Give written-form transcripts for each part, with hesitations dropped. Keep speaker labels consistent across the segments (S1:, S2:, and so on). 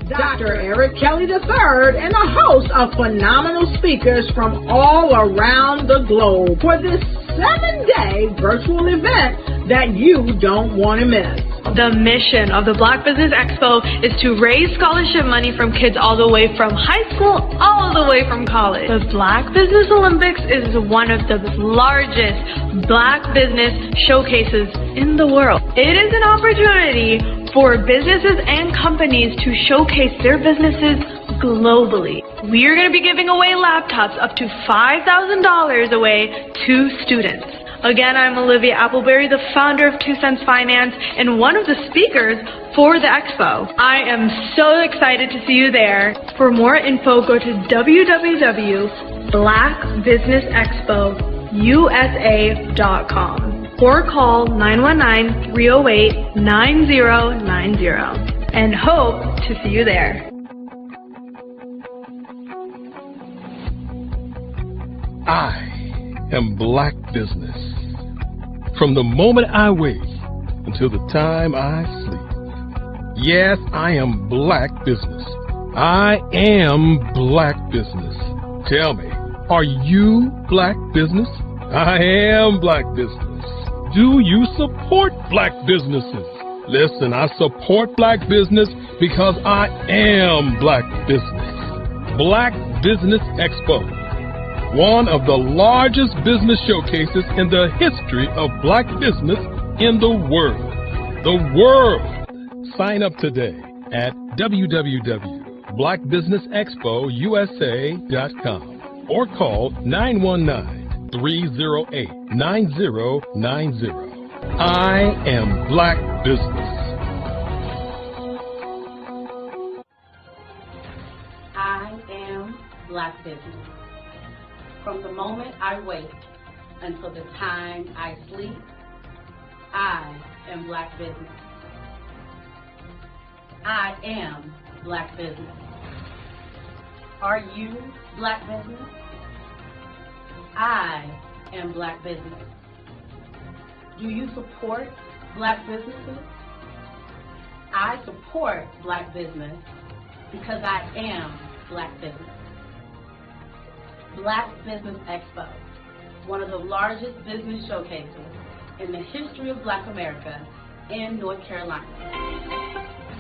S1: Dr. Eric Kelly III and a host of phenomenal speakers from all around the globe for this 7-day virtual event that you don't want to miss.
S2: The mission of the Black Business Expo is to raise scholarship money from kids all the way from high school all the way from college. The Black Business Olympics is one of the largest Black business showcases in the world. It is an opportunity for businesses and companies to showcase their businesses globally. We are going to be giving away laptops up to $5,000 away to students. Again, I'm Olivia Appleberry, the founder of 2 Cents Finance and one of the speakers for the expo. I am so excited to see you there. For more info, go to www.blackbusinessexpousa.com or call 919-308-9090 and hope to see you there.
S3: I am Black Business. From the moment I wake until the time I sleep. Yes, I am Black Business. I am Black Business. Tell me, are you Black Business? I am Black Business. Do you support Black businesses? Listen, I support Black business because I am Black Business. Black Business Expo, one of the largest business showcases in the history of Black business in the world. The world! Sign up today at www.blackbusinessexpousa.com or call 919-308-9090. I am Black Business.
S4: I am Black Business. From the moment I wake until the time I sleep, I am Black Business. I am Black Business. Are you Black Business? I am Black Business. Do you support Black businesses? I support Black business because I am Black Business. Black Business Expo, one of the largest business showcases in the history of Black America in North Carolina.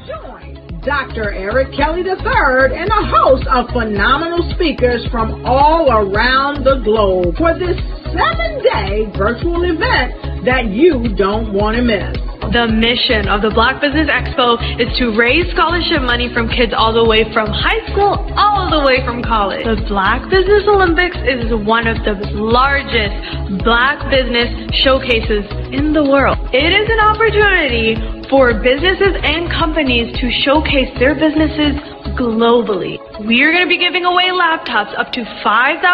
S1: Join Dr. Eric Kelly III and a host of phenomenal speakers from all around the globe for this 7-day virtual event that you don't want to miss.
S2: The mission of the Black Business Expo is to raise scholarship money from kids all the way from high school all the way from college. The Black Business Olympics is one of the largest Black business showcases in the world. It is an opportunity for businesses and companies to showcase their businesses globally. We are going to be giving away laptops up to $5,000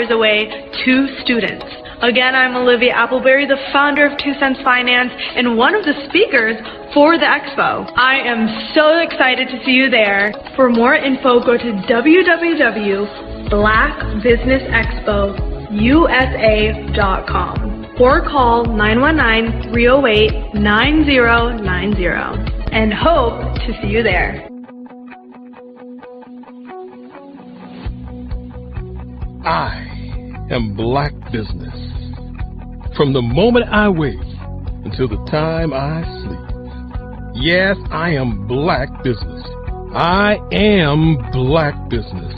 S2: away to students. Again, I'm Olivia Appleberry, the founder of 2 Cents Finance and one of the speakers for the expo. I am so excited to see you there. For more info, go to www.blackbusinessexpousa.com or call 919-308-9090 and hope to see you there.
S3: I am Black Business. From the moment I wake until the time I sleep. Yes, I am Black Business. I am Black Business.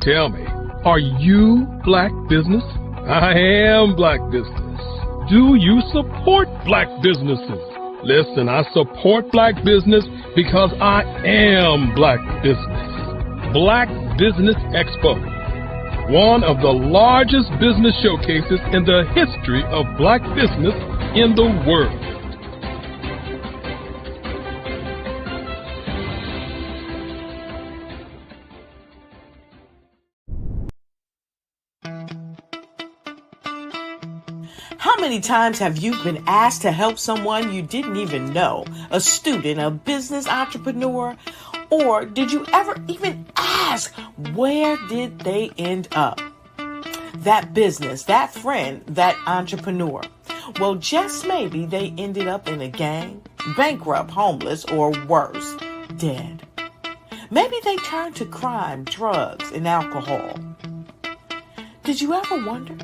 S3: Tell me, are you Black Business? I am Black Business. Do you support Black businesses? Listen, I support Black business because I am Black Business. Black Business Expo, one of the largest business showcases in the history of Black business in the world.
S5: How many times have you been asked to help someone you didn't even know, a student, a business entrepreneur? Or did you ever even ask, where did they end up? That business, that friend, that entrepreneur. Well, just maybe they ended up in a gang, bankrupt, homeless, or worse, dead. Maybe they turn to crime, drugs, and alcohol. Did you ever wonder?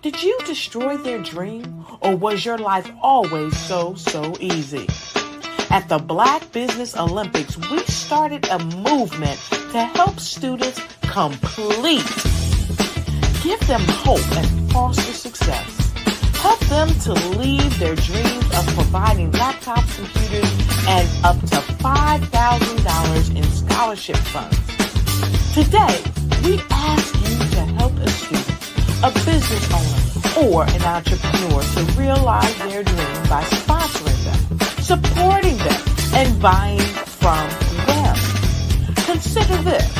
S5: Did you destroy their dream, or was your life always so easy? At the Black Business Olympics, we started a movement to help students complete. Give them hope and foster success. Help them to leave their dreams of providing laptops, computers, and up to $5,000 in scholarship funds. Today, we ask you to help a student, a business owner, or an entrepreneur to realize their dream by sponsoring them, supporting them, and buying from them. Consider this.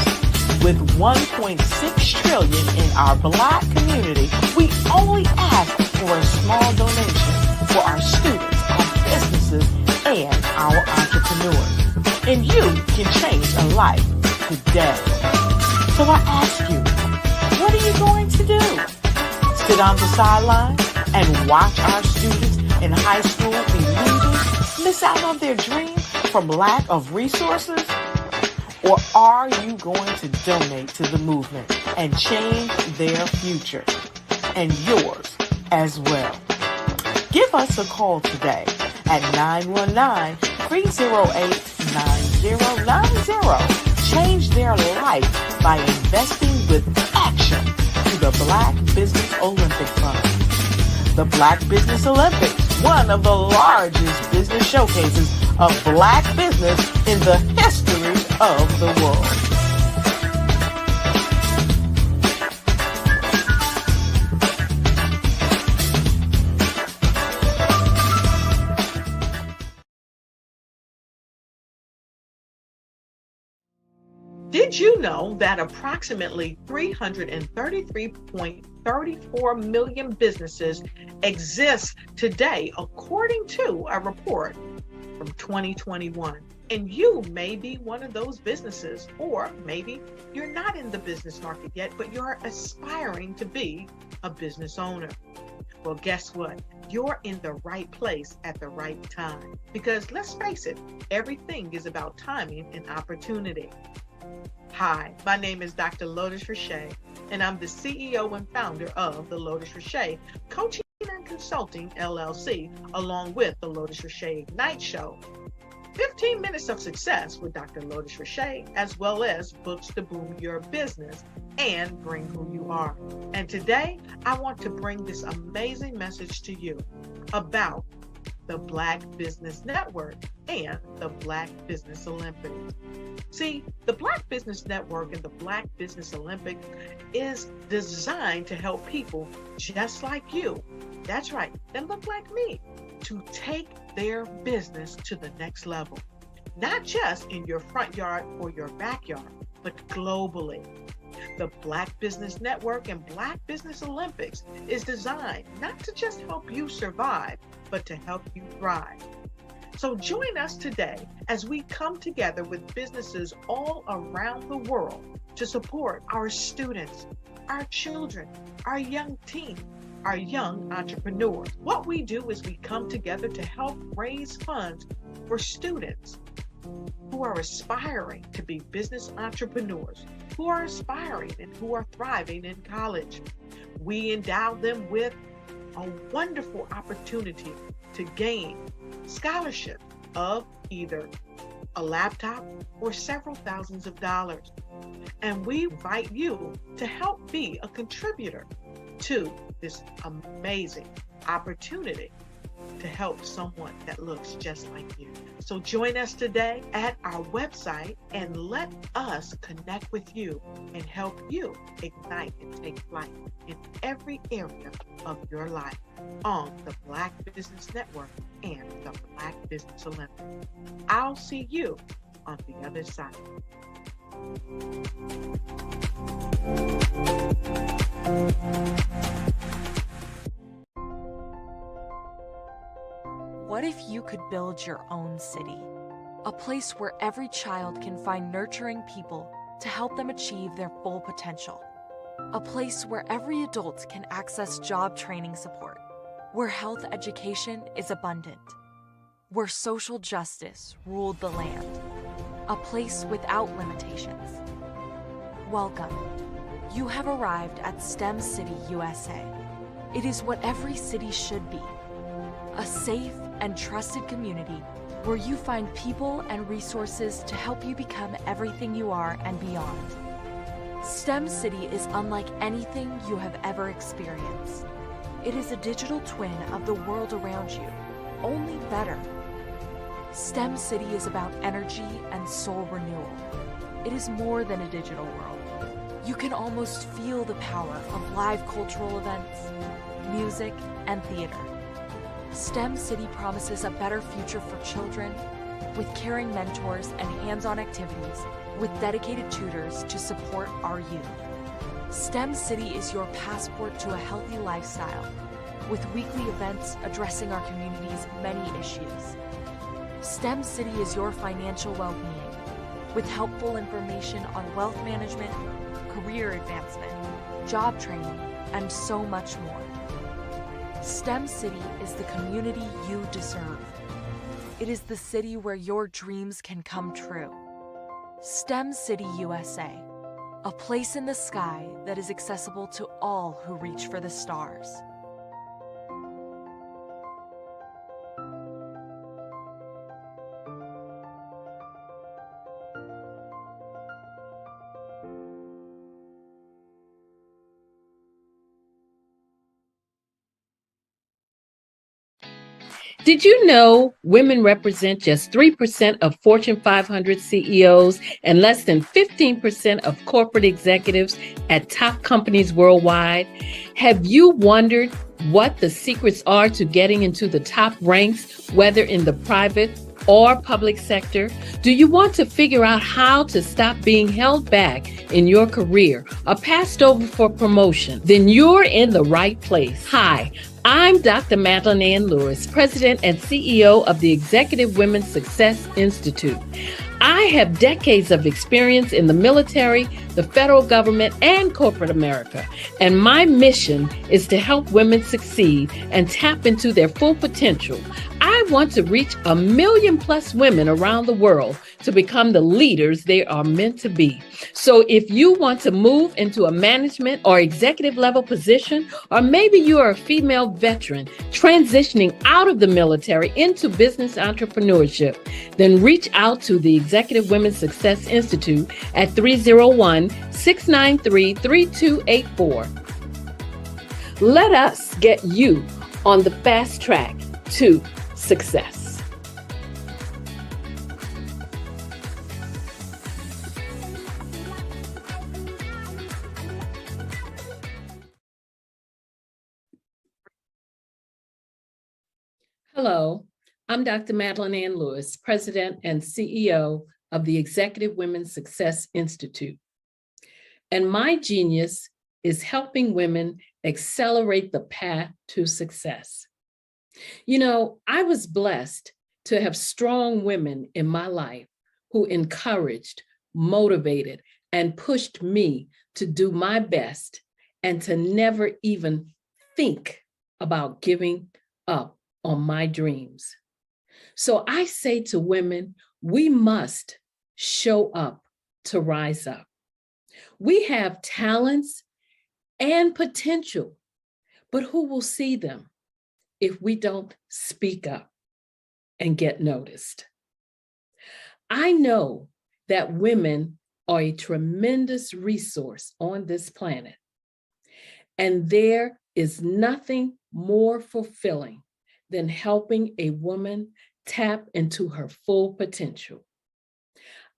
S5: With $1.6 trillion in our Black community, we only ask for a small donation for our students, our businesses, and our entrepreneurs. And you can change a life today. So I ask you, what are you going to do? Sit on the sideline and watch our students in high school be leaders, miss out on their dream from lack of resources? Or are you going to donate to the movement and change their future and yours as well? Give us a call today at 919-308-9090. Change their life by investing with action to the Black Business Olympic Fund. The Black Business Olympics, one of the largest business showcases of Black business in the history of the world. Did you know that approximately 333.34 million businesses exist today, according to a report from 2021? And you may be one of those businesses, or maybe you're not in the business market yet, but you're aspiring to be a business owner. Well, guess what? You're in the right place at the right time. Because let's face it, everything is about timing and opportunity. Hi, my name is Dr. Lotus Richey, and I'm the CEO and founder of the Lotus Richey Coaching and Consulting LLC, along with the Lotus Richey Ignite Show. 15 minutes of success with Dr. Lotus Richey, as well as books to boom your business and bring who you are. And today, I want to bring this amazing message to you about the Black Business Network and the Black Business Olympics. See, the Black Business Network and the Black Business Olympics is designed to help people just like you, that's right, that look like me, to take their business to the next level. Not just in your front yard or your backyard, but globally. The Black Business Network and Black Business Olympics is designed not to just help you survive, but to help you thrive. So join us today as we come together with businesses all around the world to support our students, our children, our young teens, our young entrepreneurs. What we do is we come together to help raise funds for students who are aspiring to be business entrepreneurs, who are aspiring and who are thriving in college. We endow them with a wonderful opportunity to gain scholarship of either a laptop or several thousands of dollars. And we invite you to help be a contributor to this amazing opportunity to help someone that looks just like you. So join us today at our website and let us connect with you and help you ignite and take flight in every area of your life on the Black Business Network and the Black Business Olympics. I'll see you on the other side.
S6: What if you could build your own city? A place where every child can find nurturing people to help them achieve their full potential. A place where every adult can access job training support. Where health education is abundant. Where social justice ruled the land. a place without limitations. Welcome. You have arrived at STEM City, USA. It is what every city should be. A safe and trusted community where you find people and resources to help you become everything you are and beyond. STEM City is unlike anything you have ever experienced. It is a digital twin of the world around you, only better. STEM City is about energy and soul renewal. It is more than a digital world. You can almost feel the power of live cultural events, music, and theater. STEM City promises a better future for children with caring mentors and hands-on activities with dedicated tutors to support our youth. STEM City is your passport to a healthy lifestyle with weekly events addressing our community's many issues. STEM City is your financial well-being with helpful information on wealth management, career advancement, job training, and so much more. STEM City is the community you deserve. It is the city where your dreams can come true. STEM City USA, a place in the sky that is accessible to all who reach for the stars.
S7: Did you know women represent just 3% of Fortune 500 CEOs and less than 15% of corporate executives at top companies worldwide? Have you wondered what the secrets are to getting into the top ranks, whether in the private or public sector? Do you want to figure out how to stop being held back in your career or passed over for promotion? Then you're in the right place. Hi, I'm Dr. Madeline Ann Lewis, President and CEO of the Executive Women's Success Institute. I have decades of experience in the military, the federal government, and corporate America, and my mission is to help women succeed and tap into their full potential. I want to reach 1 million plus women around the world to become the leaders they are meant to be. So if you want to move into a management or executive level position, or maybe you are a female veteran transitioning out of the military into business entrepreneurship, then reach out to the Executive Women's Success Institute at 301-693-3284. Let us get you on the fast track to success. Hello, I'm Dr. Madeline Ann Lewis, President and CEO of the Executive Women's Success Institute. And my genius is helping women accelerate the path to success. You know, I was blessed to have strong women in my life who encouraged, motivated, and pushed me to do my best and to never even think about giving up on my dreams. So I say to women, we must show up to rise up. We have talents and potential, but who will see them if we don't speak up and get noticed? I know that women are a tremendous resource on this planet, and there is nothing more fulfilling than helping a woman tap into her full potential.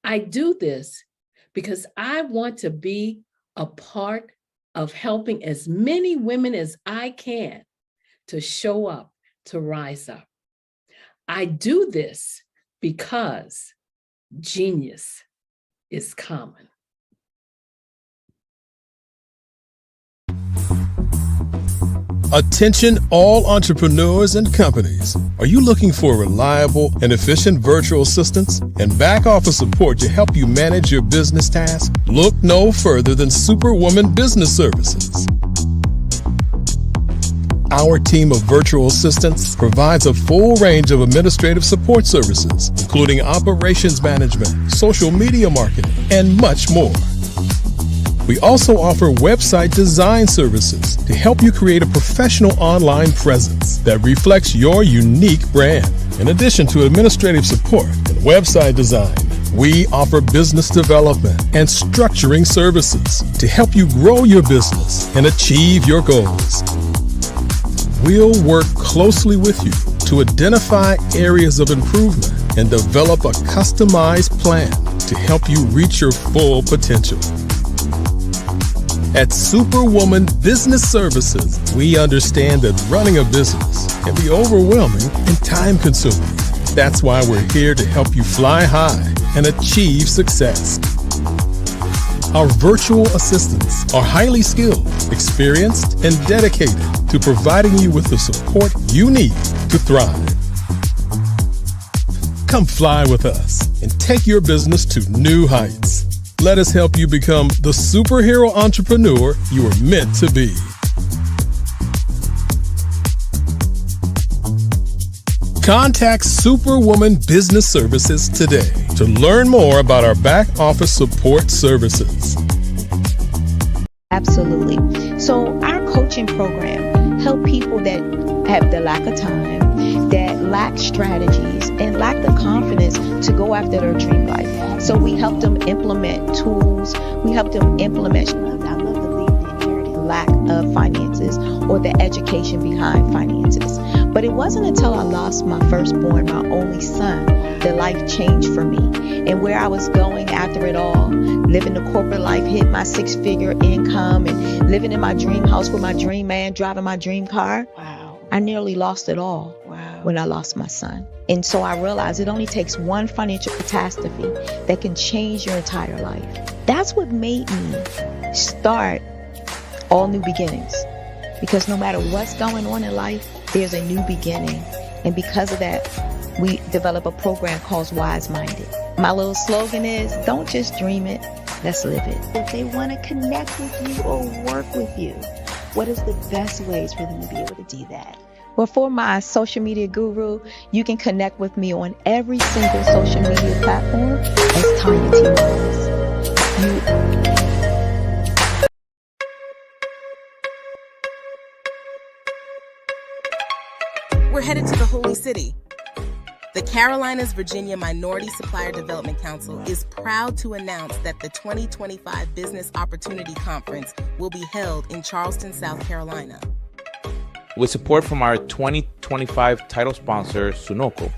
S7: I do this because I want to be a part of helping as many women as I can to show up, to rise up. I do this because genius is common.
S3: Attention all entrepreneurs and companies. Are you looking for reliable and efficient virtual assistants and back office support to help you manage your business tasks? Look no further than Superwoman Business Services. Our team of virtual assistants provides a full range of administrative support services, including operations management, social media marketing, and much more. We also offer website design services to help you create a professional online presence that reflects your unique brand. In addition to administrative support and website design, we offer business development and structuring services to help you grow your business and achieve your goals. We'll work closely with you to identify areas of improvement and develop a customized plan to help you reach your full potential. At Superwoman Business Services, we understand that running a business can be overwhelming and time-consuming. That's why we're here to help you fly high and achieve success. Our virtual assistants are highly skilled, experienced, and dedicated to providing you with the support you need to thrive. Come fly with us and take your business to new heights. Let us help you become the superhero entrepreneur you are meant to be. Contact Superwoman Business Services today to learn more about our back office support services.
S8: Absolutely. So our coaching program help people that have the lack of time, that lack strategies, and lack the confidence to go after their dream life. So we help them implement tools. We help them implement, I love to leave the inherited lack of finances or the education behind finances. But it wasn't until I lost my firstborn, my only son, that life changed for me. And where I was going after it all, living the corporate life, hit my 6-figure income, and living in my dream house with my dream man, driving my dream car. Wow. I nearly lost it all. Wow. When I lost my son. And so I realized it only takes one financial catastrophe that can change your entire life. That's what made me start All New Beginnings. Because no matter what's going on in life, there's a new beginning. And because of that, we develop a program called Wise Minded. My little slogan is, don't just dream it, let's live it. If they want to connect with you or work with you, what is the best ways for them to be able to do that? Well, for my social media guru, you can connect with me on every single social media platform as Tanya T. Morris.
S9: We're headed to the Holy City. The Carolinas Virginia Minority Supplier Development Council is proud to announce that the 2025 Business Opportunity Conference will be held in Charleston, South Carolina.
S10: With support from our 2025 title sponsor, Sunoco,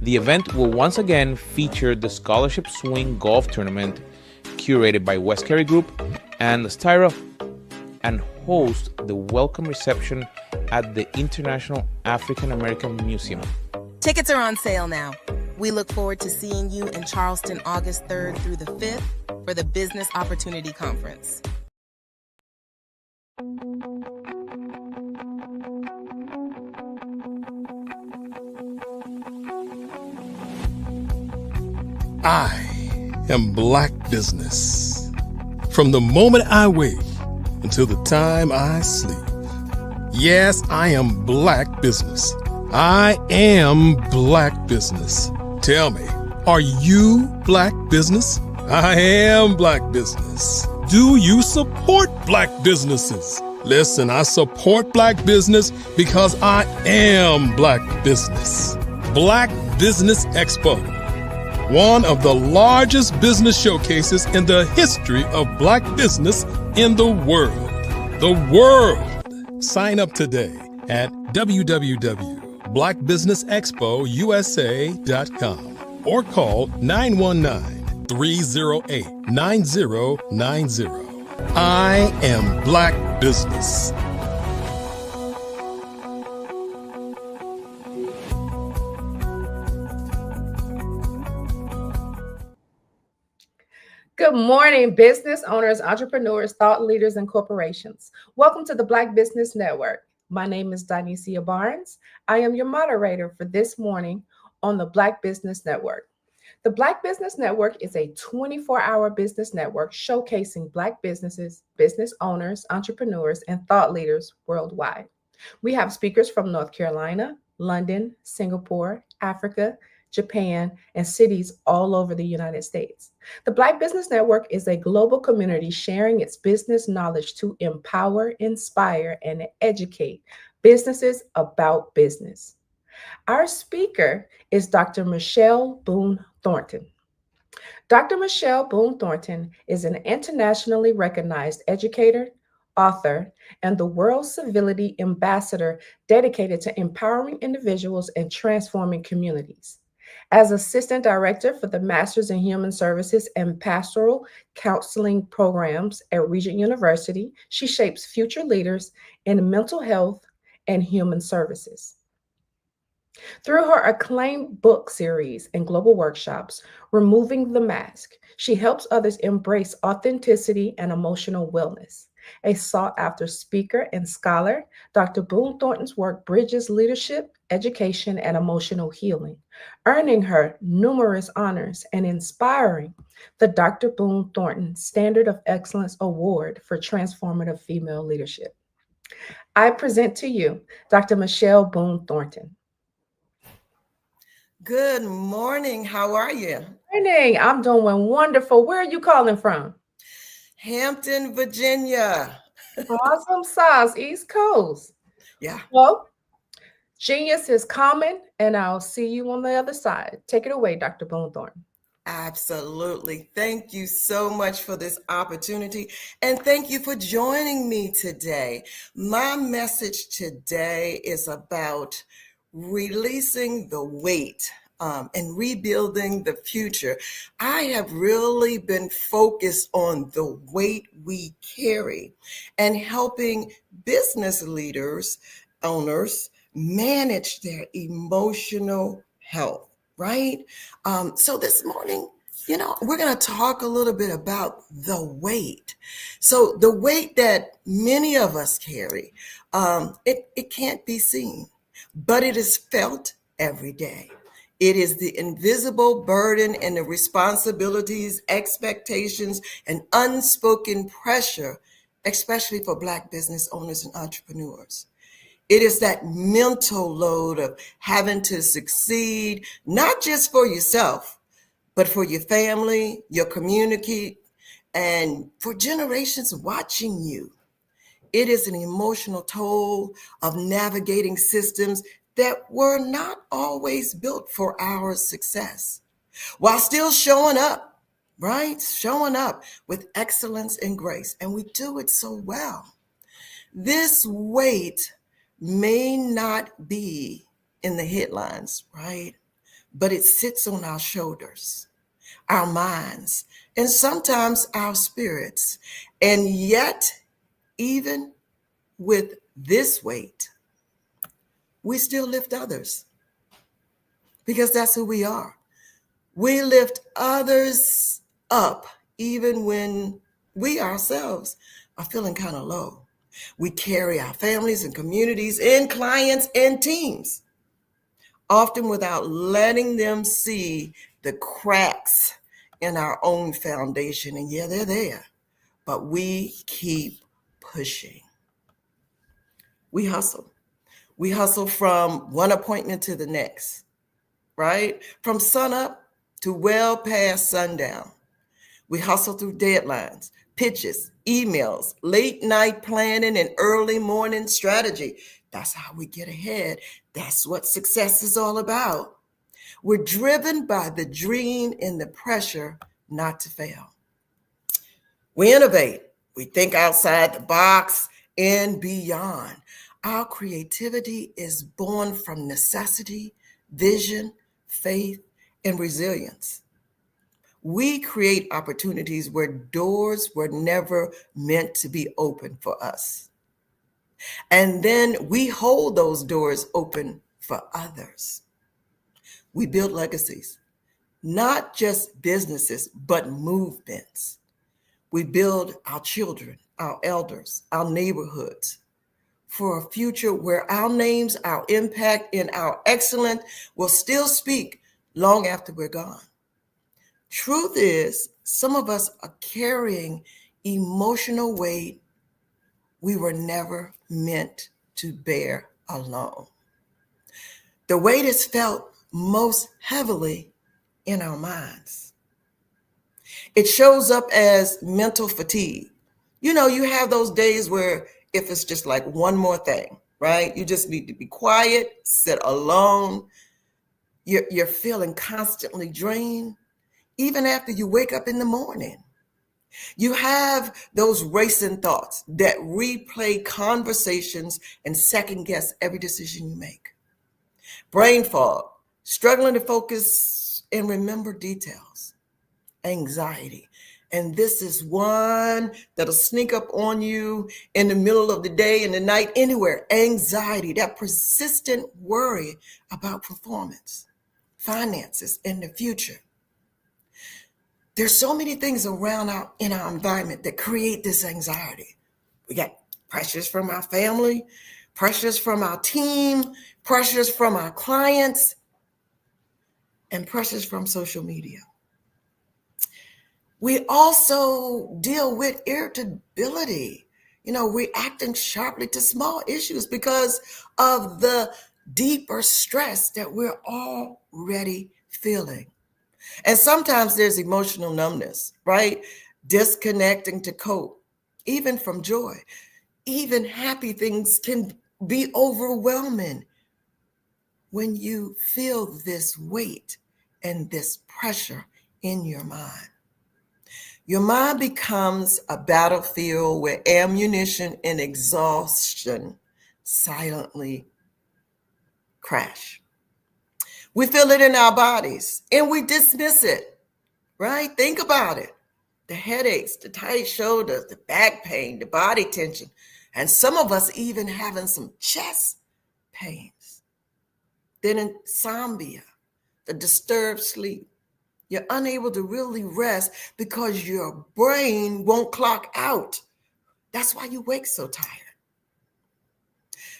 S10: the event will once again feature the Scholarship Swing Golf Tournament curated by West Carey Group and Styra, and host the welcome reception at the International African American Museum.
S9: Tickets are on sale now. We look forward to seeing you in Charleston August 3rd through the 5th for the Business Opportunity Conference.
S3: I am Black Business. From the moment I wake until the time I sleep. Yes, I am Black Business. I am Black Business. Tell me, are you Black Business? I am Black Business. Do you support Black businesses? Listen, I support Black business because I am Black Business. Black Business Expo, one of the largest business showcases in the history of Black business in the world. The world! Sign up today at www.blackbusinessexpousa.com or call 919-308-9090. I am Black Business.
S11: Good morning, business owners, entrepreneurs, thought leaders, and corporations. Welcome to the Black Business Network. My name is Donicia Barnes. I am your moderator for this morning on the Black Business Network. The Black Business Network is a 24-hour business network showcasing Black businesses, business owners, entrepreneurs, and thought leaders worldwide. We have speakers from North Carolina, London, Singapore, Africa, Japan, and cities all over the United States. The Black Business Network is a global community sharing its business knowledge to empower, inspire, and educate businesses about business. Our speaker is Dr. Michelle Boone Thornton. Dr. Michelle Boone Thornton is an internationally recognized educator, author, and the World Civility Ambassador dedicated to empowering individuals and transforming communities. As Assistant Director for the Masters in Human Services and Pastoral Counseling Programs at Regent University, she shapes future leaders in mental health and human services. Through her acclaimed book series and global workshops, Removing the Mask, she helps others embrace authenticity and emotional wellness. A sought-after speaker and scholar, Dr. Boone Thornton's work bridges leadership, education, and emotional healing, earning her numerous honors and inspiring the Dr. Boone Thornton Standard of Excellence Award for Transformative Female Leadership. I present to you Dr. Michelle Boone Thornton.
S12: Good morning. How are you?
S11: Morning. I'm doing wonderful. Where are you calling from?
S12: Hampton, Virginia.
S11: Awesome sauce, East Coast.
S12: Yeah.
S11: Well, genius is common, and I'll see you on the other side. Take it away, Dr. Boone Thornton.
S12: Absolutely. Thank you so much for this opportunity, and thank you for joining me today. My message today is about releasing the weight and rebuilding the future. I have really been focused on the weight we carry and helping business leaders, owners, manage their emotional health, right? So this morning, we're going to talk a little bit about the weight. So the weight that many of us carry, it can't be seen, but it is felt every day. It is the invisible burden and the responsibilities, expectations, and unspoken pressure, especially for Black business owners and entrepreneurs. It is that mental load of having to succeed, not just for yourself, but for your family, your community, and for generations watching you. It is an emotional toll of navigating systems that were not always built for our success, while still showing up, right? Showing up with excellence and grace. And we do it so well. This weight may not be in the headlines, right? But it sits on our shoulders, our minds, and sometimes our spirits. And yet, even with this weight, we still lift others because that's who we are. We lift others up even when we ourselves are feeling kind of low. We carry our families and communities and clients and teams, often without letting them see the cracks in our own foundation. And yeah, they're there, but we keep pushing. We hustle. We hustle from one appointment to the next, right? From sunup to well past sundown. We hustle through deadlines, pitches, emails, late night planning, and early morning strategy. That's how we get ahead. That's what success is all about. We're driven by the dream and the pressure not to fail. We innovate. We think outside the box and beyond. Our creativity is born from necessity, vision, faith, and resilience. We create opportunities where doors were never meant to be open for us. And then we hold those doors open for others. We build legacies, not just businesses, but movements. We build our children, our elders, our neighborhoods, for a future where our names, our impact, and our excellence will still speak long after we're gone. Truth is, some of us are carrying emotional weight we were never meant to bear alone. The weight is felt most heavily in our minds. It shows up as mental fatigue. You know, you have those days where if it's just like one more thing, right? You just need to be quiet, sit alone. You're feeling constantly drained, even after you wake up in the morning. You have those racing thoughts that replay conversations and second guess every decision you make. Brain fog, struggling to focus and remember details. Anxiety. And this is one that'll sneak up on you in the middle of the day, in the night, anywhere. Anxiety, that persistent worry about performance, finances, and the future. There's so many things around in our environment that create this anxiety. We got pressures from our family, pressures from our team, pressures from our clients, and pressures from social media. We also deal with irritability, reacting sharply to small issues because of the deeper stress that we're already feeling. And sometimes there's emotional numbness, right? Disconnecting to cope, even from joy. Even happy things can be overwhelming when you feel this weight and this pressure in your mind. Your mind becomes a battlefield where ammunition and exhaustion silently crash. We feel it in our bodies and we dismiss it, right? Think about it. The headaches, the tight shoulders, the back pain, the body tension, and some of us even having some chest pains. Then insomnia, the disturbed sleep. You're unable to really rest because your brain won't clock out. That's why you wake so tired.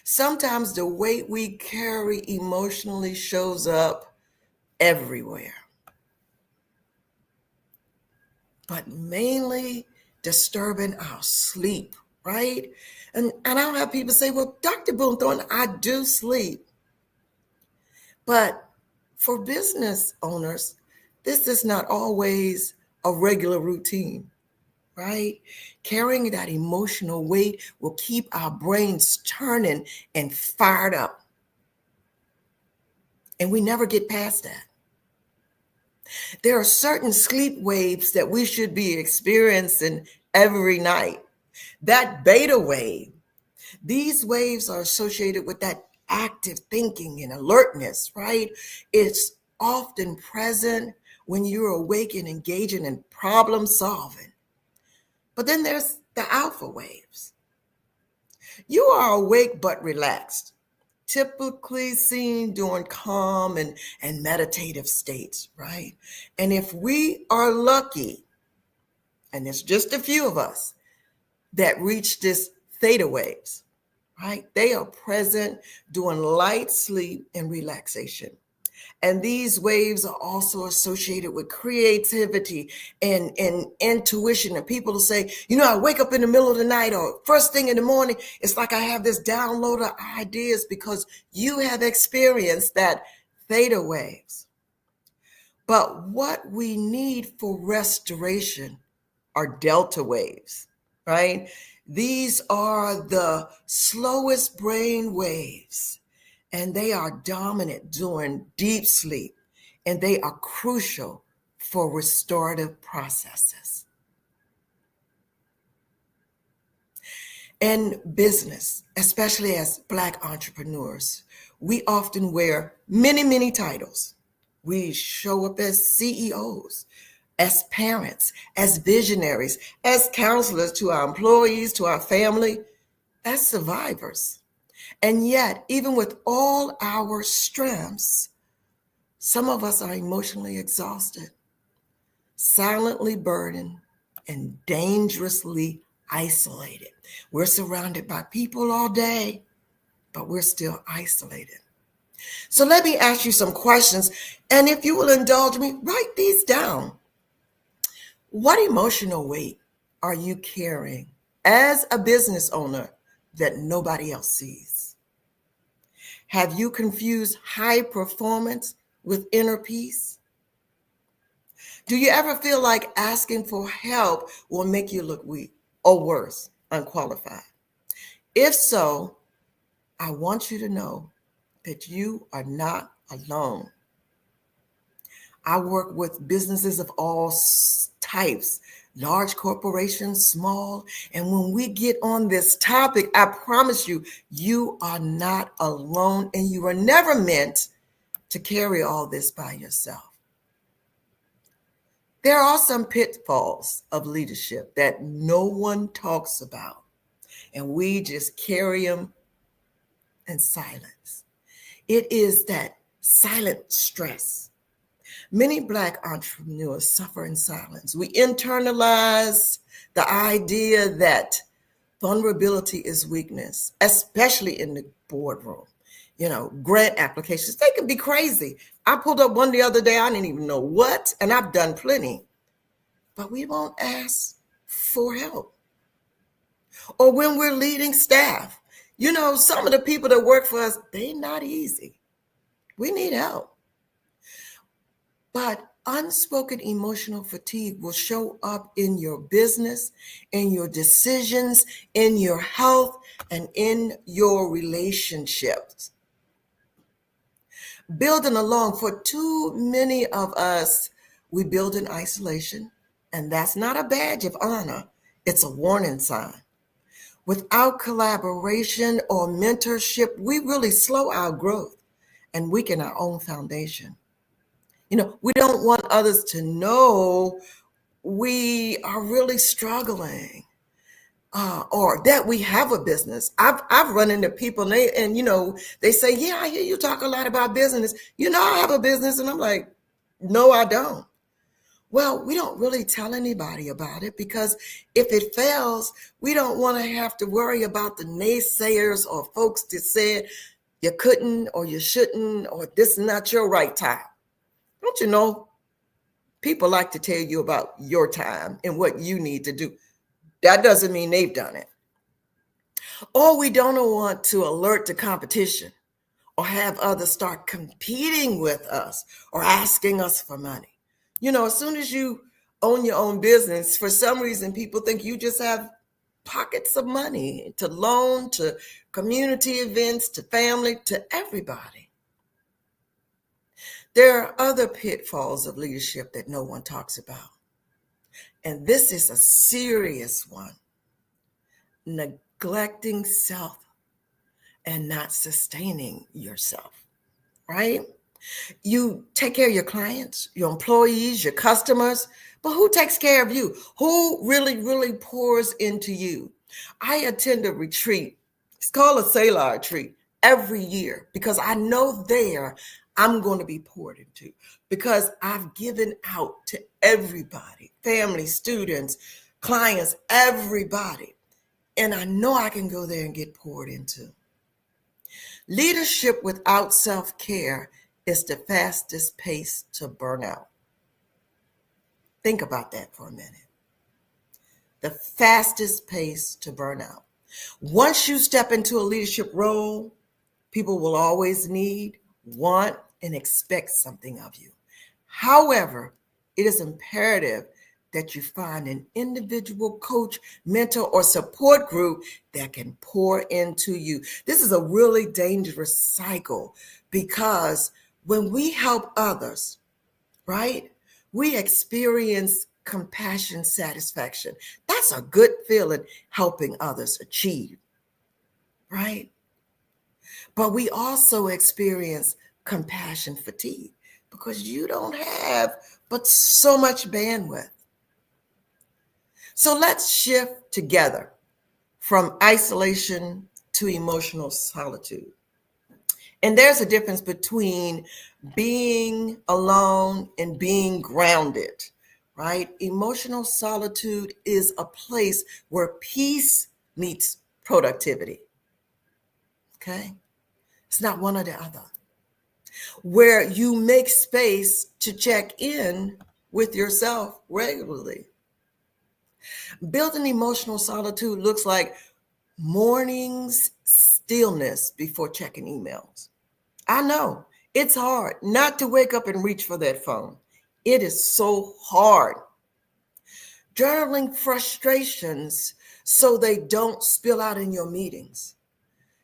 S12: Sometimes the weight we carry emotionally shows up everywhere, but mainly disturbing our sleep, right? And I'll have people say, well, Dr. Boonthorne, I do sleep. But for business owners, this is not always a regular routine, right? Carrying that emotional weight will keep our brains turning and fired up. And we never get past that. There are certain sleep waves that we should be experiencing every night. That beta wave, these waves are associated with that active thinking and alertness, right? It's often present when you're awake and engaging in problem solving. But then there's the alpha waves. You are awake but relaxed, typically seen during calm and meditative states, right? And if we are lucky, and there's just a few of us that reach this theta waves, right? They are present during light sleep and relaxation. And these waves are also associated with creativity and intuition. And people will say, I wake up in the middle of the night or first thing in the morning. It's like I have this download of ideas because you have experienced that theta waves. But what we need for restoration are delta waves, right? These are the slowest brain waves. And they are dominant during deep sleep, and they are crucial for restorative processes. In business, especially as Black entrepreneurs, we often wear many, many titles. We show up as CEOs, as parents, as visionaries, as counselors to our employees, to our family, as survivors. And yet, even with all our strengths, some of us are emotionally exhausted, silently burdened, and dangerously isolated. We're surrounded by people all day, but we're still isolated. So let me ask you some questions. And if you will indulge me, write these down. What emotional weight are you carrying as a business owner that nobody else sees? Have you confused high performance with inner peace? Do you ever feel like asking for help will make you look weak or worse, unqualified? If so, I want you to know that you are not alone. I work with businesses of all types, large corporations, small. And when we get on this topic, I promise you, you are not alone and you are never meant to carry all this by yourself. There are some pitfalls of leadership that no one talks about, and we just carry them in silence. It is that silent stress. Many Black entrepreneurs suffer in silence. We internalize the idea that vulnerability is weakness, especially in the boardroom. You know, grant applications, they can be crazy. I pulled up one the other day, I didn't even know what, and I've done plenty. But we won't ask for help. Or when we're leading staff, you know, some of the people that work for us, they're not easy. We need help. But unspoken emotional fatigue will show up in your business, in your decisions, in your health, and in your relationships. Building alone, for too many of us, we build in isolation, and that's not a badge of honor. It's a warning sign. Without collaboration or mentorship, we really slow our growth and weaken our own foundation. You know, we don't want others to know we are really struggling or that we have a business. I've run into people and you know, they say, yeah, I hear you talk a lot about business. You know, I have a business. And I'm like, no, I don't. Well, we don't really tell anybody about it because if it fails, we don't want to have to worry about the naysayers or folks that said you couldn't or you shouldn't or this is not your right time. Don't you know, people like to tell you about your time and what you need to do. That doesn't mean they've done it. Or we don't want to alert the competition or have others start competing with us or asking us for money. You know, as soon as you own your own business, for some reason, people think you just have pockets of money to loan, to community events, to family, to everybody. There are other pitfalls of leadership that no one talks about. And this is a serious one. Neglecting self and not sustaining yourself, right? You take care of your clients, your employees, your customers, but who takes care of you? Who really, really pours into you? I attend a retreat. It's called a Selah retreat every year because I know there I'm going to be poured into because I've given out to everybody, family, students, clients, everybody. And I know I can go there and get poured into. Leadership without self-care is the fastest pace to burnout. Think about that for a minute. The fastest pace to burnout. Once you step into a leadership role, people will always need, want, and expect something of you. However, it is imperative that you find an individual coach, mentor, or support group that can pour into you. This is a really dangerous cycle because when we help others, right, we experience compassion, satisfaction. That's a good feeling, helping others achieve, right? But we also experience compassion fatigue because you don't have but so much bandwidth. So let's shift together from isolation to emotional solitude. And there's a difference between being alone and being grounded, right? Emotional solitude is a place where peace meets productivity, okay? It's not one or the other. Where you make space to check in with yourself regularly. Building emotional solitude looks like mornings stillness before checking emails. I know it's hard not to wake up and reach for that phone. It is so hard. Journaling frustrations so they don't spill out in your meetings.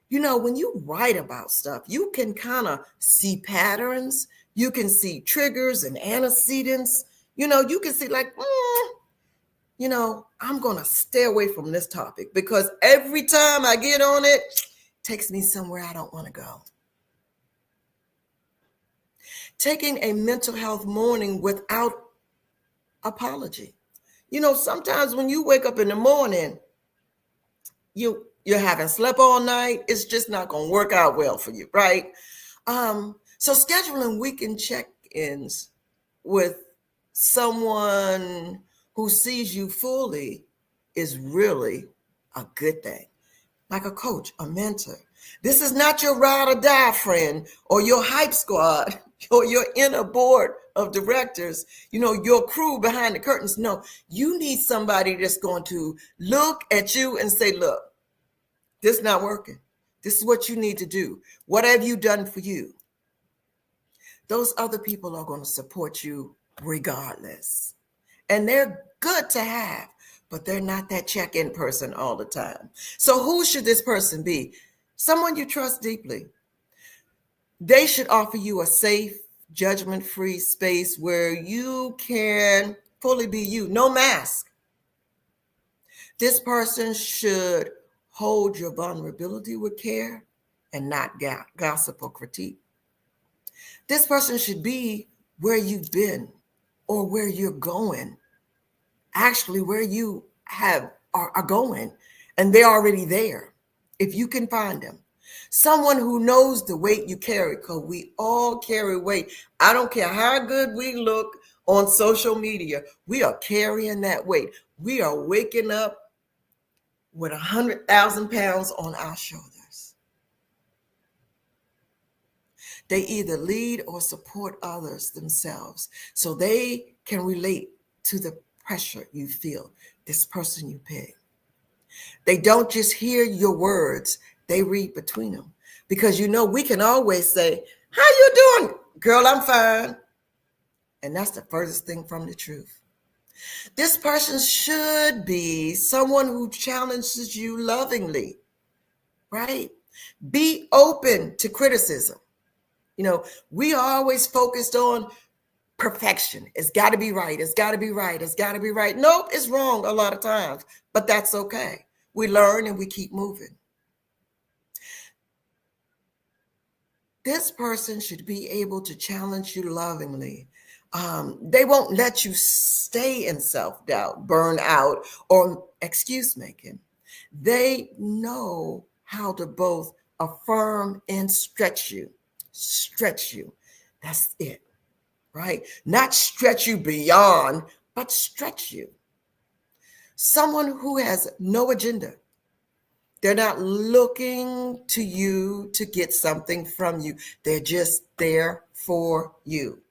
S12: You know, when you write about stuff, you can kind of see patterns. You can see triggers and antecedents. You know, you can see like, I'm going to stay away from this topic because every time I get on it, takes me somewhere I don't want to go. Taking a mental health morning without apology. You know, sometimes when you wake up in the morning, you haven't slept all night. It's just not going to work out well for you, right? So scheduling weekend check-ins with someone who sees you fully is really a good thing. Like a coach, a mentor. This is not your ride or die friend or your hype squad or your inner board of directors, your crew behind the curtains. No, you need somebody that's going to look at you and say, look, this is not working. This is what you need to do. What have you done for you? Those other people are going to support you regardless. And they're good to have, but they're not that check-in person all the time. So who should this person be? Someone you trust deeply. They should offer you a safe, judgment-free space where you can fully be you, no mask. This person should hold your vulnerability with care and not gossip or critique. This person should be where you've been or where you're going, actually where you are going, and they're already there, if you can find them. Someone who knows the weight you carry, because we all carry weight. I don't care how good we look on social media, we are carrying that weight. We are waking up with 100,000 pounds on our shoulders. They either lead or support others themselves so they can relate to the pressure you feel, this person you pick. They don't just hear your words, they read between them. Because we can always say, how you doing? Girl, I'm fine. And that's the furthest thing from the truth. This person should be someone who challenges you lovingly, right? Be open to criticism. We are always focused on perfection. It's got to be right. It's got to be right. It's got to be right. Nope, it's wrong a lot of times, but that's okay. We learn and we keep moving. This person should be able to challenge you lovingly. They won't let you stay in self-doubt, burn out, or excuse making. They know how to both affirm and stretch you. Stretch you. That's it, right? Not stretch you beyond, but stretch you. Someone who has no agenda. They're not looking to you to get something from you. They're just there for you.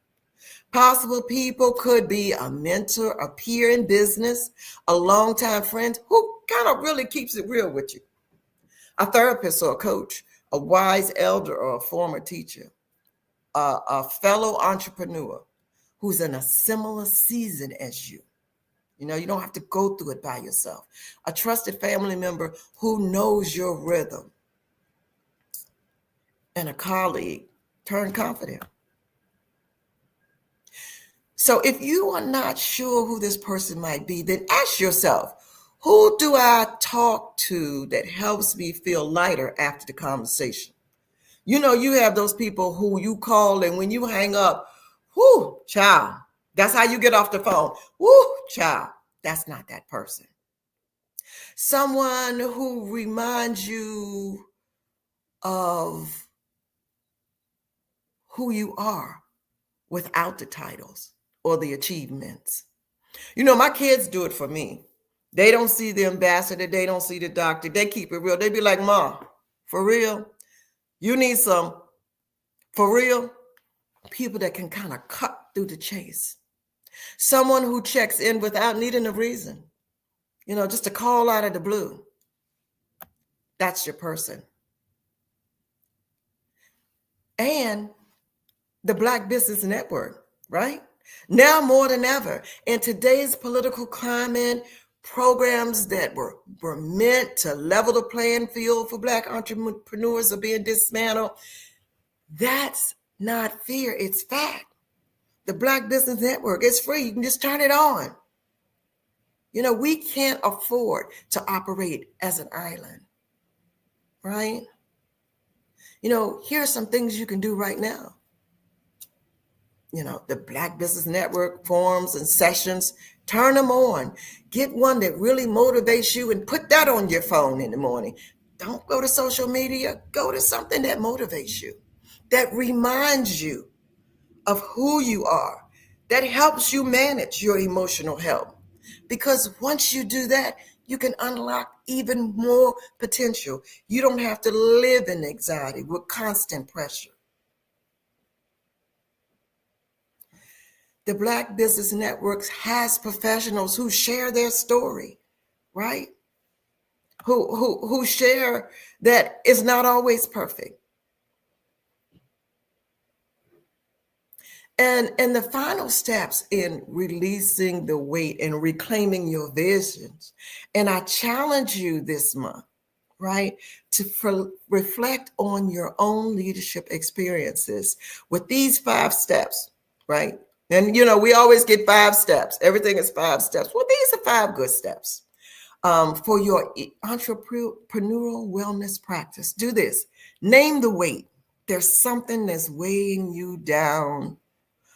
S12: Possible people could be a mentor, a peer in business, a longtime friend who kind of really keeps it real with you, a therapist or a coach, a wise elder or a former teacher, a fellow entrepreneur who's in a similar season as you. You don't have to go through it by yourself. A trusted family member who knows your rhythm, and a colleague turned confident. So if you are not sure who this person might be, then ask yourself, who do I talk to that helps me feel lighter after the conversation? You have those people who you call, and when you hang up, whoo, child, that's how you get off the phone. Whoo, child, that's not that person. Someone who reminds you of who you are without the titles or the achievements. My kids do it for me. They don't see the ambassador. They don't see the doctor. They keep it real. They be like, Ma, for real? You need some, for real? People that can kind of cut through the chase. Someone who checks in without needing a reason. Just a call out of the blue. That's your person. and the Black Business Network, right? Now more than ever, in today's political climate, programs that were meant to level the playing field for Black entrepreneurs are being dismantled. That's not fear, it's fact. The Black Business Network is free. You can just turn it on. We can't afford to operate as an island, right? Here are some things you can do right now. The Black Business Network forums and sessions, turn them on. Get one that really motivates you and put that on your phone in the morning. Don't go to social media. Go to something that motivates you, that reminds you of who you are, that helps you manage your emotional health. Because once you do that, you can unlock even more potential. You don't have to live in anxiety with constant pressure. The Black Business Network has professionals who share their story, right? Who share that it's not always perfect. And the final steps in releasing the weight and reclaiming your visions. And I challenge you this month, right, to reflect on your own leadership experiences with these 5 steps, right? And, we always get 5 steps. Everything is 5 steps. Well, these are 5 good steps for your entrepreneurial wellness practice. Do this. Name the weight. There's something that's weighing you down.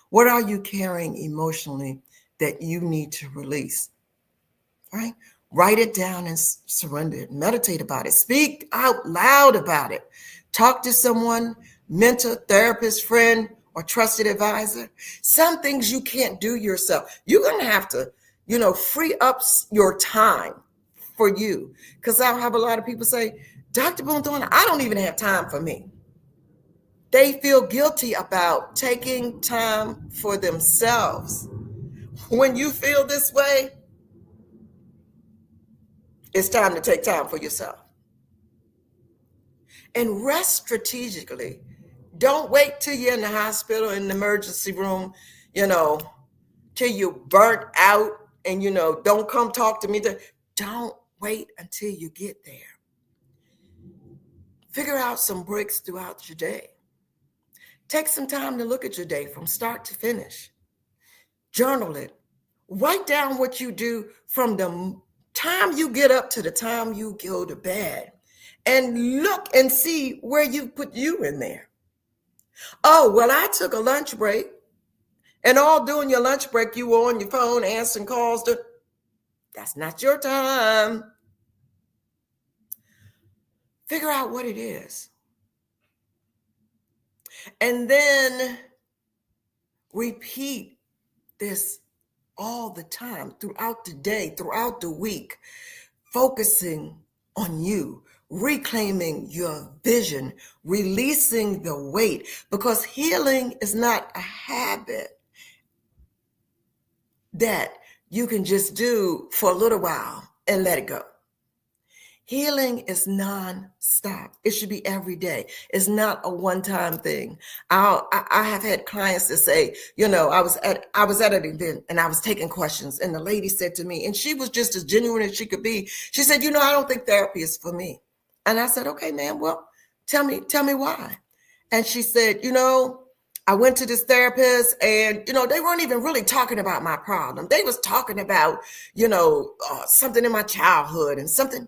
S12: What are you carrying emotionally that you need to release? Right? Write it down and surrender it. Meditate about it. Speak out loud about it. Talk to someone, mentor, therapist, friend, or trusted advisor. Some things you can't do yourself. You're going to have to, free up your time for you. Because I'll have a lot of people say, Dr. Boonthorne, I don't even have time for me. They feel guilty about taking time for themselves. When you feel this way, it's time to take time for yourself. And rest strategically. Don't wait till you're in the hospital, in the emergency room, till you're burnt out and, don't come talk to me. Don't wait until you get there. Figure out some breaks throughout your day. Take some time to look at your day from start to finish. Journal it. Write down what you do from the time you get up to the time you go to bed. And look and see where you put you in there. Oh, well, I took a lunch break. And all during your lunch break, you were on your phone answering calls. That's not your time. Figure out what it is. And then repeat this all the time, throughout the day, throughout the week, focusing on you, reclaiming your vision, releasing the weight, because healing is not a habit that you can just do for a little while and let it go. Healing is non-stop. It should be every day. It's not a one-time thing. I have had clients that say, I was at an event and I was taking questions, and the lady said to me, and she was just as genuine as she could be. She said, I don't think therapy is for me. And I said, okay, ma'am, well, tell me why. And she said, I went to this therapist and, they weren't even really talking about my problem. They was talking about, something in my childhood and something.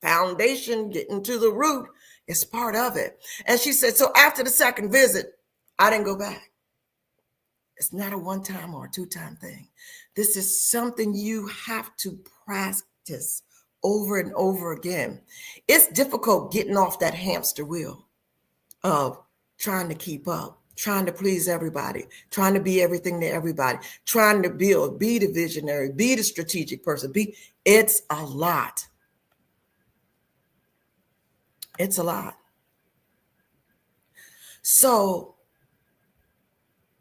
S12: Foundation, getting to the root is part of it. And she said, so after the second visit, I didn't go back. It's not a one-time or a two-time thing. This is something you have to practice over and over again. It's difficult getting off that hamster wheel of trying to keep up, trying to please everybody, trying to be everything to everybody, trying to build, be the visionary, be the strategic person. It's a lot. It's a lot. So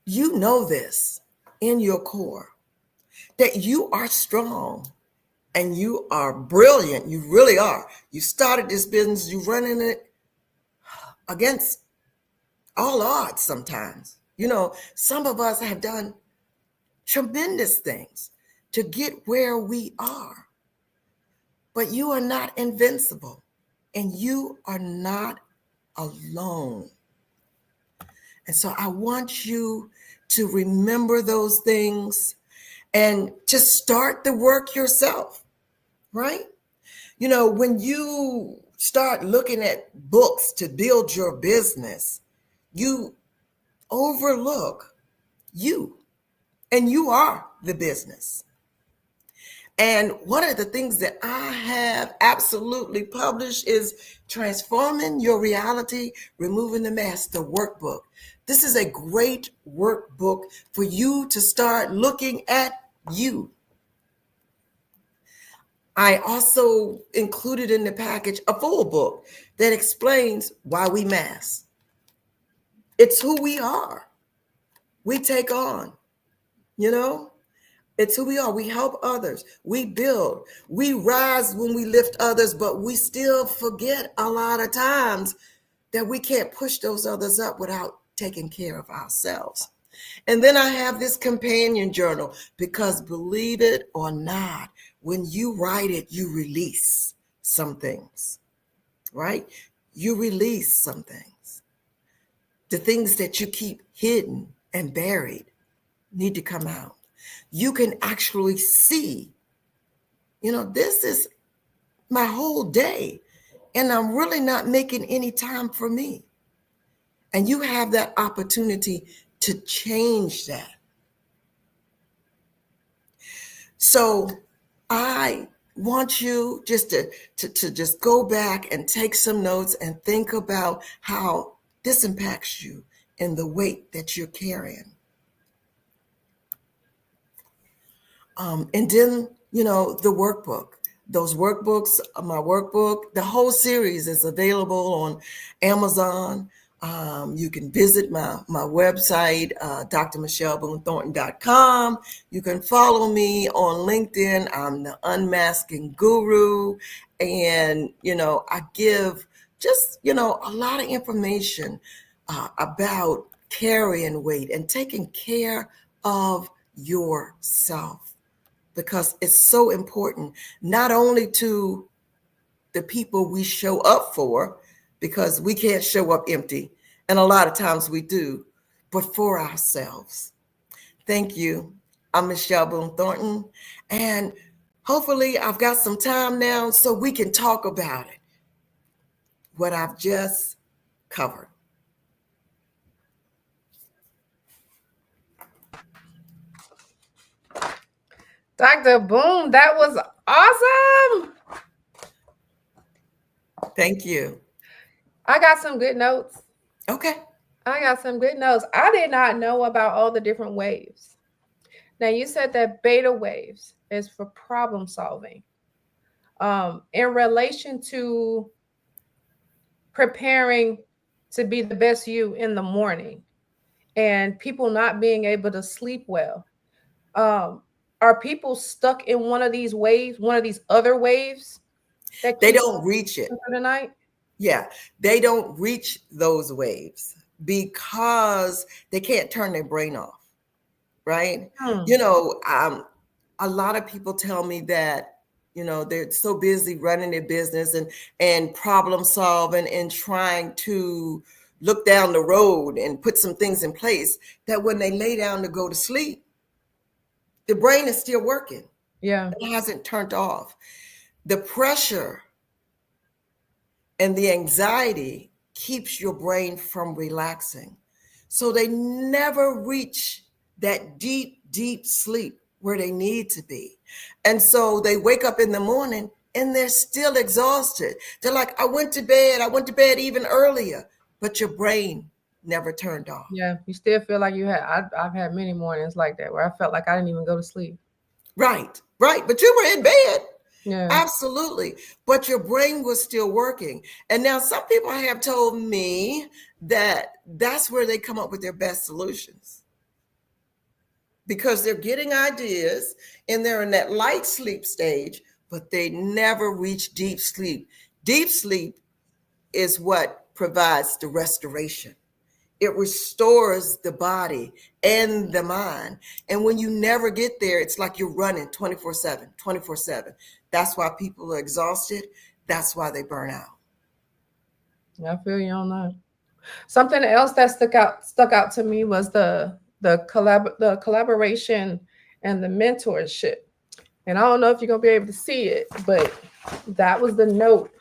S12: you know this in your core, that you are strong and you are brilliant. You really are. You started this business, you're running it against all odds sometimes. Some of us have done tremendous things to get where we are. But you are not invincible, and you are not alone. And so I want you to remember those things and to start the work yourself, right? When you start looking at books to build your business, you overlook you, and you are the business. And one of the things that I have absolutely published is Transforming Your Reality, Removing the Mask, the workbook. This is a great workbook for you to start looking at you. I also included in the package a full book that explains why we mask. It's who we are. We take on, It's who we are. We help others. We build. We rise when we lift others, but we still forget a lot of times that we can't push those others up without taking care of ourselves. And then I have this companion journal because, believe it or not, when you write it, you release some things, right? You release some things. The things that you keep hidden and buried need to come out. You can actually see, this is my whole day, and I'm really not making any time for me. And you have that opportunity to change that. So I want you just to just go back and take some notes and think about how this impacts you and the weight that you're carrying. And then, the workbook, those workbooks, my workbook, the whole series is available on Amazon. You can visit my website, drmichelleboonethornton.com. You can follow me on LinkedIn. I'm the Unmasking Guru. And, I give just, a lot of information about carrying weight and taking care of yourself. Because it's so important, not only to the people we show up for, because we can't show up empty, and a lot of times we do, but for ourselves. Thank you. I'm Michelle Boone Thornton, and hopefully I've got some time now so we can talk about it, what I've just covered.
S11: Dr. Boone, that was awesome.
S12: Thank you.
S11: I got some good notes.
S12: Okay.
S11: I got some good notes. I did not know about all the different waves. Now, you said that beta waves is for problem solving. In relation to preparing to be the best you in the morning and people not being able to sleep well. Are people stuck in one of these waves, one of these other waves? That
S12: they don't reach it.
S11: For the night?
S12: Yeah, they don't reach those waves because they can't turn their brain off, right? A lot of people tell me that, they're so busy running their business and problem solving and trying to look down the road and put some things in place that when they lay down to go to sleep, the brain is still working.
S11: Yeah.
S12: It hasn't turned off. The pressure and the anxiety keeps your brain from relaxing. So they never reach that deep, deep sleep where they need to be. And so they wake up in the morning and they're still exhausted. They're like, I went to bed even earlier, but your brain never turned off.
S11: Yeah, you still feel like you had, I've had many mornings like that where I felt like I didn't even go to sleep.
S12: Right. But you were in bed.
S11: Yeah.
S12: Absolutely. But your brain was still working. And now some people have told me that that's where they come up with their best solutions. Because they're getting ideas and they're in that light sleep stage, but they never reach deep sleep. Deep sleep is what provides the restoration. It restores the body and the mind. And when you never get there, it's like you're running 24/7, 24/7. That's why people are exhausted. That's why they burn out.
S11: I feel you on that. Something else that stuck out to me was the collaboration and the mentorship. And I don't know if you're gonna be able to see it, but that was the note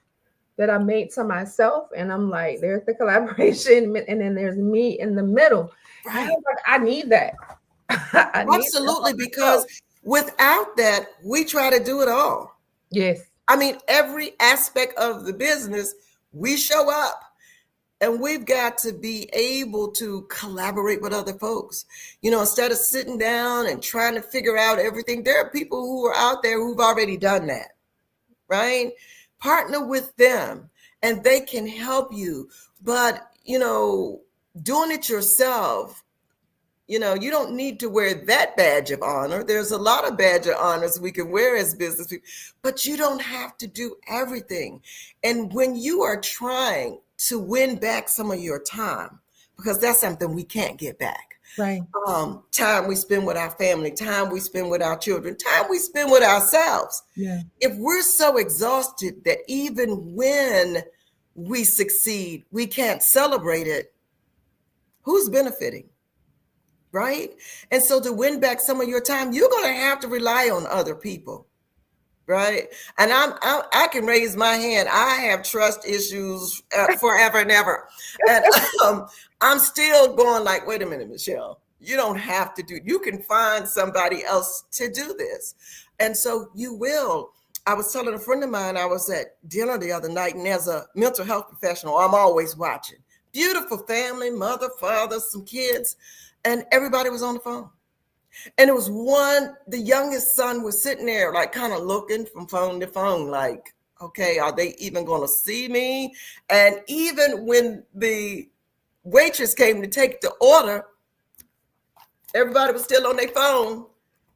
S11: that I made to myself. And I'm like, there's the collaboration, and then there's me in the middle. Right. I was like, I need that.
S12: Absolutely, because without that, we try to do it all.
S11: Yes.
S12: I mean, every aspect of the business, we show up. And we've got to be able to collaborate with other folks. You know, instead of sitting down and trying to figure out everything, there are people who are out there who've already done that, right? Partner with them and they can help you. But, you know, doing it yourself, you know, you don't need to wear that badge of honor. There's a lot of badge of honors we can wear as business people, but you don't have to do everything. And when you are trying to win back some of your time, because that's something we can't get back.
S11: Right.
S12: Time we spend with our family, time we spend with our children, time we spend with ourselves.
S11: Yeah.
S12: If we're so exhausted that even when we succeed, we can't celebrate it, who's benefiting? Right? And so to win back some of your time, you're going to have to rely on other people. Right. And I can raise my hand. I have trust issues forever and ever. And I'm still going like, wait a minute, Michelle, you don't have to you can find somebody else to do this. And so you will. I was telling a friend of mine, I was at dinner the other night, and as a mental health professional, I'm always watching. Beautiful family, mother, father, some kids, and everybody was on the phone. And it was the youngest son was sitting there like kind of looking from phone to phone, like, okay, are they even going to see me? And even when the waitress came to take the order, everybody was still on their phone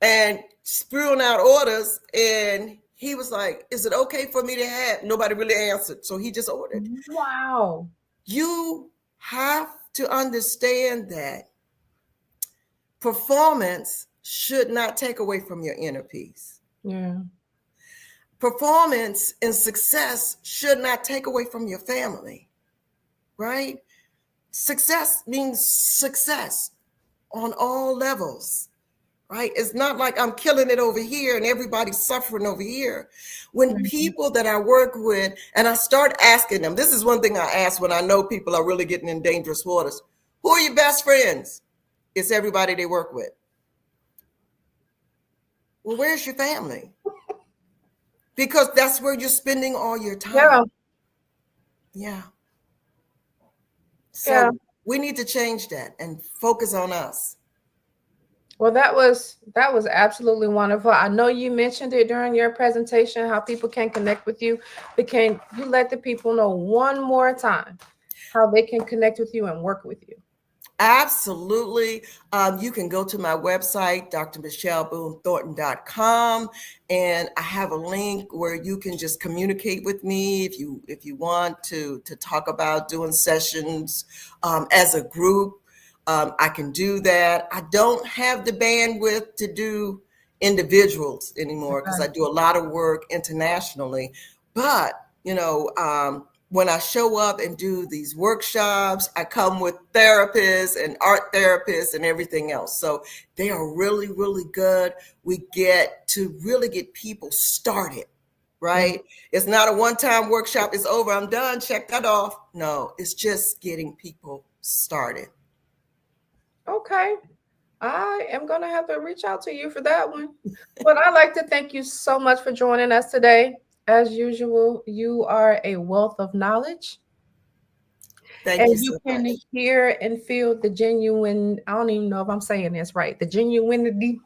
S12: and spewing out orders. And he was like, is it okay for me to have? Nobody really answered. So he just ordered.
S11: Wow.
S12: You have to understand that performance should not take away from your inner peace.
S11: Yeah.
S12: Performance and success should not take away from your family, right? Success means success on all levels, right? It's not like I'm killing it over here and everybody's suffering over here. When people that I work with, and I start asking them, this is one thing I ask when I know people are really getting in dangerous waters. Who are your best friends? It's everybody they work with. Well, where's your family? Because that's where you're spending all your time. Yeah. So we need to change that and focus on us.
S11: Well, that was absolutely wonderful. I know you mentioned it during your presentation, how people can connect with you, but can you let the people know one more time how they can connect with you and work with you?
S12: Absolutely. You can go to my website, drmichelleboonethornton.com, and I have a link where you can just communicate with me if you want to talk about doing sessions as a group. I can do that. I don't have the bandwidth to do individuals anymore because I do a lot of work internationally. But, you know, when I show up and do these workshops, I come with therapists and art therapists and everything else. So they are really, really good. We get to really get people started, right? It's not a one-time workshop. It's over. I'm done. Check that off. No, it's just getting people started.
S11: Okay. I am going to have to reach out to you for that one. But I'd like to thank you so much for joining us today. As usual, you are a wealth of knowledge.
S12: Thank you.
S11: And you can hear and feel the genuine, I don't even know if I'm saying this right, the genuinity.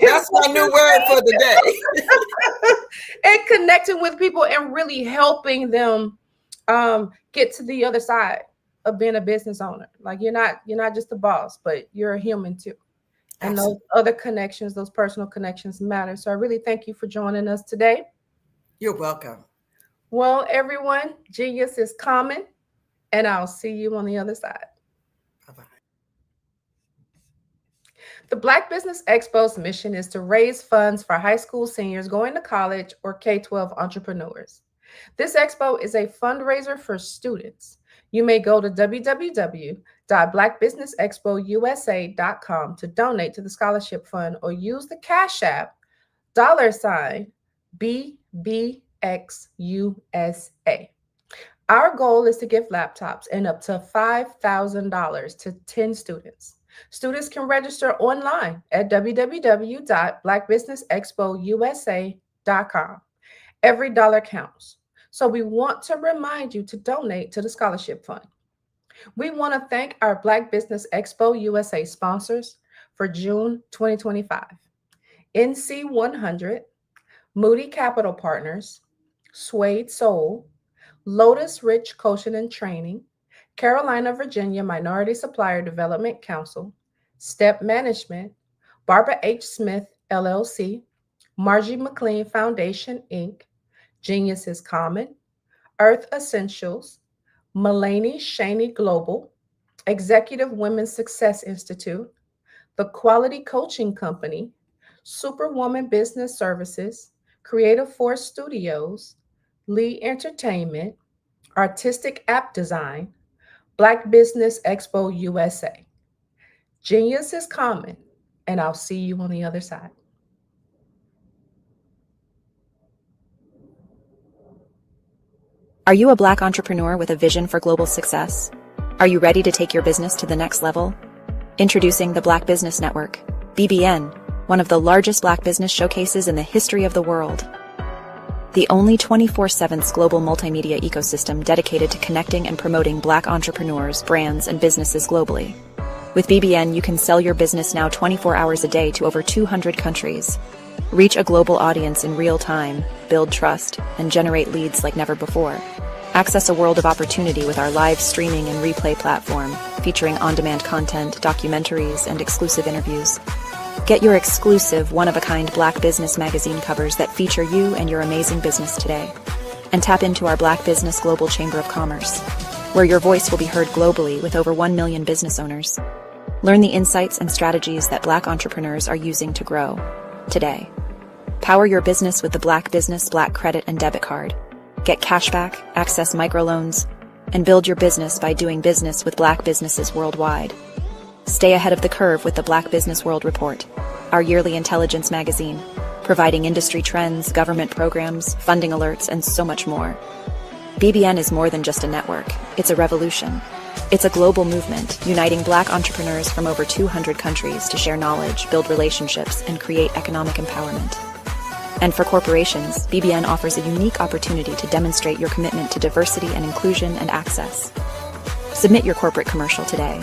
S12: That's my new word for the day.
S11: And connecting with people and really helping them get to the other side of being a business owner. Like you're not just a boss, but you're a human too. And those other connections, those personal connections matter. So I really thank you for joining us today.
S12: You're welcome.
S11: Well, everyone, genius is common and I'll see you on the other side.
S12: Bye-bye.
S11: The Black Business Expo's mission is to raise funds for high school seniors going to college or K-12 entrepreneurs. This expo is a fundraiser for students. You may go to www.blackbusinessexpousa.com to donate to the scholarship fund or use the Cash App $BBXUSA. Our goal is to give laptops and up to $5,000 to 10 students. Students can register online at www.blackbusinessexpousa.com. Every dollar counts. So we want to remind you to donate to the scholarship fund. We want to thank our Black Business Expo USA sponsors for June 2025. NC 100, Moody Capital Partners, Suede Soul, Lotus Rich Coaching and Training, Carolina, Virginia Minority Supplier Development Council, Step Management, Barbara H. Smith, LLC, Margie McLean Foundation, Inc., Genius is Common, Earth Essentials, Mulaney Shaney Global, Executive Women's Success Institute, The Quality Coaching Company, Superwoman Business Services, Creative Force Studios, Lee Entertainment, Artistic App Design, Black Business Expo USA. Genius is Common, and I'll see you on the other side.
S13: Are you a Black entrepreneur with a vision for global success? Are you ready to take your business to the next level? Introducing the Black Business Network, BBN, one of the largest Black business showcases in the history of the world. The only 24/7 global multimedia ecosystem dedicated to connecting and promoting Black entrepreneurs, brands, and businesses globally. With BBN, you can sell your business now 24 hours a day to over 200 countries. Reach a global audience in real time, build trust, and generate leads like never before. Access a world of opportunity with our live streaming and replay platform, featuring on-demand content, documentaries, and exclusive interviews. Get your exclusive, one-of-a-kind Black Business magazine covers that feature you and your amazing business today. And tap into our Black Business Global Chamber of Commerce, where your voice will be heard globally with over 1 million business owners. Learn the insights and strategies that Black entrepreneurs are using to grow today. Power your business with the Black Business Black Credit and Debit Card. Get cashback, access microloans, and build your business by doing business with Black businesses worldwide. Stay ahead of the curve with the Black Business World Report, our yearly intelligence magazine, providing industry trends, government programs, funding alerts, and so much more. BBN is more than just a network. It's a revolution. It's a global movement, uniting Black entrepreneurs from over 200 countries to share knowledge, build relationships, and create economic empowerment. And for corporations, BBN offers a unique opportunity to demonstrate your commitment to diversity and inclusion and access. Submit your corporate commercial today.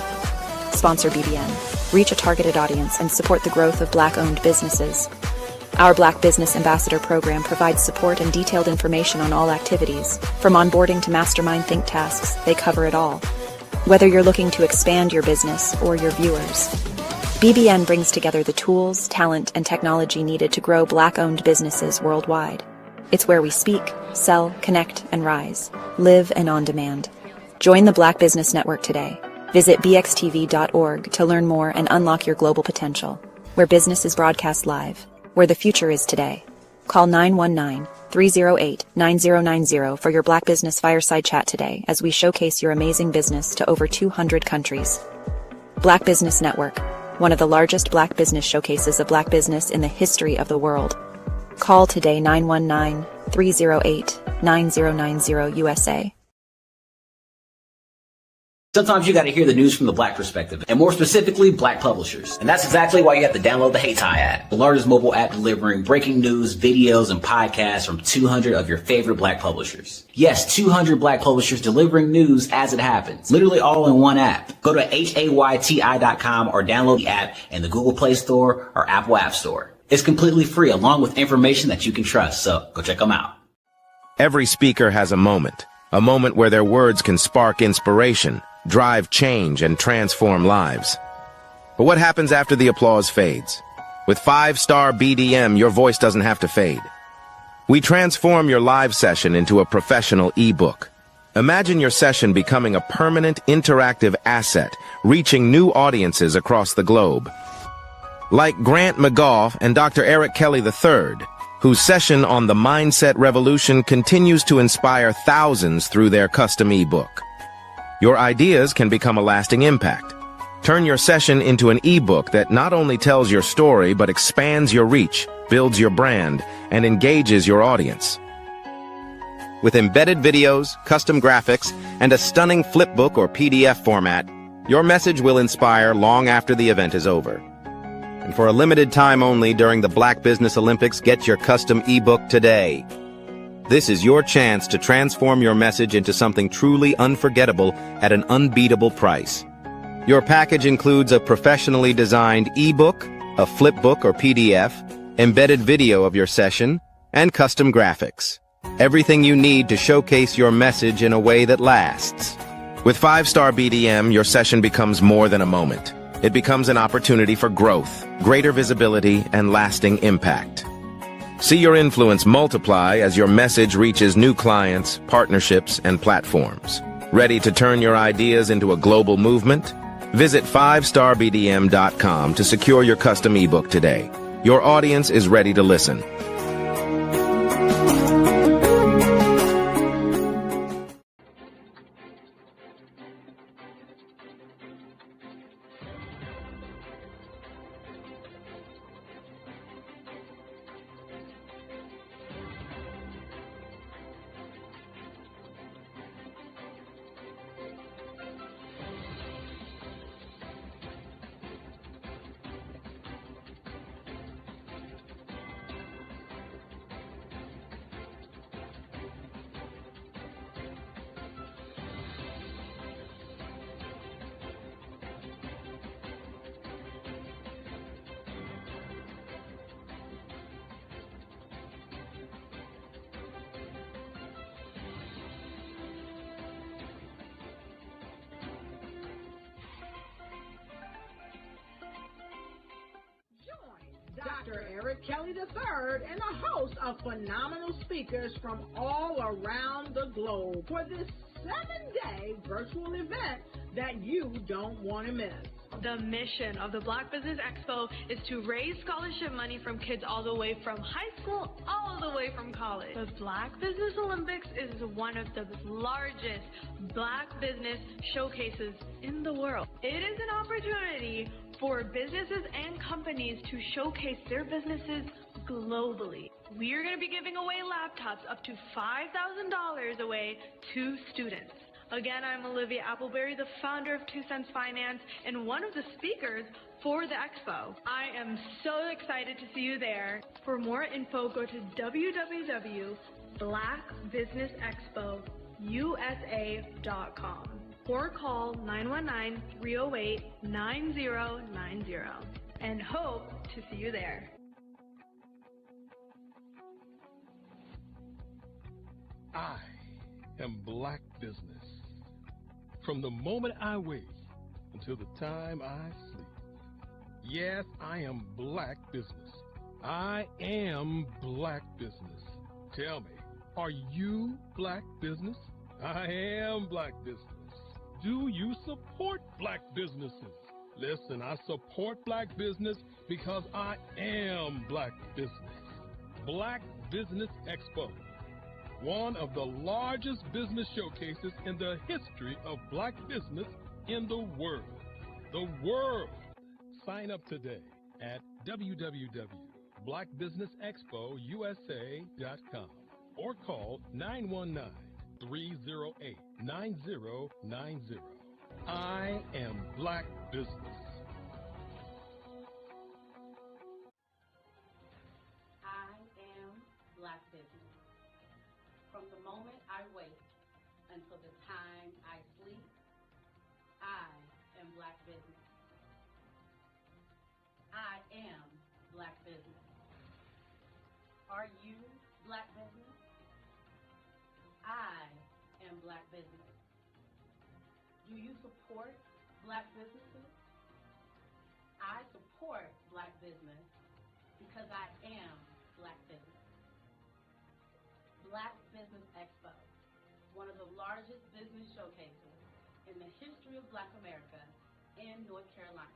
S13: Sponsor BBN, reach a targeted audience, and support the growth of Black-owned businesses. Our Black Business Ambassador Program provides support and detailed information on all activities. From onboarding to mastermind think tasks, they cover it all. Whether you're looking to expand your business or your viewers, BBN brings together the tools, talent, and technology needed to grow Black-owned businesses worldwide. It's where we speak, sell, connect, and rise. Live and on demand. Join the Black Business Network today. Visit bxtv.org to learn more and unlock your global potential. Where business is broadcast live. Where the future is today. Call 919-308-9090 for your Black Business Fireside Chat today as we showcase your amazing business to over 200 countries. Black Business Network, one of the largest Black business showcases of Black business in the history of the world. Call today 919-308-9090 USA.
S14: Sometimes you got to hear the news from the Black perspective, and more specifically, Black publishers. And that's exactly why you have to download the HeyTie app, the largest mobile app delivering breaking news, videos, and podcasts from 200 of your favorite Black publishers. Yes, 200 Black publishers delivering news as it happens, literally all in one app. Go to HAYTI.com or download the app in the Google Play Store or Apple App Store. It's completely free, along with information that you can trust, so go check them out.
S15: Every speaker has a moment where their words can spark inspiration, drive change, and transform lives. But what happens after the applause fades? With 5-star BDM, your voice doesn't have to fade. We transform your live session into a professional ebook. Imagine your session becoming a permanent, interactive asset, reaching new audiences across the globe. Like Grant McGough and Dr. Eric Kelly III, whose session on the Mindset Revolution continues to inspire thousands through their custom ebook. Your ideas can become a lasting impact. Turn your session into an ebook that not only tells your story, but expands your reach, builds your brand, and engages your audience. With embedded videos, custom graphics, and a stunning flipbook or PDF format, your message will inspire long after the event is over. And for a limited time only during the Black Business Olympics, get your custom ebook today. This is your chance to transform your message into something truly unforgettable at an unbeatable price. Your package includes a professionally designed ebook, a flipbook or PDF, embedded video of your session, and custom graphics. Everything you need to showcase your message in a way that lasts. With 5-star BDM, your session becomes more than a moment. It becomes an opportunity for growth, greater visibility, and lasting impact. See your influence multiply as your message reaches new clients, partnerships, and platforms. Ready to turn your ideas into a global movement? Visit 5starbdm.com to secure your custom ebook today. Your audience is ready to listen.
S1: Dr. Eric Kelly III and a host of phenomenal speakers from all around the globe for this 7-day virtual event that you don't want to miss.
S2: The mission of the Black Business Expo is to raise scholarship money from kids all the way from high school all the way from college. The Black Business Olympics is one of the largest Black business showcases in the world. It is an opportunity for businesses and companies to showcase their businesses globally. We are going to be giving away laptops up to $5,000 away to students. Again, I'm Olivia Appleberry, the founder of 2 Cents Finance and one of the speakers for the expo. I am so excited to see you there. For more info, go to www.blackbusinessexpousa.com or call 919-308-9090 and hope to see you there.
S3: I am Black Business. From the moment I wake until the time I sleep. Yes, I am Black Business. I am Black Business. Tell me, are you Black Business? I am Black Business. Do you support Black businesses? Listen, I support Black business because I am Black Business. Black Business Expo, one of the largest business showcases in the history of Black business in the world. The world! Sign up today at www.blackbusinessexpousa.com or call 919-308-9090. I am Black Business.
S4: I am Black Business. From the moment I wake until the time I sleep, I am Black Business. I am Black Business. Are you Black Business? I am Black Business. Do you support Black businesses? I support Black business because I am Black business. Black Business Expo, one of the largest business showcases in the history of Black America in North Carolina.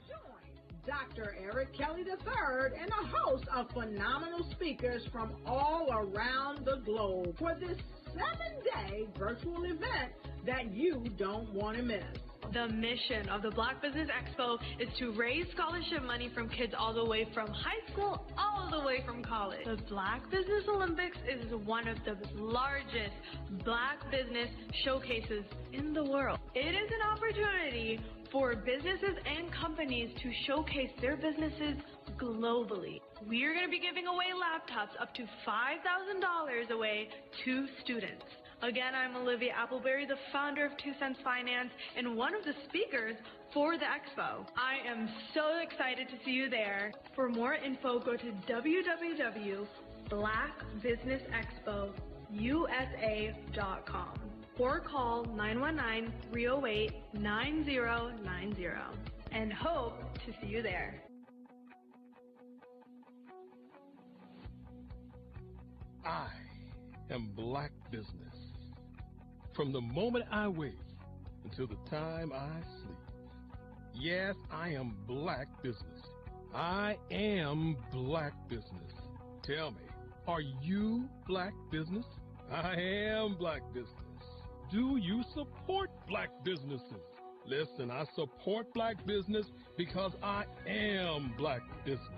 S1: Join Dr. Eric Kelly III and a host of phenomenal speakers from all around the globe for this 7-day virtual event that you don't want to miss.
S2: The mission of the Black Business Expo is to raise scholarship money from kids all the way from high school, all the way from college. The Black Business Olympics is one of the largest Black business showcases in the world. It is an opportunity for businesses and companies to showcase their businesses globally. We are going to be giving away laptops up to $5,000 away to students. Again, I'm Olivia Appleberry, the founder of 2 Cents Finance and one of the speakers for the expo. I am so excited to see you there. For more info, go to www.blackbusinessexpousa.com or call 919-308-9090 and hope to see you there.
S3: I am Black Business. From the moment I wake until the time I sleep. Yes, I am Black Business. I am Black Business. Tell me, are you Black Business? I am Black Business. Do you support Black businesses? Listen, I support Black business because I am Black Business.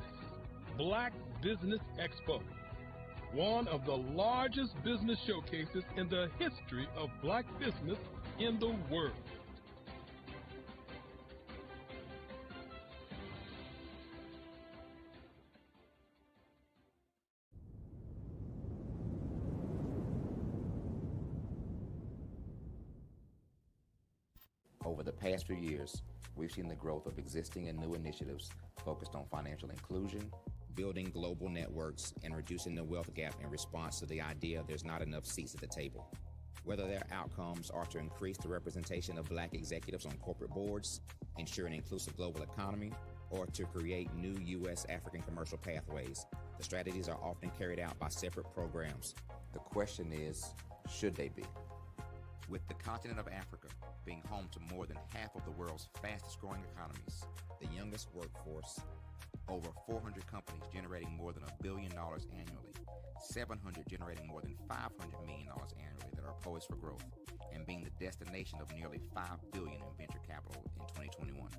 S3: Black Business Expo, one of the largest business showcases in the history of Black business in the world.
S16: Over the past few years, we've seen the growth of existing and new initiatives focused on financial inclusion, building global networks, and reducing the wealth gap in response to the idea there's not enough seats at the table. Whether their outcomes are to increase the representation of Black executives on corporate boards, ensure an inclusive global economy, or to create new U.S. African commercial pathways, the strategies are often carried out by separate programs. The question is, should they be? With the continent of Africa being home to more than half of the world's fastest growing economies, the youngest workforce, over 400 companies generating more than $1 billion annually, 700 generating more than $500 million annually that are poised for growth, and being the destination of nearly $5 billion in venture capital in 2021.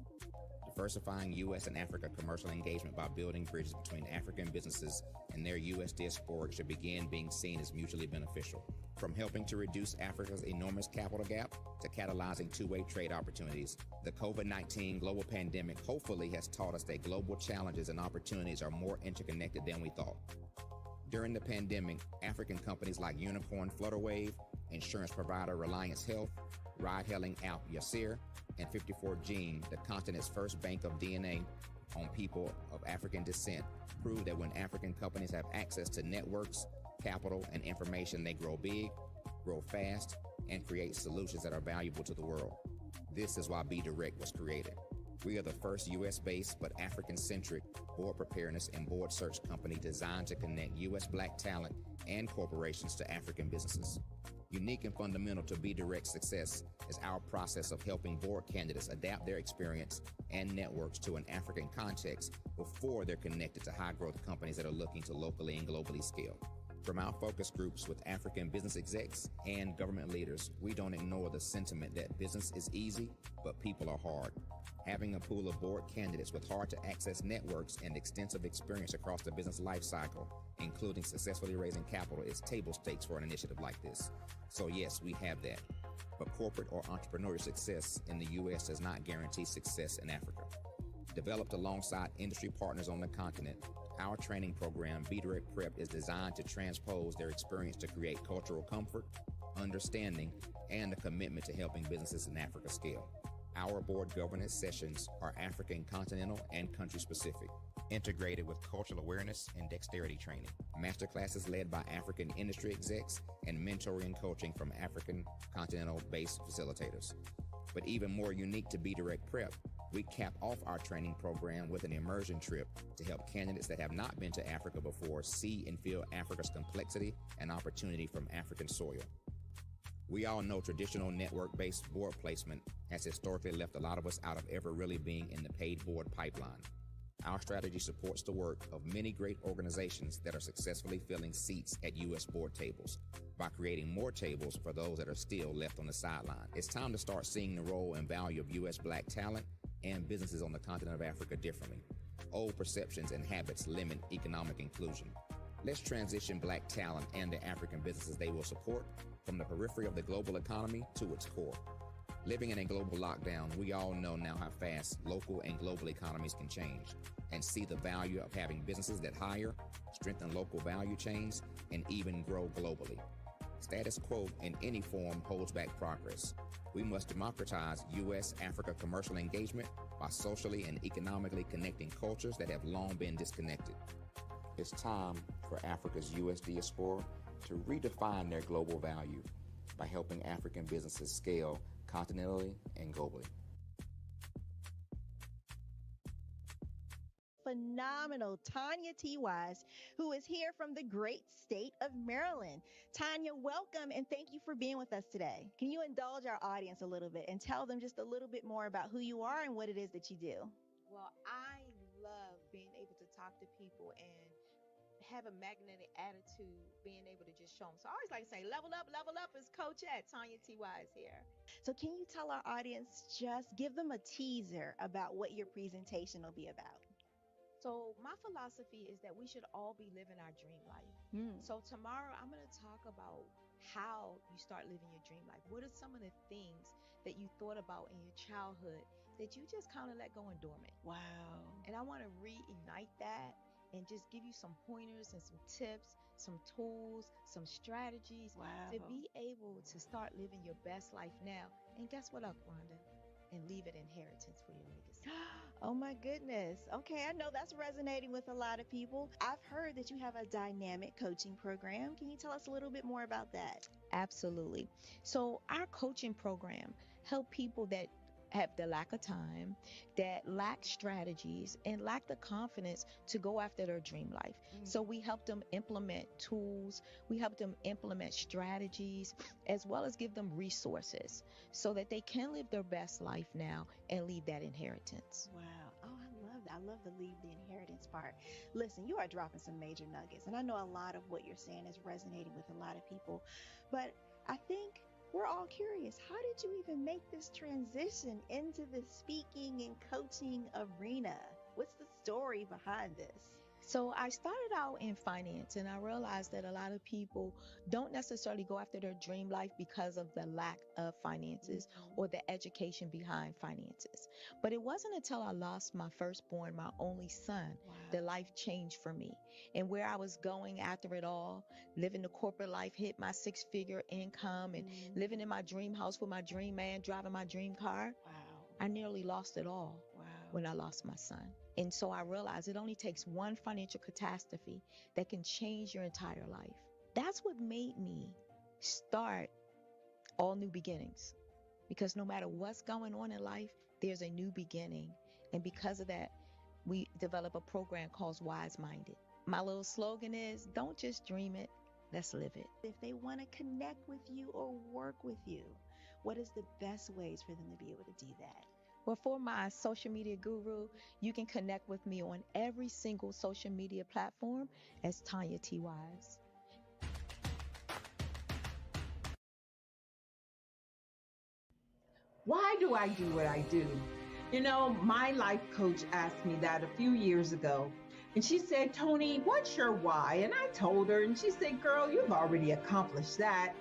S16: Diversifying U.S. and Africa commercial engagement by building bridges between African businesses and their U.S. diaspora should begin being seen as mutually beneficial. From helping to reduce Africa's enormous capital gap to catalyzing two-way trade opportunities, the COVID-19 global pandemic hopefully has taught us that global challenges and opportunities are more interconnected than we thought. During the pandemic, African companies like Unicorn Flutterwave, insurance provider Reliance Health, ride-hailing app Yasir, and 54Gene, the continent's first bank of DNA on people of African descent, proved that when African companies have access to networks, capital, and information, they grow big, grow fast, and create solutions that are valuable to the world. This is why BeDirect was created. We are the first U.S.-based but African-centric board preparedness and board search company designed to connect U.S. Black talent and corporations to African businesses. Unique and fundamental to BeDirect's success is our process of helping board candidates adapt their experience and networks to an African context before they're connected to high-growth companies that are looking to locally and globally scale. From our focus groups with African business execs and government leaders, we don't ignore the sentiment that business is easy, but people are hard. Having a pool of board candidates with hard-to-access networks and extensive experience across the business life cycle, including successfully raising capital, is table stakes for an initiative like this. So yes, we have that. But corporate or entrepreneurial success in the U.S. does not guarantee success in Africa. Developed alongside industry partners on the continent, our training program, BeDirect Prep, is designed to transpose their experience to create cultural comfort, understanding, and a commitment to helping businesses in Africa scale. Our board governance sessions are African continental and country specific, integrated with cultural awareness and dexterity training, masterclasses led by African industry execs, and mentoring and coaching from African continental based facilitators. But even more unique to BeDirect Prep, We cap off our training program with an immersion trip to help candidates that have not been to Africa before see and feel Africa's complexity and opportunity from African soil. We all know traditional network-based board placement has historically left a lot of us out of ever really being in the paid board pipeline. Our strategy supports the work of many great organizations that are successfully filling seats at U.S. board tables by creating more tables for those that are still left on the sideline. It's time to start seeing the role and value of U.S. Black talent and businesses on the continent of Africa differently. Old perceptions and habits limit economic inclusion. Let's transition Black talent and the African businesses they will support from the periphery of the global economy to its core. Living in a global lockdown, we all know now how fast local and global economies can change and see the value of having businesses that hire, strengthen local value chains, and even grow globally. Status quo in any form holds back progress. We must democratize U.S.-Africa commercial engagement by socially and economically connecting cultures that have long been disconnected. It's time for Africa's U.S. diaspora to redefine their global value by helping African businesses scale continentally and globally.
S8: Phenomenal Tanya T. Wise, who is here from the great state of Maryland. Tanya, welcome and thank you for being with us today. Can you indulge our audience a little bit and tell them just a little bit more about who you are and what it is that you do?
S17: Well, I love being able to talk to people and have a magnetic attitude, being able to just show them. So I always like to say, level up is Coach at Tanya T. Wise here.
S8: So can you tell our audience, just give them a teaser about what your presentation will be about?
S17: So my philosophy is that we should all be living our dream life. So tomorrow I'm going to talk about how you start living your dream life. What are some of the things that you thought about in your childhood that you just kind of let go and dormant?
S8: Wow.
S17: And I want to reignite that and just give you some pointers and some tips, some tools, some strategies to be able to start living your best life now. And guess what, Wanda? And leave an inheritance for your legacy.
S8: Oh my goodness. Okay, I know that's resonating with a lot of people. I've heard that you have a dynamic coaching program. Can you tell us a little bit more about that?
S17: Absolutely. So our coaching program help people that have the lack of time, that lack strategies, and lack the confidence to go after their dream life. So we help them implement tools, we help them implement strategies, as well as give them resources so that they can live their best life now and leave that inheritance.
S8: Wow. Oh, I love that. I love the leave the inheritance part. Listen, you are dropping some major nuggets, and I know a lot of what you're saying is resonating with a lot of people, but I think we're all curious. How did you even make this transition into the speaking and coaching arena? What's the story behind this?
S17: So I started out in finance, and I realized that a lot of people don't necessarily go after their dream life because of the lack of finances or the education behind finances. But it wasn't until I lost my firstborn, my only son, that life changed for me. And where I was going after it all, living the corporate life, hit my 6-figure income and living in my dream house with my dream man, driving my dream car. I nearly lost it all when I lost my son. And so I realized it only takes one financial catastrophe that can change your entire life. That's what made me start All New Beginnings. Because no matter what's going on in life, there's a new beginning. And because of that, we develop a program called Wise Minded. My little slogan is, don't just dream it, let's live it.
S8: If they want to connect with you or work with you, what is the best ways for them to be able to do that?
S17: Well, for my social media guru, you can connect with me on every single social media platform as Tanya T. Wise.
S1: Why do I do what I do? You know, my life coach asked me that a few years ago. And she said, Tony, what's your why? And I told her, and she said, girl, you've already accomplished that.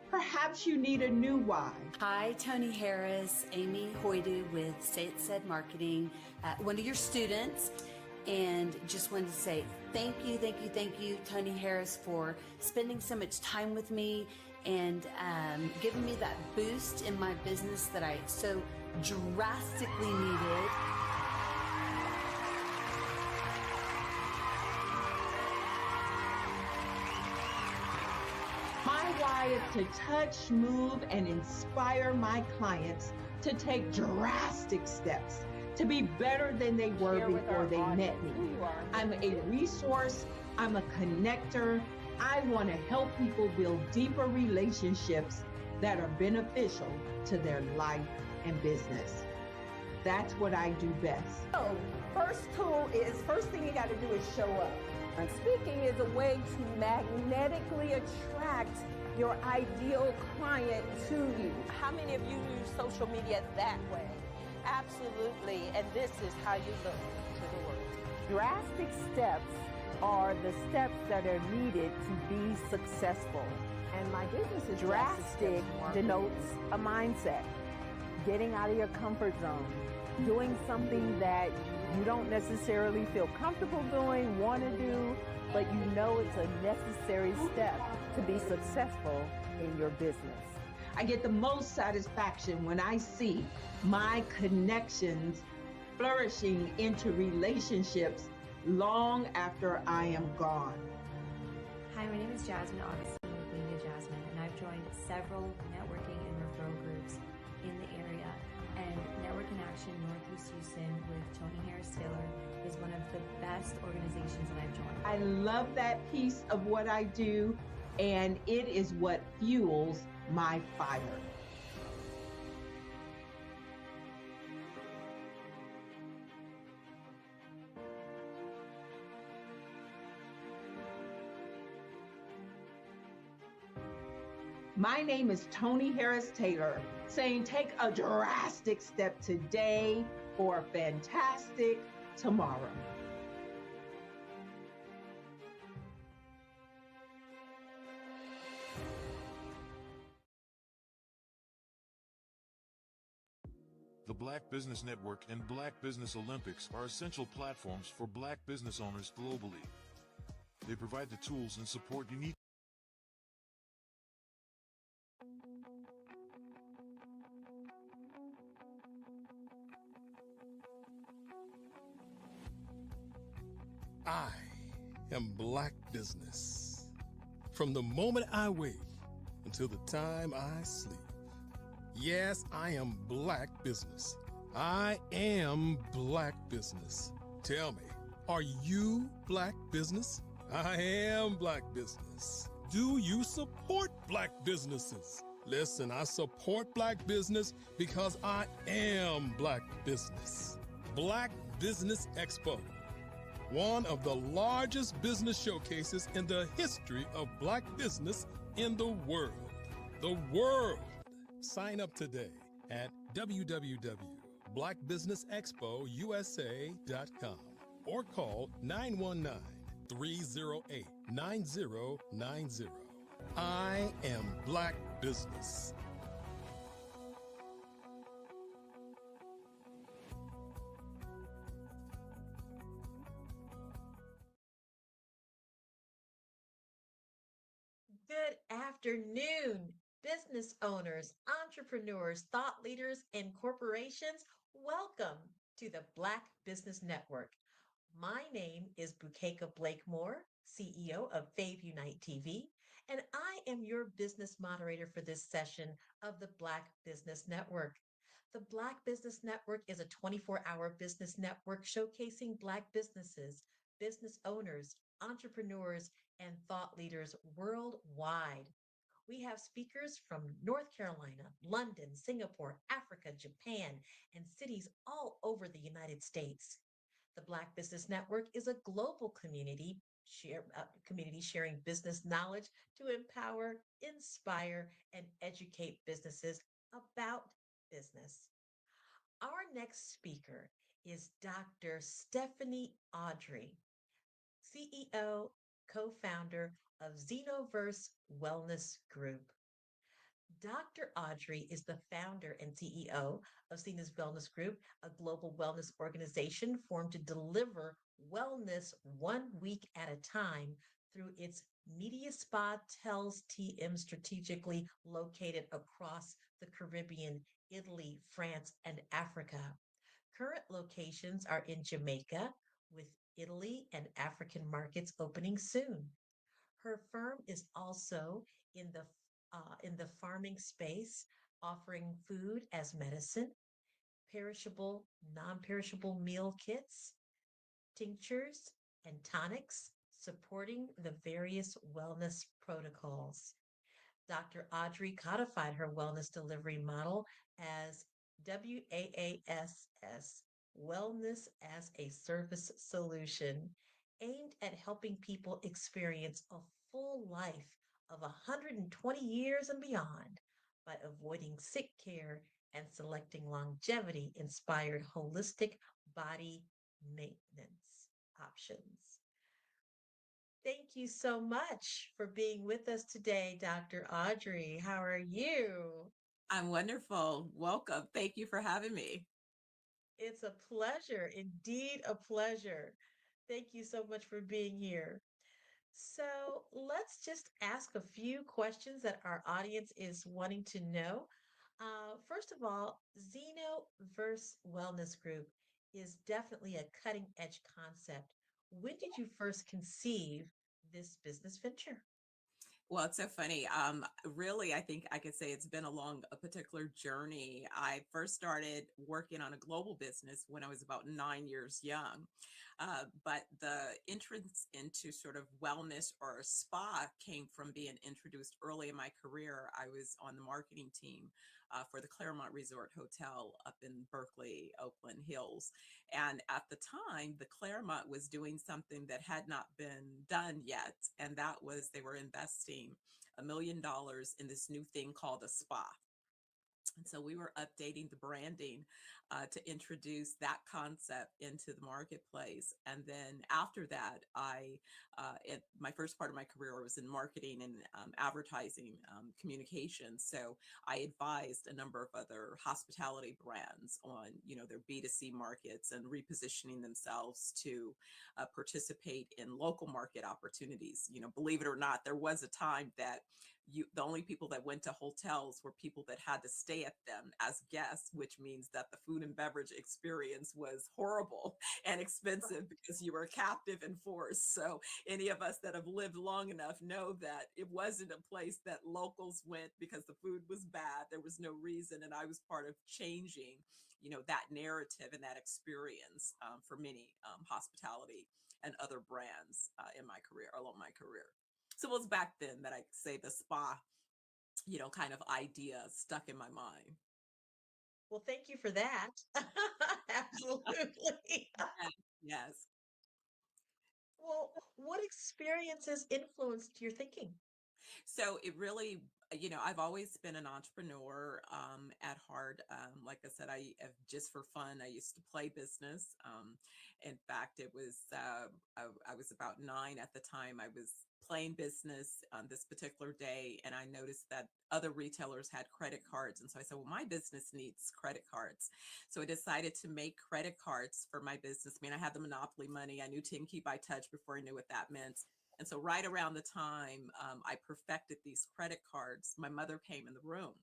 S1: Perhaps you need a new why.
S18: Hi, Tony Harris, Amy Hoydu with Say It Said Marketing, one of your students, and just wanted to say thank you, Tony Harris, for spending so much time with me and giving me that boost in my business that I so drastically needed.
S1: My why is to touch, move, and inspire my clients to take drastic steps
S19: to be better than they were before they met me. I'm a resource, I'm a connector. I want to help people build deeper relationships that are beneficial to their life and business. That's what I do best.
S20: So, first thing you got to do is show up. And speaking is a way to magnetically attract your ideal client to you. How many of you use social media that way? Absolutely, and this is how you look to the world. Drastic steps are the steps that are needed to be successful. And my business is drastic denotes a mindset. Getting out of your comfort zone, doing something that you don't necessarily feel comfortable doing, want to do, but you know it's a necessary step to be successful in your business.
S19: I get the most satisfaction when I see my connections flourishing into relationships long after I am gone.
S21: Hi, my name is Jasmine Augustine with Media Jasmine, and I've joined several networking and referral groups in the area. And Network in Action Northeast Houston with Tony Harris Taylor is one of the best organizations that I've joined.
S19: I love that piece of what I do, and it is what fuels my fire. My name is Tony Harris Taylor, saying take a drastic step today for a fantastic tomorrow.
S22: The Black Business Network and Black Business Olympics are essential platforms for Black business owners globally. They provide the tools and support you need.
S3: I am Black Business. From the moment I wake until the time I sleep. Yes, I am Black Business. I am Black Business. Tell me, are you Black Business? I am Black Business. Do you support Black businesses? Listen, I support Black business because I am Black Business. Black Business Expo, one of the largest business showcases in the history of Black business in the world. The world. Sign up today at www.blackbusinessexpousa.com or call 919-308-9090. I am Black Business.
S23: Good afternoon, business owners, entrepreneurs, thought leaders, and corporations. Welcome to the Black Business Network. My name is Bukeka Blakemore, CEO of Fave Unite TV, and I am your business moderator for this session of the Black Business Network. The Black Business Network is a 24-hour business network showcasing Black businesses, business owners, entrepreneurs, and thought leaders worldwide. We have speakers from North Carolina, London, Singapore, Africa, Japan, and cities all over the United States. The Black Business Network is a global community sharing business knowledge to empower, inspire, and educate businesses about business. Our next speaker is Dr. Stephanie Audrey, CEO, co-founder of Xenoverse Wellness Group. Dr. Audrey is the founder and CEO of Xenoverse Wellness Group, a global wellness organization formed to deliver wellness 1 week at a time through its Media Spa Tells TM strategically located across the Caribbean, Italy, France, and Africa. Current locations are in Jamaica, with Italy and African markets opening soon. Her firm is also in the farming space, offering food as medicine, perishable, non-perishable meal kits, tinctures, and tonics supporting the various wellness protocols. Dr. Audrey codified her wellness delivery model as WAASS, Wellness as a Service Solution, aimed at helping people experience a full life of 120 years and beyond by avoiding sick care and selecting longevity inspired holistic body maintenance options. Thank you so much for being with us today, Dr. Audrey. How are you?
S5: I'm wonderful. Welcome. Thank you for having me.
S23: It's a pleasure, indeed a pleasure. Thank you so much for being here. So let's just ask a few questions that our audience is wanting to know. First of all, Xenoverse Wellness Group is definitely a cutting edge concept. When did you first conceive this business venture?
S5: Well, it's so funny. Really, I think I could say it's been along a particular journey. I first started working on a global business when I was about 9 years young. But the entrance into sort of wellness or a spa came from being introduced early in my career. I was on the marketing team for the Claremont Resort Hotel up in Berkeley, Oakland Hills. And at the time, the Claremont was doing something that had not been done yet. And that was they were investing $1 million in this new thing called a spa. And so we were updating the branding to introduce that concept into the marketplace. And then after that, my first part of my career was in marketing and advertising communications. So I advised a number of other hospitality brands on, their B2C markets and repositioning themselves to participate in local market opportunities. Believe it or not, there was a time that the only people that went to hotels were people that had to stay at them as guests, which means that the food and beverage experience was horrible and expensive because you were captive and forced. So any of us that have lived long enough know that it wasn't a place that locals went because the food was bad. There was no reason. And I was part of changing, that narrative and that experience for many hospitality and other brands in my career, along my career. So it was back then that I say the spa, kind of idea stuck in my mind.
S23: Well, thank you for that. Absolutely.
S5: Yes.
S23: Well, what experiences influenced your thinking?
S5: So it really, I've always been an entrepreneur at heart. Like I said, just for fun, I used to play business. In fact, it was, I was about 9 at the time. I was playing business on this particular day, and I noticed that other retailers had credit cards. And so I said, well, my business needs credit cards. So I decided to make credit cards for my business. I mean, I had the monopoly money. I knew 10 keep I touch before I knew what that meant. And so right around the time I perfected these credit cards, my mother came in the room.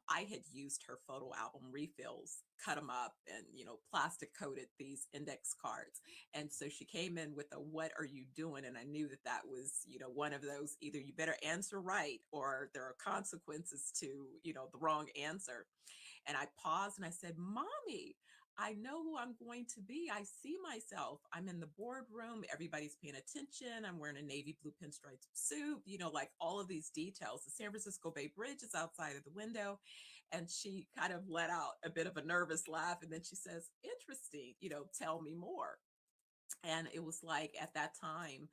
S5: I had used her photo album refills, cut them up and, plastic coated these index cards. And so she came in with a, what are you doing? And I knew that that was, one of those, either you better answer right or there are consequences to, the wrong answer. And I paused and I said, Mommy, I know who I'm going to be. I see myself. I'm in the boardroom. Everybody's paying attention. I'm wearing a navy blue pinstripe suit, like all of these details. The San Francisco Bay Bridge is outside of the window. And she kind of let out a bit of a nervous laugh. And then she says, interesting, tell me more. And it was like at that time,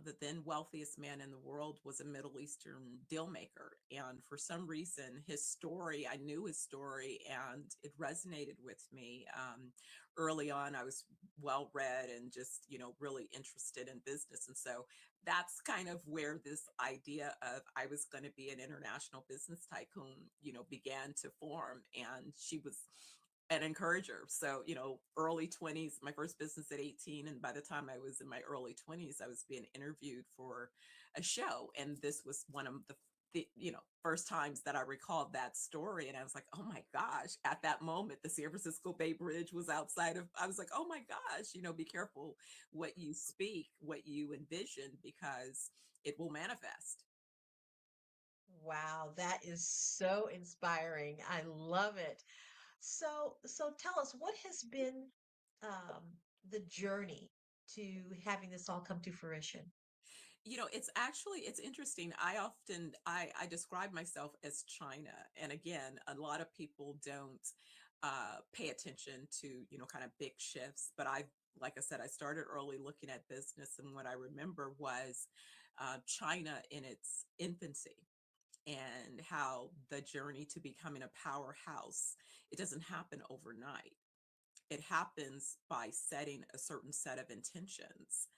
S5: the then wealthiest man in the world was a Middle Eastern deal maker. And for some reason, his story, I knew his story and it resonated with me. Early on, I was well read and just, really interested in business. And so that's kind of where this idea of I was going to be an international business tycoon, began to form. And she was an encourager. So, early 20s, my first business at 18. And by the time I was in my early 20s, I was being interviewed for a show. And this was one of the first times that I recalled that story. And I was like, oh my gosh, at that moment, the San Francisco Bay Bridge was outside of, I was like, oh my gosh, be careful what you speak, what you envision, because it will manifest.
S23: Wow, that is so inspiring. I love it. So tell us, what has been the journey to having this all come to fruition?
S5: It's interesting. I describe myself as China. And again, a lot of people don't pay attention to, kind of big shifts. But like I said, I started early looking at business. And what I remember was China in its infancy and how the journey to becoming a powerhouse, it doesn't happen overnight. It happens by setting a certain set of intentions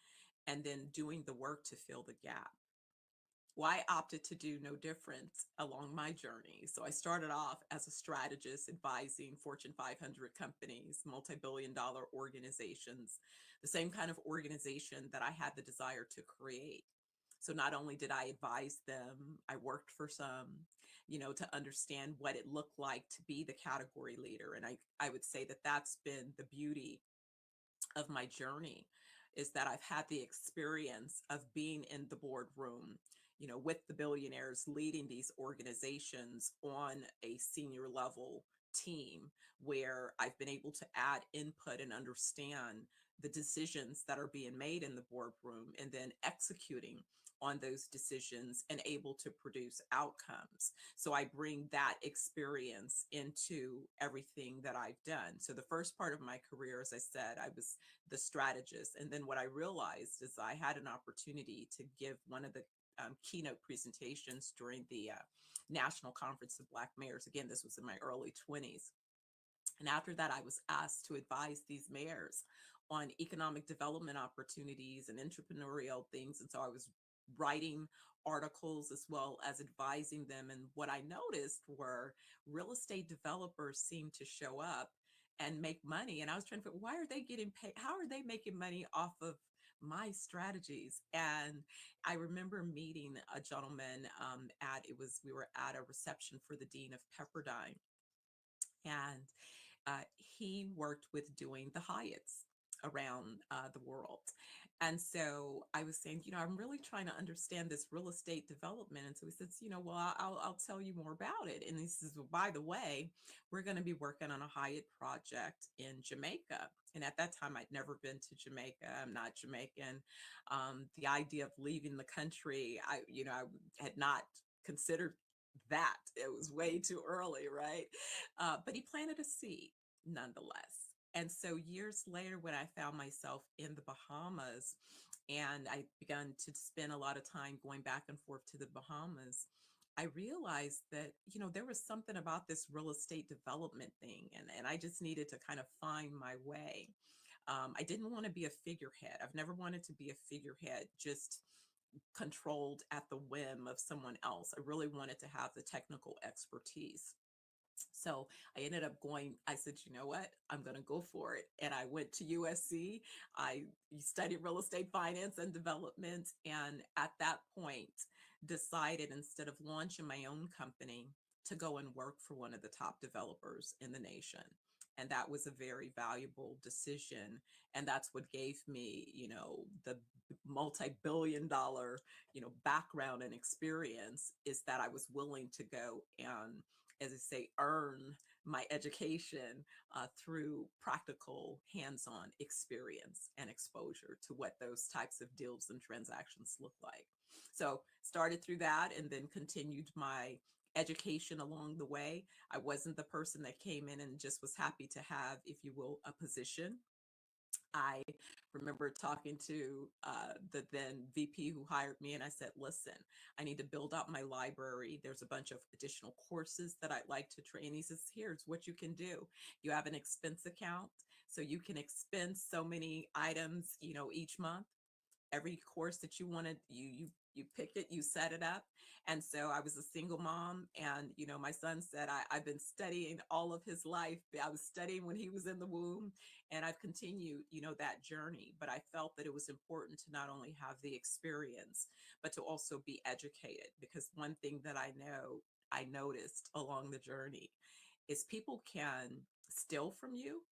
S5: and then doing the work to fill the gap. Well, I opted to do no different along my journey. So I started off as a strategist advising Fortune 500 companies, multi-billion dollar organizations, the same kind of organization that I had the desire to create. So not only did I advise them, I worked for some, to understand what it looked like to be the category leader. And I would say that that's been the beauty of my journey, is that I've had the experience of being in the boardroom, with the billionaires leading these organizations on a senior level team, where I've been able to add input and understand the decisions that are being made in the boardroom and then executing on those decisions and able to produce outcomes. So I bring that experience into everything that I've done. So the first part of my career, as I said, I was the strategist. And then what I realized is I had an opportunity to give one of the keynote presentations during the National Conference of Black Mayors. Again, this was in my early 20s. And after that, I was asked to advise these mayors on economic development opportunities and entrepreneurial things. And so I was writing articles as well as advising them. And what I noticed were real estate developers seemed to show up and make money. And I was trying to figure, why are they getting paid? How are they making money off of my strategies? And I remember meeting a gentleman we were at a reception for the Dean of Pepperdine. And he worked with doing the Hyatts around the world. And so I was saying, I'm really trying to understand this real estate development. And so he says, well, I'll tell you more about it. And he says, well, by the way, we're going to be working on a Hyatt project in Jamaica. And at that time, I'd never been to Jamaica. I'm not Jamaican. The idea of leaving the country, I had not considered that. It was way too early, right? But he planted a seed nonetheless. And so years later, when I found myself in the Bahamas and I began to spend a lot of time going back and forth to the Bahamas, I realized that, there was something about this real estate development thing. And I just needed to kind of find my way. I didn't want to be a figurehead. I've never wanted to be a figurehead, just controlled at the whim of someone else. I really wanted to have the technical expertise. So I ended up I said, you know what, I'm going to go for it. And I went to USC. I studied real estate finance and development. And at that point, decided instead of launching my own company to go and work for one of the top developers in the nation. And that was a very valuable decision. And that's what gave me, the multi-billion dollar, background and experience, is that I was willing to go and, as I say, earn my education through practical hands-on experience and exposure to what those types of deals and transactions look like. So started through that and then continued my education along the way. I wasn't the person that came in and just was happy to have, if you will, a position. I remember talking to the then VP who hired me, and I said, listen, I need to build out my library. There's a bunch of additional courses that I'd like to train. He says, here's what you can do. You have an expense account, so you can expense so many items, each month. Every course that you wanted, you pick it, you set it up. And so I was a single mom, and my son said I've been studying all of his life. I was studying when he was in the womb, and I've continued that journey. But I felt that it was important to not only have the experience, but to also be educated, because one thing that I noticed along the journey is people can steal from you,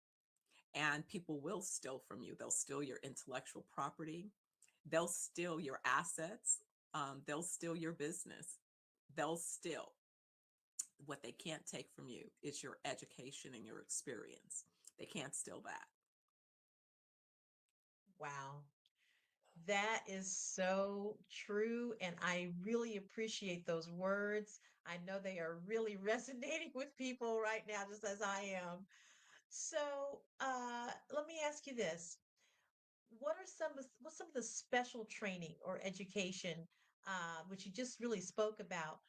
S5: and people will steal from you. They'll steal your intellectual property. They'll steal your assets. They'll steal your business. They'll steal. What they can't take from you is your education and your experience. They can't steal that.
S23: Wow. That is so true. And I really appreciate those words. I know they are really resonating with people right now, just as I am. So let me ask you this. What's some of the special training or education, which you just really spoke about,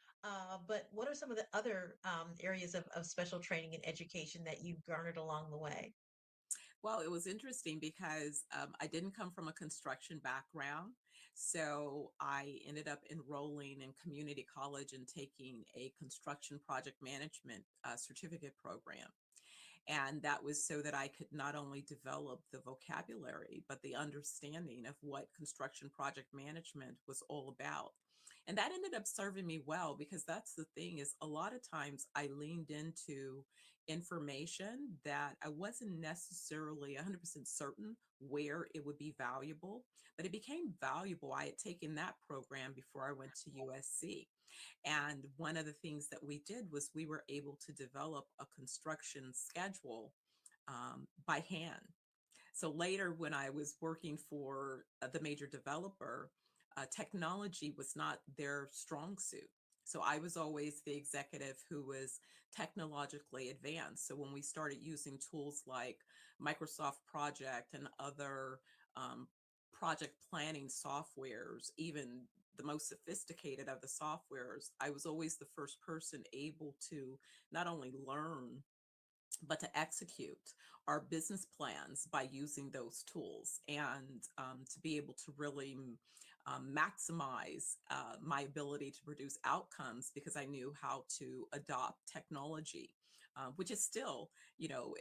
S23: but what are some of the other areas of special training and education that you've garnered along the way?
S5: Well, it was interesting because I didn't come from a construction background. So I ended up enrolling in community college and taking a construction project management certificate program. And that was so that I could not only develop the vocabulary, but the understanding of what construction project management was all about. And that ended up serving me well because that's the thing is a lot of times I leaned into information that I wasn't necessarily 100% certain where it would be valuable, but it became valuable. I had taken that program before I went to USC. And one of the things that we did was we were able to develop a construction schedule by hand. So later, when I was working for the major developer, technology was not their strong suit. So I was always the executive who was technologically advanced. So when we started using tools like Microsoft Project and other um, project planning softwares, even the most sophisticated of the softwares, I was always the first person able to not only learn but to execute our business plans by using those tools and to be able to really maximize my ability to produce outcomes because I knew how to adopt technology. Which is still,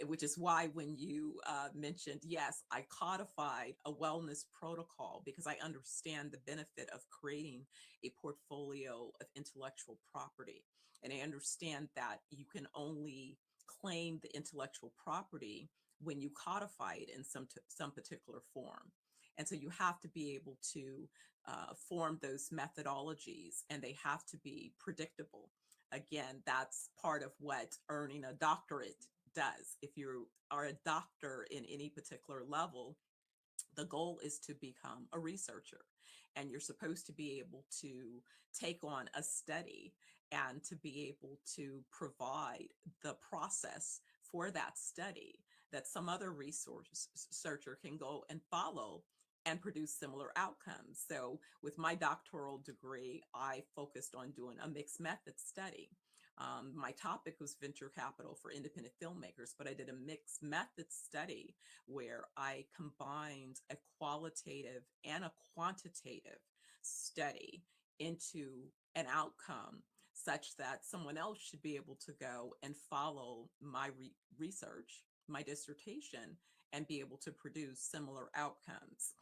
S5: which is why when you mentioned, yes, I codified a wellness protocol because I understand the benefit of creating a portfolio of intellectual property. And I understand that you can only claim the intellectual property when you codify it in some particular form. And so you have to be able to form those methodologies and they have to be predictable. Again, that's part of what earning a doctorate does. If you are a doctor in any particular level, the goal is to become a researcher and you're supposed to be able to take on a study and to be able to provide the process for that study that some other researcher can go and follow and produce similar outcomes. So with my doctoral degree, I focused on doing a mixed method study. My topic was venture capital for independent filmmakers, but I did a mixed method study where I combined a qualitative and a quantitative study into an outcome such that someone else should be able to go and follow my research, my dissertation, and be able to produce similar outcomes.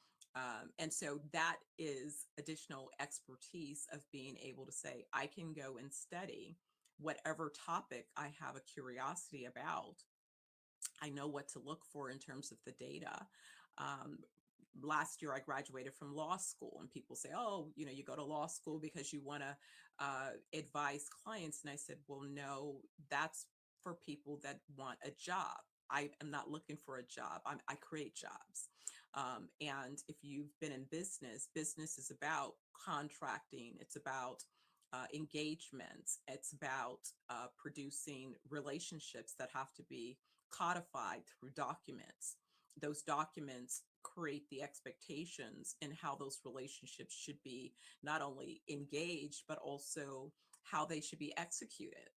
S5: And so that is additional expertise of being able to say, I can go and study whatever topic I have a curiosity about. I know what to look for in terms of the data. Um, Last year, I graduated from law school, and people say, oh, you go to law school because you want to advise clients. And I said, well, no, that's for people that want a job. I am not looking for a job. I create jobs. And if you've been in business, business is about contracting. It's about engagements. It's about producing relationships that have to be codified through documents. Those documents create the expectations and how those relationships should be not only engaged, but also how they should be executed.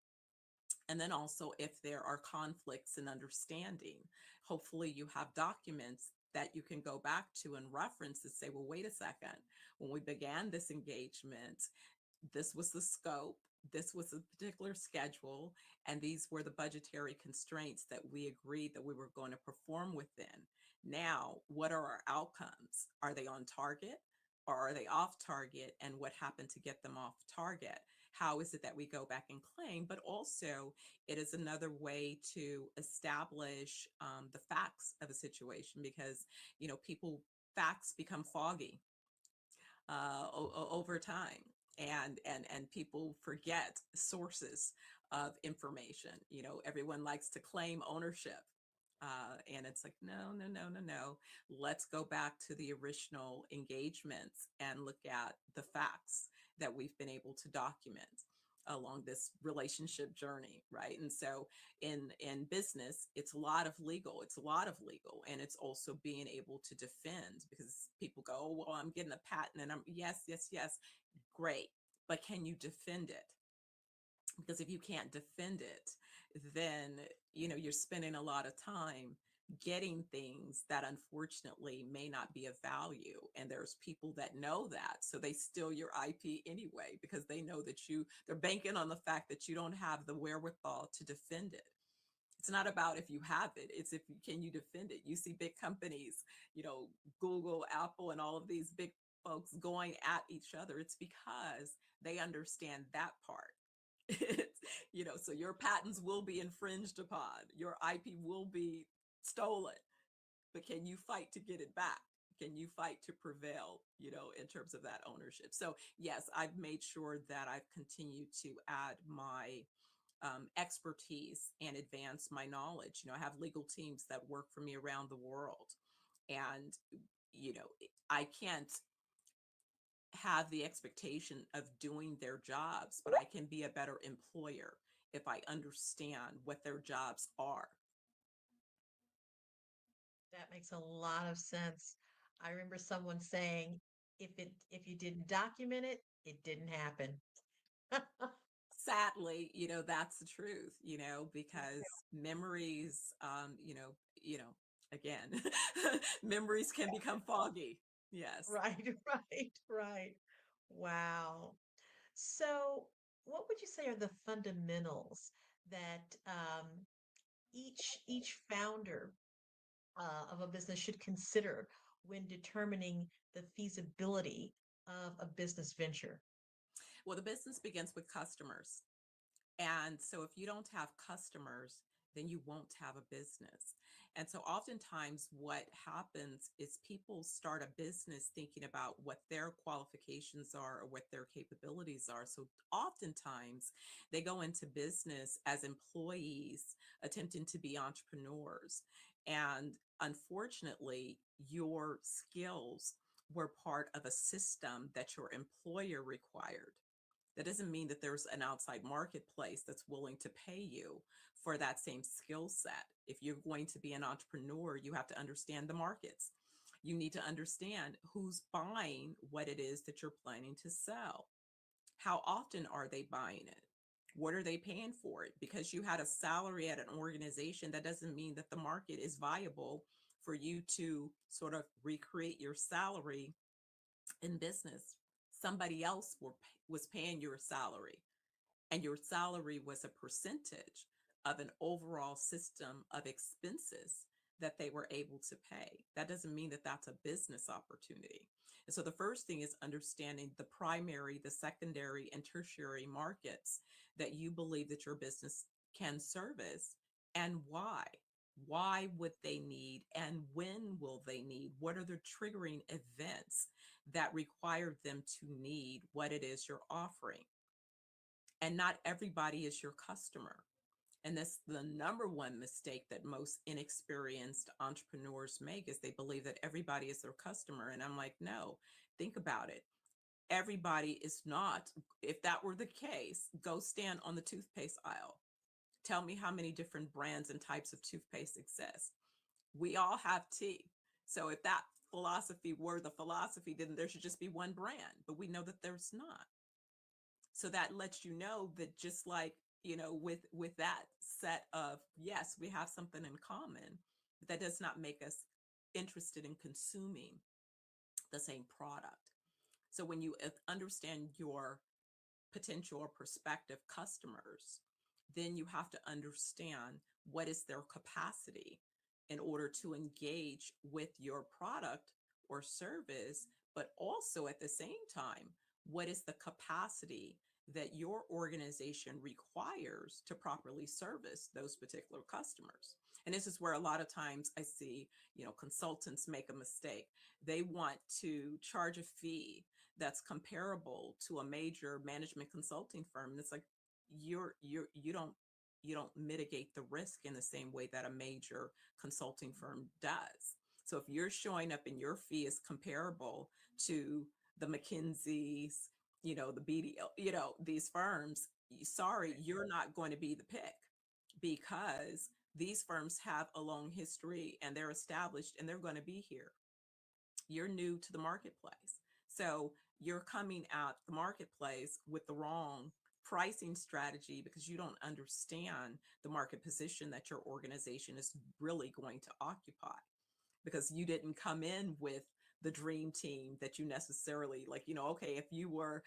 S5: And then also if there are conflicts in understanding, hopefully you have documents that you can go back to and reference and say, well, wait a second, when we began this engagement, this was the scope, this was a particular schedule, and these were the budgetary constraints that we agreed that we were going to perform within. Now, what are our outcomes? Are they on target or are they off target? And what happened to get them off target? How is it that we go back and claim? But also, it is another way to establish the facts of a situation because, facts become foggy over time. And people forget sources of information. Everyone likes to claim ownership. And it's like, no, no, no, no, no. Let's go back to the original engagements and look at the facts that we've been able to document along this relationship journey, right? And so in business, it's a lot of legal. And it's also being able to defend, because people go, oh, well, I'm getting a patent, and I'm yes, yes, yes, great. But can you defend it? Because if you can't defend it, then you're spending a lot of time getting things that unfortunately may not be of value, and there's people that know that, so they steal your IP anyway, because they know that they're banking on the fact that you don't have the wherewithal to defend it. It's not about if you have it, it's can you defend it. You see big companies, Google, Apple, and all of these big folks going at each other. It's because they understand that part. So your patents will be infringed upon, your IP will be stolen, but can you fight to get it back? Can you fight to prevail, in terms of that ownership? So yes, I've made sure that I've continued to add my expertise and advance my knowledge. I have legal teams that work for me around the world, and I can't have the expectation of doing their jobs, but I can be a better employer if I understand what their jobs are.
S23: That makes a lot of sense. I remember someone saying, if you didn't document it, it didn't happen.
S5: Sadly, that's the truth, because memories, again, memories can become foggy. Yes.
S23: Right, right. Wow. So, what would you say are the fundamentals that each founder of a business should consider when determining the feasibility of a business venture?
S5: Well, the business begins with customers. And so if you don't have customers, then you won't have a business. And so oftentimes what happens is people start a business thinking about what their qualifications are or what their capabilities are. So oftentimes they go into business as employees attempting to be entrepreneurs. And unfortunately, your skills were part of a system that your employer required. That doesn't mean that there's an outside marketplace that's willing to pay you for that same skill set. If you're going to be an entrepreneur, you have to understand the markets. You need to understand who's buying what it is that you're planning to sell. How often are they buying it? What are they paying for it? Because you had a salary at an organization, that doesn't mean that the market is viable for you to sort of recreate your salary in business. Somebody else was paying your salary, and your salary was a percentage of an overall system of expenses that they were able to pay. That doesn't mean that that's a business opportunity. And so the first thing is understanding the primary, the secondary, and tertiary markets that you believe that your business can service, and why. Why would they need, and when will they need? What are the triggering events that require them to need what it is you're offering? And not everybody is your customer. And that's the number one mistake that most inexperienced entrepreneurs make, is they believe that everybody is their customer. And I'm like, no, think about it. Everybody is not. If that were the case, go stand on the toothpaste aisle. Tell me how many different brands and types of toothpaste exist. We all have teeth. So if that philosophy were the philosophy, then there should just be one brand, but we know that there's not. So that lets you know that, just like, with that set of, yes, we have something in common, but that does not make us interested in consuming the same product. So when you understand your potential or prospective customers, then you have to understand what is their capacity in order to engage with your product or service, but also at the same time, what is the capacity that your organization requires to properly service those particular customers. And this is where a lot of times I see, consultants make a mistake. They want to charge a fee that's comparable to a major management consulting firm. And it's like, you don't mitigate the risk in the same way that a major consulting firm does. So if you're showing up and your fee is comparable to the McKinsey's, the BDO, these firms, sorry, you're not going to be the pick, because these firms have a long history and they're established and they're going to be here. You're new to the marketplace. So you're coming at the marketplace with the wrong pricing strategy because you don't understand the market position that your organization is really going to occupy, because you didn't come in with the dream team that you necessarily like. Okay, if you were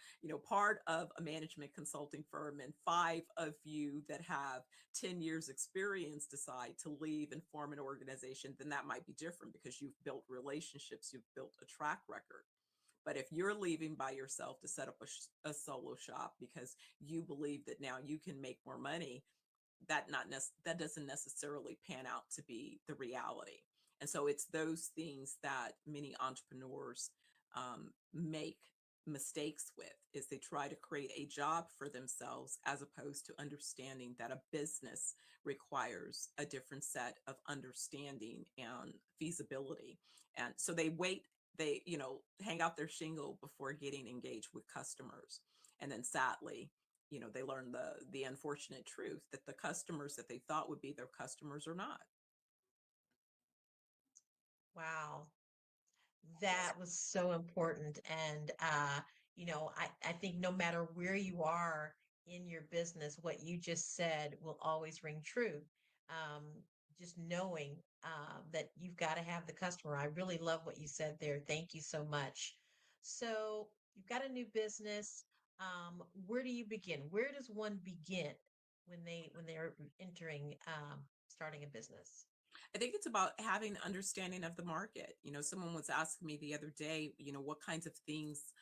S5: part of a management consulting firm and 5 of you that have 10 years experience decide to leave and form an organization, then that might be different because you've built relationships, you've built a track record. But if you're leaving by yourself to set up a solo shop because you believe that now you can make more money, that doesn't necessarily pan out to be the reality. And so it's those things that many entrepreneurs make mistakes with, is they try to create a job for themselves as opposed to understanding that a business requires a different set of understanding and feasibility. And so they hang out their shingle before getting engaged with customers. And then sadly, they learn the unfortunate truth that the customers that they thought would be their customers are not.
S23: Wow. That was so important. And, I think no matter where you are in your business, what you just said will always ring true. Um, just knowing that you've got to have the customer. I really love what you said there. Thank you so much. So you've got a new business. Where do you begin? Where does one begin when they're entering starting a business?
S5: I think it's about having an understanding of the market. Someone was asking me the other day, what kinds of things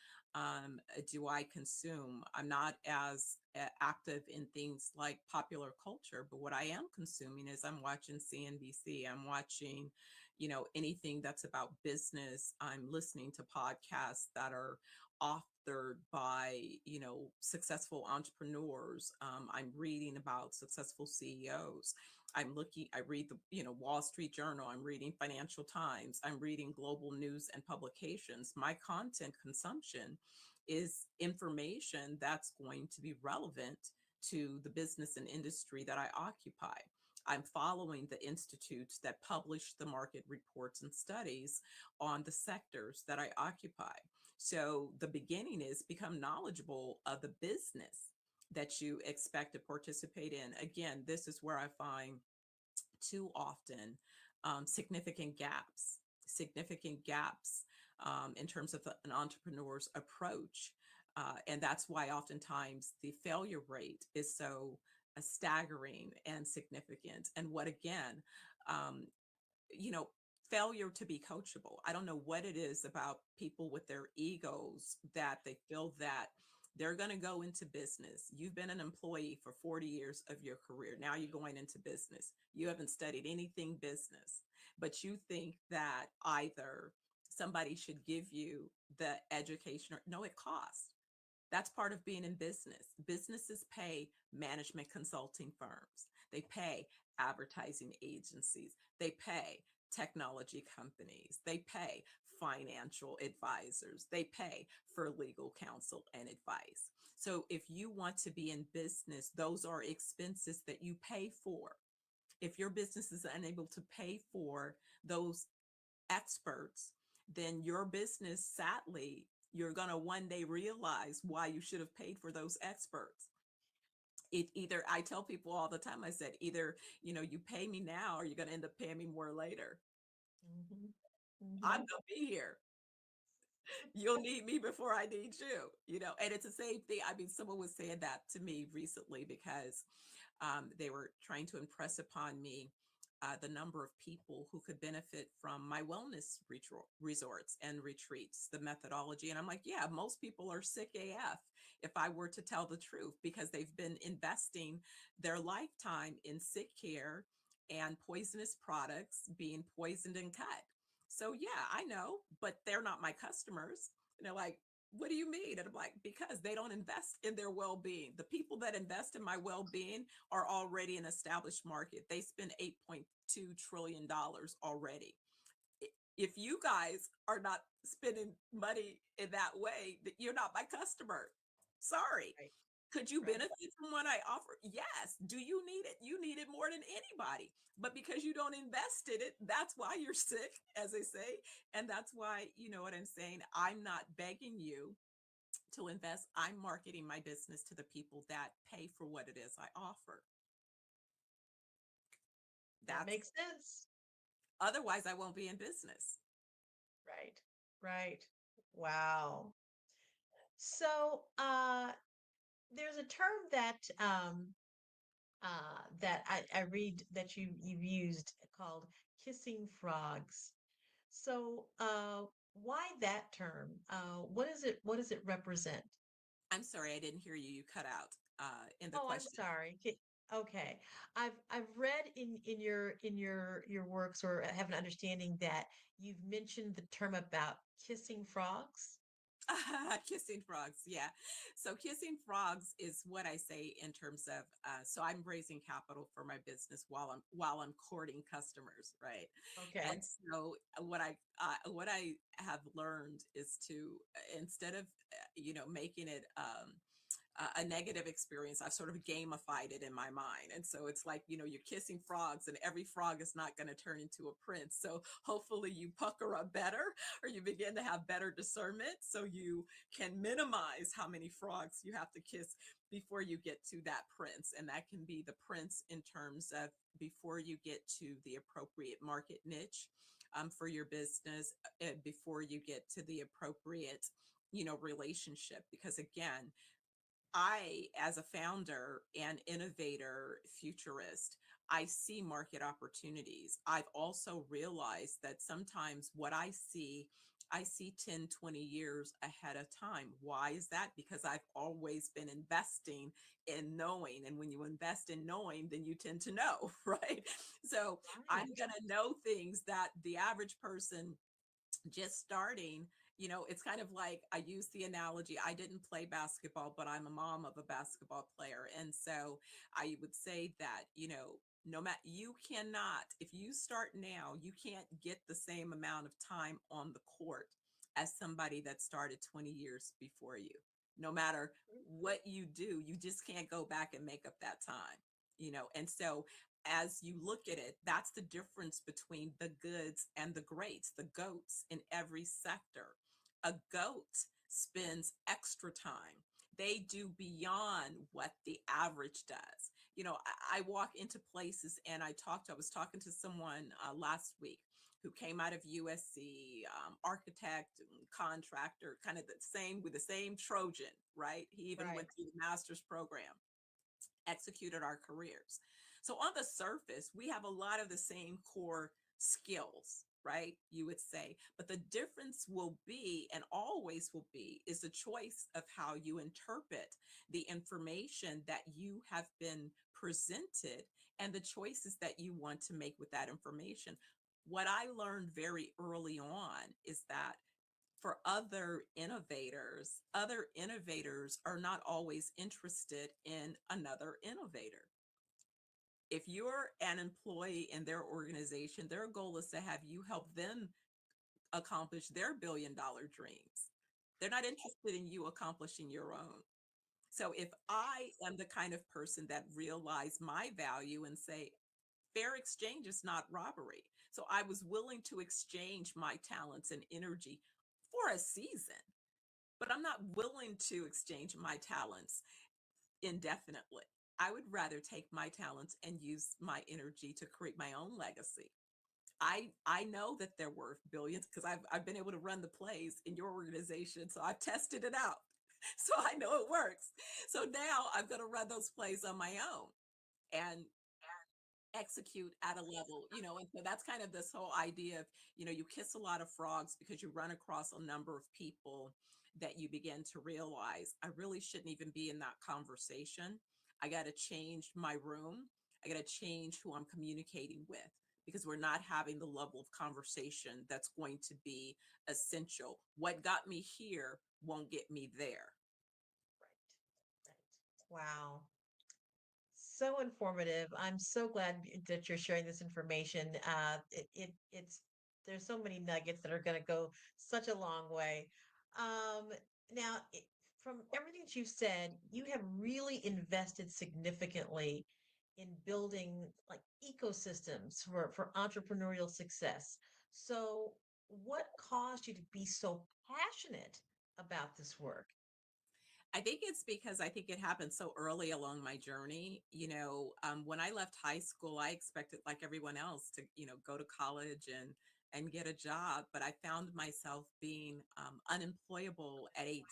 S5: do I consume? I'm not as active in things like popular culture, but what I am consuming is I'm watching CNBC. I'm watching, anything that's about business. I'm listening to podcasts that are authored by, successful entrepreneurs. I'm reading about successful CEOs. I read the, Wall Street Journal, I'm reading Financial Times, I'm reading global news and publications. My content consumption is information that's going to be relevant to the business and industry that I occupy. I'm following the institutes that publish the market reports and studies on the sectors that I occupy. So the beginning is become knowledgeable of the business that you expect to participate in. Again, this is where I find too often significant gaps in terms of an entrepreneur's approach. And that's why oftentimes the failure rate is so staggering and significant. And what again, um, you know, failure to be coachable. I don't know what it is about people with their egos that they feel that they're going to go into business. You've been an employee for 40 years of your career. Now you're going into business. You haven't studied anything business, but you think that either somebody should give you the education or no, it costs. That's part of being in business. Businesses pay management consulting firms. They pay advertising agencies. They pay technology companies. They pay financial advisors. They pay for legal counsel and advice. So if you want to be in business, those are expenses that you pay for. If your business is unable to pay for those experts, then your business, sadly, you're going to one day realize why you should have paid for those experts. It either, I tell people all the time, I said, either, you pay me now or you're going to end up paying me more later.
S23: Mhm.
S5: I'm
S23: Mhm.
S5: going to be here. You'll need me before I need you, and it's the same thing. I mean, someone was saying that to me recently because they were trying to impress upon me the number of people who could benefit from my wellness resorts and retreats, the methodology. And I'm like, yeah, most people are sick AF if I were to tell the truth, because they've been investing their lifetime in sick care and poisonous products being poisoned and cut. So yeah, I know, but they're not my customers. And they're like, what do you mean? And I'm like, because they don't invest in their well-being. The people that invest in my well-being are already an established market. They spend $8.2 trillion already. If you guys are not spending money in that way, that you're not my customer. Sorry.
S23: Right.
S5: Could you
S23: Right.
S5: benefit from what I offer? Yes. Do you need it? You need it more than anybody. But because you don't invest in it, that's why you're sick, as they say. And that's why, you know what I'm saying? I'm not begging you to invest. I'm marketing my business to the people that pay for what it is I offer.
S23: That
S5: That's
S23: makes sense.
S5: otherwise I won't be in business.
S23: Right. Right. Wow. So, there's a term that I read that you've used called kissing frogs. So, why that term? What does it represent?
S5: I'm sorry, I didn't hear you. You cut out in the
S23: Oh, I'm
S5: question.
S23: sorry. Okay. I've read in your works, or have an understanding that you've mentioned the term about kissing frogs.
S5: Kissing frogs, yeah. So kissing frogs is what I say in terms of so I'm raising capital for my business while I'm courting customers, right?
S23: Okay.
S5: And so what I have learned is to instead of making it a negative experience, I've sort of gamified it in my mind. And so it's like, you're kissing frogs and every frog is not going to turn into a prince. So hopefully you pucker up better or you begin to have better discernment so you can minimize how many frogs you have to kiss before you get to that prince. And that can be the prince in terms of before you get to the appropriate market niche for your business, before you get to the appropriate relationship. Because again, I, as a founder and innovator futurist, I see market opportunities. I've also realized that sometimes what I see 10, 20 years ahead of time. Why is that? Because I've always been investing in knowing. And when you invest in knowing, then you tend to know, right? So I'm
S23: Right.
S5: going to know things that the average person just starting, it's kind of like I use the analogy. I didn't play basketball, but I'm a mom of a basketball player. And so I would say that, no matter you cannot, if you start now, you can't get the same amount of time on the court as somebody that started 20 years before you. No matter what you do, you just can't go back and make up that time. And so as you look at it, that's the difference between the goods and the greats, the goats in every sector. A goat spends extra time. They do beyond what the average does. I walk into places and I was talking to someone last week who came out of USC, architect, and contractor, kind of the same with the same Trojan, right? He even
S23: Right.
S5: went through the master's program, executed our careers. So on the surface, we have a lot of the same core skills, right? You would say, but the difference will be, and always will be, is the choice of how you interpret the information that you have been presented and the choices that you want to make with that information. What I learned very early on is that for other innovators are not always interested in another innovator. If you're an employee in their organization, their goal is to have you help them accomplish their $1 billion dreams. They're not interested in you accomplishing your own. So if I am the kind of person that realize my value and say, fair exchange is not robbery. So I was willing to exchange my talents and energy for a season, but I'm not willing to exchange my talents indefinitely. I would rather take my talents and use my energy to create my own legacy. I know that they're worth billions because I've been able to run the plays in your organization, so I've tested it out. So I know it works. So now I'm going to run those plays on my own and execute at a level. And so that's kind of this whole idea of, you kiss a lot of frogs because you run across a number of people that you begin to realize I really shouldn't even be in that conversation. I got to change my room. I got to change who I'm communicating with because we're not having the level of conversation that's going to be essential. What got me here won't get me there.
S23: Wow. So informative. I'm so glad that you're sharing this information. It's there's so many nuggets that are going to go such a long way. Um, now, from everything that you've said, you have really invested significantly in building like ecosystems for entrepreneurial success. So, what caused you to be so passionate about this work?
S5: I think it's because I think it happened so early along my journey. When I left high school, I expected, like everyone else, to go to college and get a job. But I found myself being unemployable at 18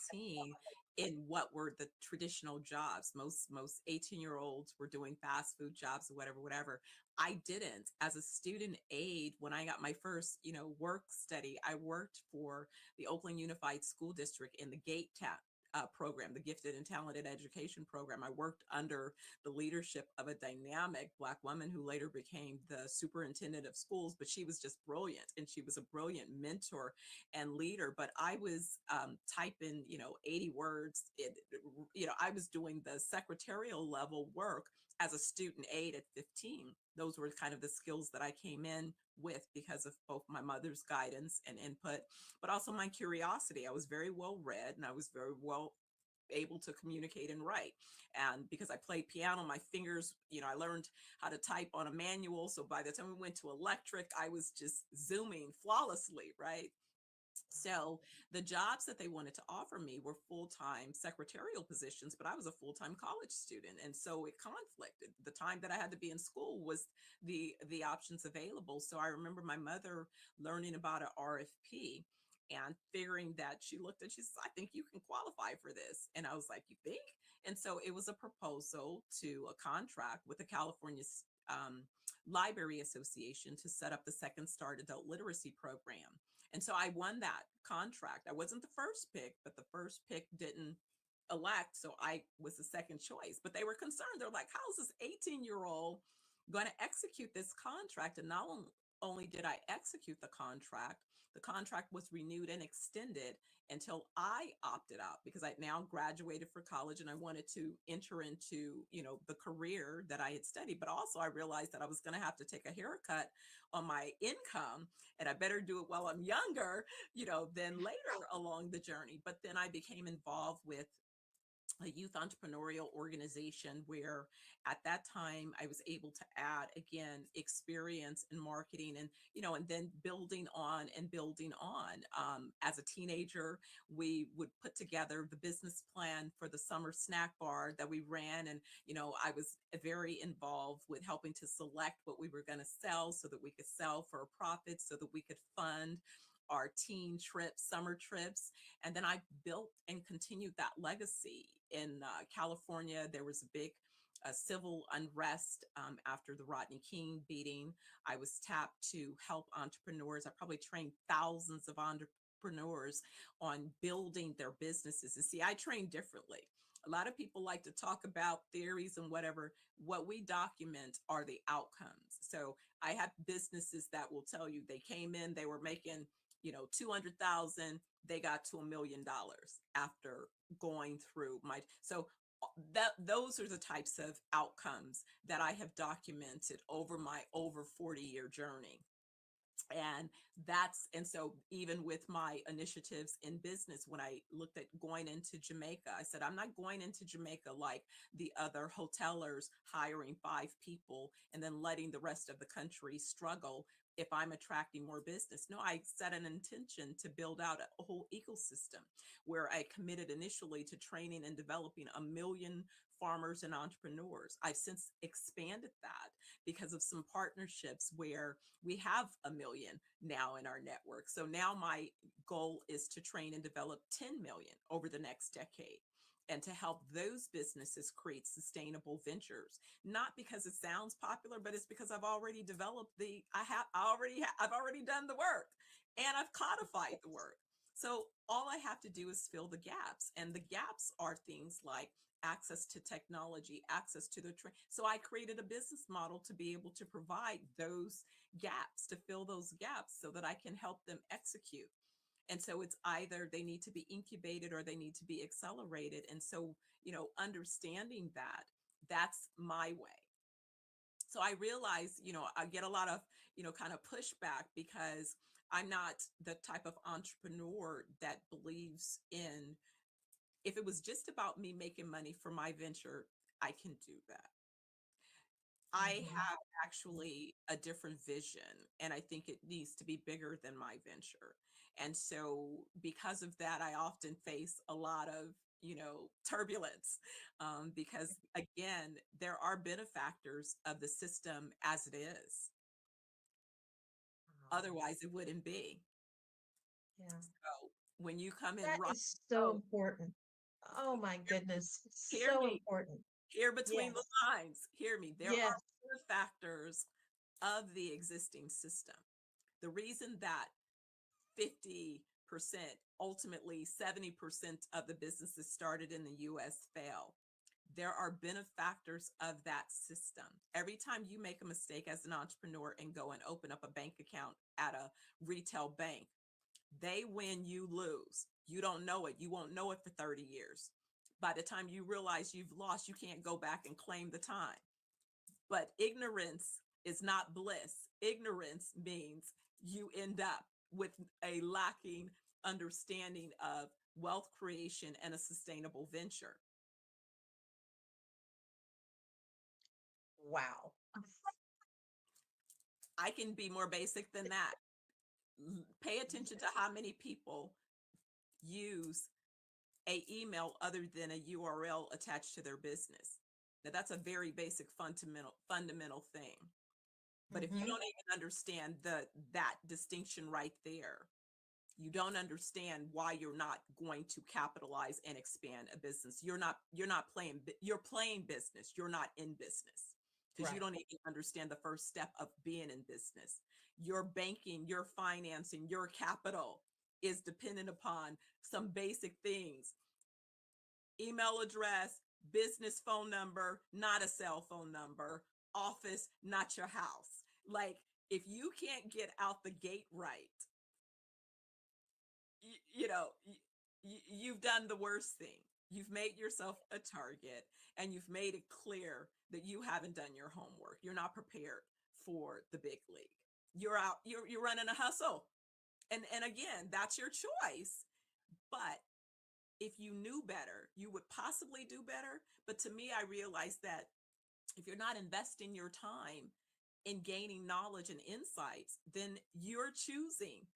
S5: in what were the traditional jobs. Most 18-year-olds were doing fast food jobs or whatever. I didn't. As a student aide, when I got my first work study, I worked for the Oakland Unified School District in the gate program, the Gifted and Talented Education Program. I worked under the leadership of a dynamic Black woman who later became the superintendent of schools, but she was just brilliant, and she was a brilliant mentor and leader. But I was typing, 80 words. I was doing the secretarial level work as a student aide at 15. Those were kind of the skills that I came in with because of both my mother's guidance and input, but also my curiosity. I was very well read, and I was very well able to communicate and write. And because I played piano, my fingers, I learned how to type on a manual. So by the time we went to electric, I was just zooming flawlessly, right? So the jobs that they wanted to offer me were full-time secretarial positions, but I was a full-time college student. And so it conflicted. The time that I had to be in school was the options available. So I remember my mother learning about an RFP and figuring that she says, I think you can qualify for this. And I was like, you think? And so it was a proposal to a contract with the California Library Association to set up the Second Start Adult Literacy Program. And so I won that contract. I wasn't the first pick, but the first pick didn't elect. So I was the second choice. But they were concerned. They're like, how is this 18-year-old going to execute this contract? And not only did I execute the contract was renewed and extended until I opted out, because I now graduated for college and I wanted to enter into, the career that I had studied. But also I realized that I was going to have to take a haircut on my income, and I better do it while I'm younger, than later along the journey. But then I became involved with a youth entrepreneurial organization where at that time I was able to add again experience in marketing, and then building on and building on. As a teenager, we would put together the business plan for the summer snack bar that we ran, and I was very involved with helping to select what we were going to sell so that we could sell for a profit, so that we could fund our teen trips, summer trips. And then I built and continued that legacy. In California, there was a big civil unrest after the Rodney King beating. I was tapped to help entrepreneurs. I probably trained thousands of entrepreneurs on building their businesses. And see, I train differently. A lot of people like to talk about theories and whatever. What we document are the outcomes. So I have businesses that will tell you they came in, they were making 200,000, they got to $1 million after going through those are the types of outcomes that I have documented over my over 40-year journey. And so even with my initiatives in business, when I looked at going into Jamaica, I said, I'm not going into Jamaica like the other hotelers hiring 5 people and then letting the rest of the country struggle if I'm attracting more business. No, I set an intention to build out a whole ecosystem where I committed initially to training and developing 1 million farmers and entrepreneurs. I've since expanded that because of some partnerships where we have 1 million now in our network. So now my goal is to train and develop 10 million over the next decade, and to help those businesses create sustainable ventures. Not because it sounds popular, but it's because I've already developed I've already done the work, and I've codified the work. So all I have to do is fill the gaps. And the gaps are things like access to technology, access to the so I created a business model to be able to provide those gaps, to fill those gaps so that I can help them execute. And so it's either they need to be incubated or they need to be accelerated. And so, understanding that, that's my way. So I realize, I get a lot of, kind of pushback because I'm not the type of entrepreneur that believes in, if it was just about me making money for my venture, I can do that. I have actually a different vision, and I think it needs to be bigger than my venture. And so, because of that, I often face a lot of, turbulence, because again, there are benefactors of the system as it is. Otherwise, it wouldn't be.
S23: Yeah.
S5: So, when you come in
S23: That
S5: rock,
S23: is so important. Oh my goodness.
S5: hear
S23: So
S5: me,
S23: important.
S5: hear between the
S23: Yes.
S5: lines, hear me. There
S23: Yes.
S5: are benefactors of the existing system. The reason that 50%, ultimately 70% of the businesses started in the US fail. There are benefactors of that system. Every time you make a mistake as an entrepreneur and go and open up a bank account at a retail bank, they win, you lose. You don't know it. You won't know it for 30 years. By the time you realize you've lost, you can't go back and claim the time. But ignorance is not bliss. Ignorance means you end up with a lacking understanding of wealth creation and a sustainable venture.
S23: Wow.
S5: I can be more basic than that. Pay attention to how many people use a email other than a URL attached to their business. Now that's a very basic fundamental thing. But if you don't even understand that distinction right there, you don't understand why you're not going to capitalize and expand a business. You're not playing, you're playing business. You're not in business because you don't even understand the first step of being in business. Your banking, your financing, your capital is dependent upon some basic things. Email address, business phone number, not a cell phone number, office, not your house. Like, if you can't get out the gate right, you've done the worst thing. You've made yourself a target, and you've made it clear that you haven't done your homework. You're not prepared for the big league. You're out, you're running a hustle. And again, that's your choice. But if you knew better, you would possibly do better. But to me, I realized that if you're not investing your time in gaining knowledge and insights, then you're choosing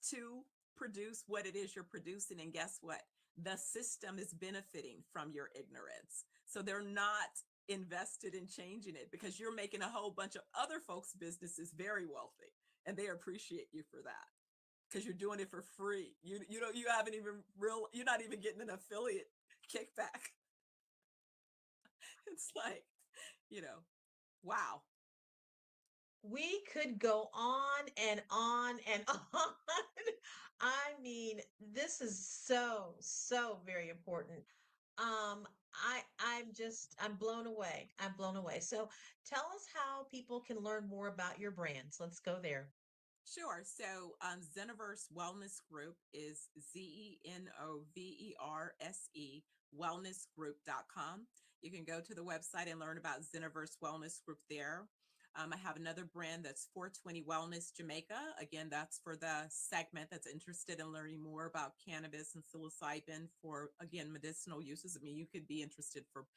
S5: to produce what it is you're producing. And guess what? The system is benefiting from your ignorance. So they're not invested in changing it because you're making a whole bunch of other folks' businesses very wealthy, and they appreciate you for that because you're doing it for free. You haven't even you're not even getting an affiliate kickback. It's like, wow.
S23: We could go on and on and on. I mean, this is so very important. I'm blown away. I'm blown away. So tell us how people can learn more about your brands. Let's go there.
S5: Sure. So Zenoverse Wellness Group is ZENOVERSE wellnessgroup.com. You can go to the website and learn about Zenoverse Wellness Group there. I have another brand that's 420 Wellness Jamaica. Again, that's for the segment that's interested in learning more about cannabis and psilocybin for, again, medicinal uses. I mean, you could be interested for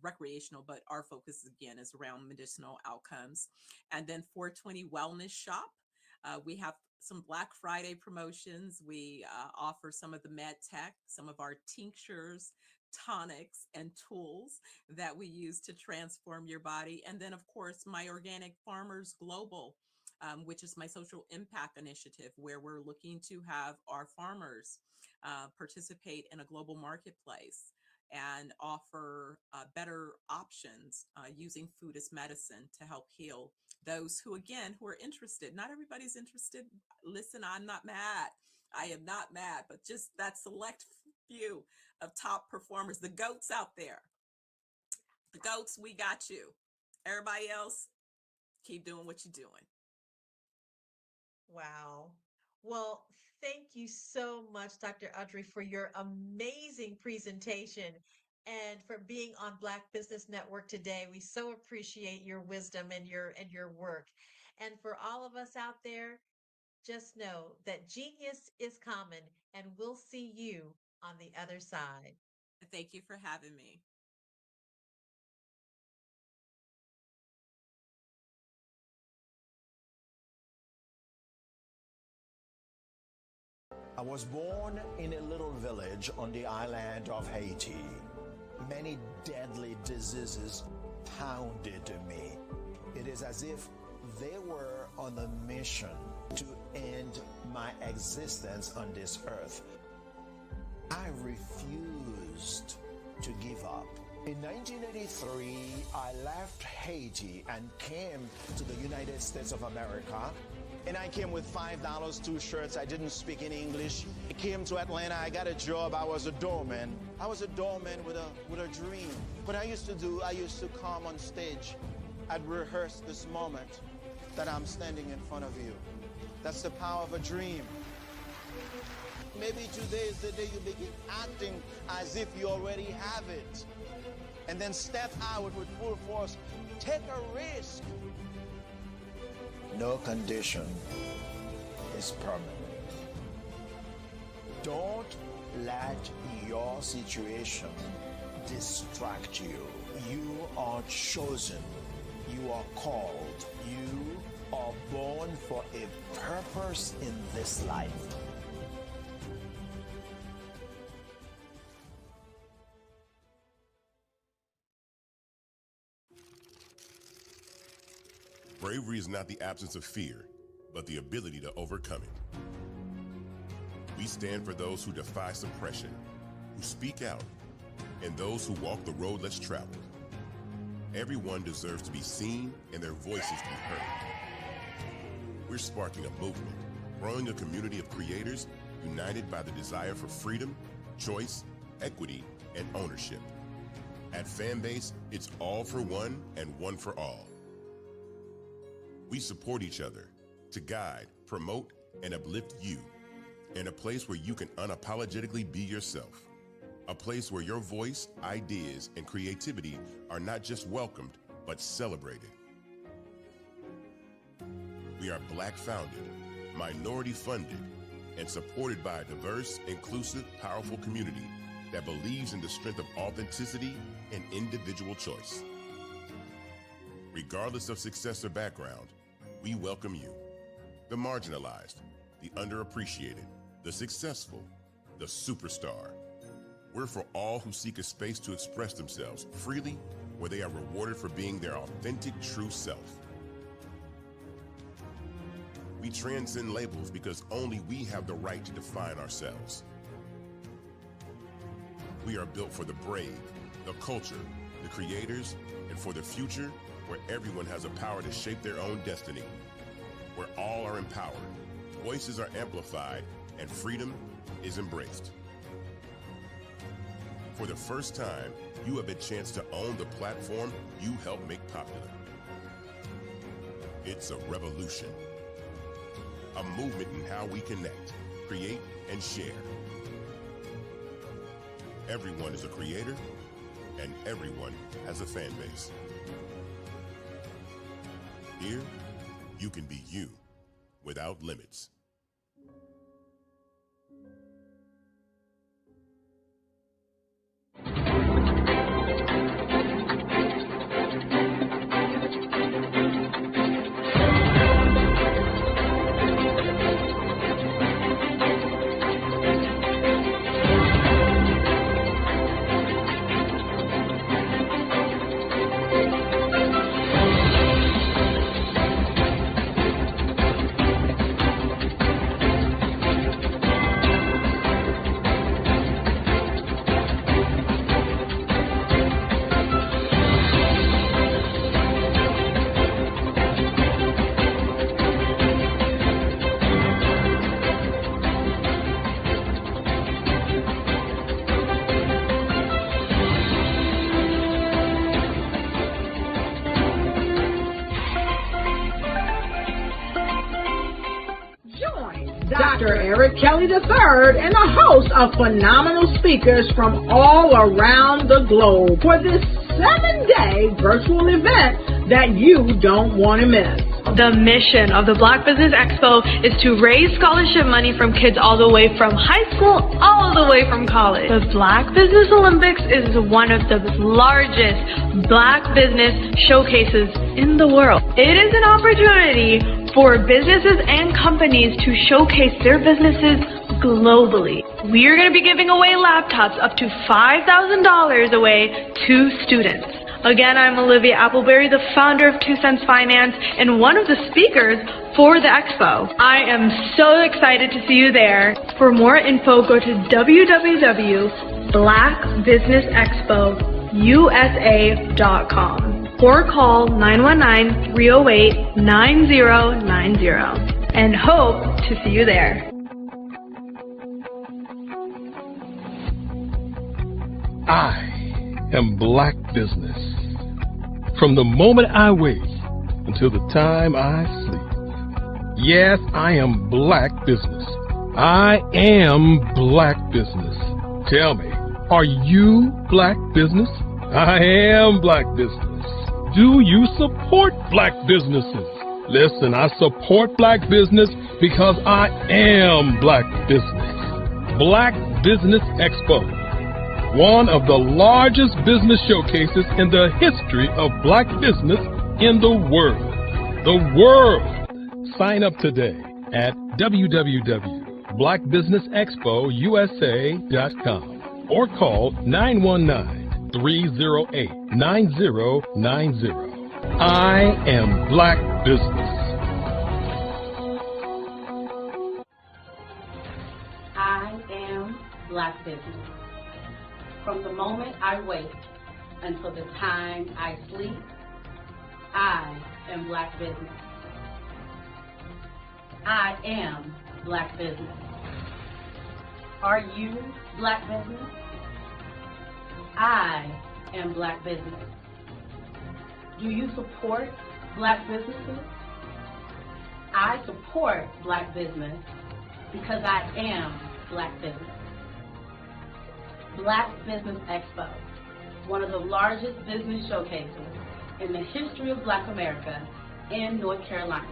S5: recreational, but our focus, again, is around medicinal outcomes. And then 420 Wellness Shop. We have some Black Friday promotions. We offer some of the med tech, some of our tinctures, tonics, and tools that we use to transform your body. And then, of course, my Organic Farmers Global, which is my social impact initiative, where we're looking to have our farmers participate in a global marketplace and offer better options using food as medicine to help heal those who, again, who are interested. Not everybody's interested. Listen, I'm not mad. I am not mad, but just that select few of top performers, the GOATs out there. The GOATs, we got you. Everybody else, keep doing what you're doing.
S23: Wow. Well, thank you so much, Dr. Audrey, for your amazing presentation and for being on Black Business Network today. We so appreciate your wisdom and your work. And for all of us out there, just know that genius is common, and we'll see you on the other side.
S5: Thank you for having me.
S6: I was born in a little village on the island of Haiti. Many deadly diseases pounded me. It is as if they were on a mission to end my existence on this earth. I refused to give up. In 1983, I left Haiti and came to the United States of America. And I came with $5, 2 shirts. I didn't speak any English. I came to Atlanta. I got a job. I was a doorman. I was a doorman with a dream. What I used to do, I used to come on stage. I'd rehearse this moment that I'm standing in front of you. That's the power of a dream. Maybe today is the day you begin acting as if you already have it. And then step out with full force. Take a risk. No condition is permanent. Don't let your situation distract you. You are chosen. You are called. You are born for a purpose in this life.
S7: Bravery is not the absence of fear, but the ability to overcome it. We stand for those who defy suppression, who speak out, and those who walk the road less traveled. Everyone deserves to be seen and their voices to be heard. We're sparking a movement, growing a community of creators united by the desire for freedom, choice, equity, and ownership. At Fanbase, it's all for one and one for all. We support each other to guide, promote, and uplift you in a place where you can unapologetically be yourself. A place where your voice, ideas, and creativity are not just welcomed, but celebrated. We are Black founded, minority funded, and supported by a diverse, inclusive, powerful community that believes in the strength of authenticity and individual choice. Regardless of success or background, we welcome you, the marginalized, the underappreciated, the successful, the superstar. We're for all who seek a space to express themselves freely, where they are rewarded for being their authentic, true self. We transcend labels because only we have the right to define ourselves. We are built for the brave, the culture, the creators, and for the future where everyone has the power to shape their own destiny, where all are empowered, voices are amplified, and freedom is embraced. For the first time, you have a chance to own the platform you helped make popular. It's a revolution, a movement in how we connect, create, and share. Everyone is a creator, and everyone has a fan base. Here, you can be you without limits.
S1: Dr. Eric Kelly III and a host of phenomenal speakers from all around the globe for this 7-day virtual event that you don't want to miss.
S2: The mission of the Black Business Expo is to raise scholarship money from kids all the way from high school, all the way from college. The Black Business Olympics is one of the largest Black business showcases in the world. It is an opportunity for businesses and companies to showcase their businesses globally. We are going to be giving away laptops up to $5,000 away to students. Again, I'm Olivia Appleberry, the founder of 2 Cents Finance and one of the speakers for the expo. I am so excited to see you there. For more info, go to www.blackbusinessexpousa.com or call 919-308-9090 and hope to see you there.
S3: I am Black Business. From the moment I wake until the time I sleep. Yes, I am Black Business. I am Black Business. Tell me, are you Black Business? I am Black Business. Do you support Black businesses? Listen, I support Black business because I am Black Business. Black Business Expo, one of the largest business showcases in the history of Black business in the world. The world! Sign up today at www.blackbusinessexpousa.com or call 919-308-9090. I am Black Business.
S4: I am Black Business. From the moment I wake until the time I sleep, I am Black Business. I am Black Business. Are you Black Business? I am Black Business. Do you support Black businesses? I support Black business because I am Black Business. Black Business Expo, one of the largest business showcases in the history of Black America in North Carolina.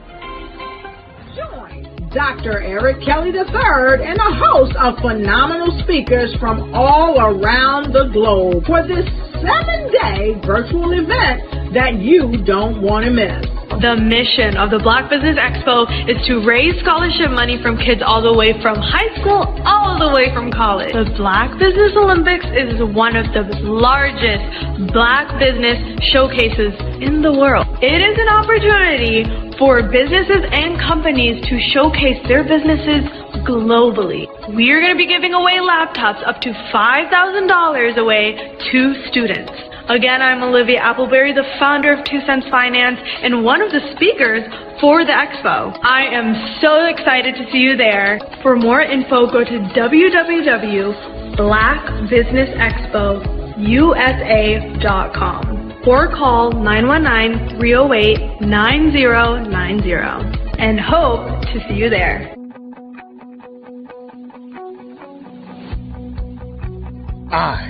S1: Join Dr. Eric Kelly III and a host of phenomenal speakers from all around the globe for this 7-day virtual event that you don't want to miss.
S2: The mission of the Black Business Expo is to raise scholarship money from kids all the way from high school, all the way from college. The Black Business Olympics is one of the largest Black business showcases in the world. It is an opportunity for businesses and companies to showcase their businesses globally. We are going to be giving away laptops up to $5,000 away to students. Again, I'm Olivia Appleberry, the founder of 2 Cents Finance and one of the speakers for the expo. I am so excited to see you there. For more info, go to www.blackbusinessexpousa.com or call 919-308-9090 and hope to see you there.
S3: I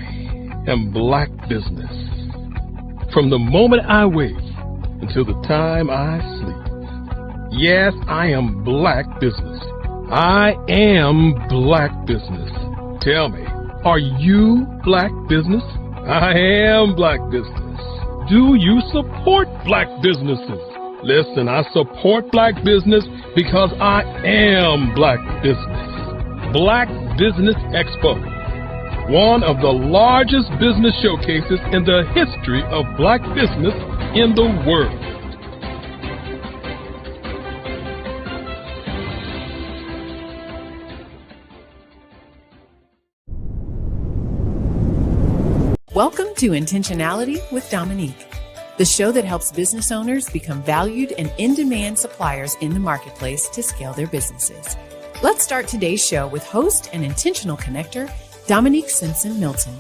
S3: am Black Business. From the moment I wake until the time I sleep. Yes, I am Black Business. I am Black Business. Tell me, are you Black Business? I am Black Business. Do you support Black businesses? Listen, I support Black business because I am Black Business. Black Business Expo, one of the largest business showcases in the history of Black business in the world.
S9: Welcome to Intentionality with Dominique, the show that helps business owners become valued and in-demand suppliers in the marketplace to scale their businesses. Let's start today's show with host and intentional connector, Dominique Simpson-Milton.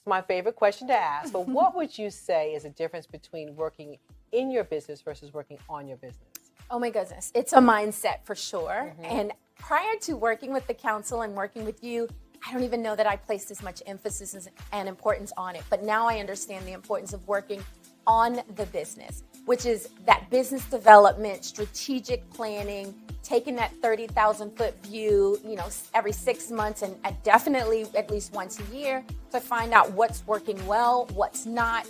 S10: My favorite question to ask, but what would you say is the difference between working in your business versus working on your business?
S12: Oh my goodness. It's a mindset for sure. And
S11: prior to working with the council and working with you, I don't even know that I placed as much emphasis and importance on it. But now I understand the importance of working on the business, which is that business development, strategic planning, taking that 30,000 foot view, every 6 months and definitely at least once a year to find out what's working well, what's not,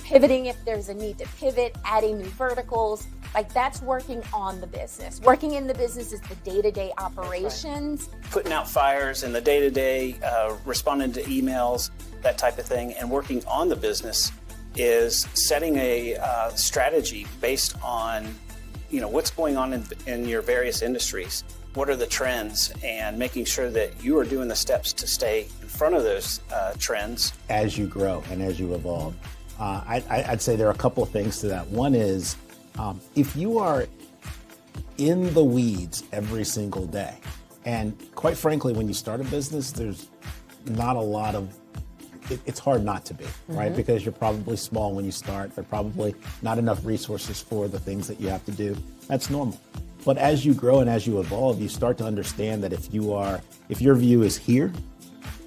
S11: pivoting if there's a need to pivot, adding new verticals. Like, that's working on the business. Working in the business is the day-to-day operations.
S12: Putting out fires in the day-to-day, responding to emails, that type of thing. And working on the business is setting a strategy based on, what's going on in your various industries. What are the trends, and making sure that you are doing the steps to stay in front of those trends.
S6: As you grow and as you evolve, I'd say there are a couple of things to that. One is, if you are in the weeds every single day, and quite frankly, when you start a business, there's not a lot of, it's hard not to be, right? Because you're probably small when you start. There are probably not enough resources for the things that you have to do. That's normal. But as you grow and as you evolve, you start to understand that if your view is here,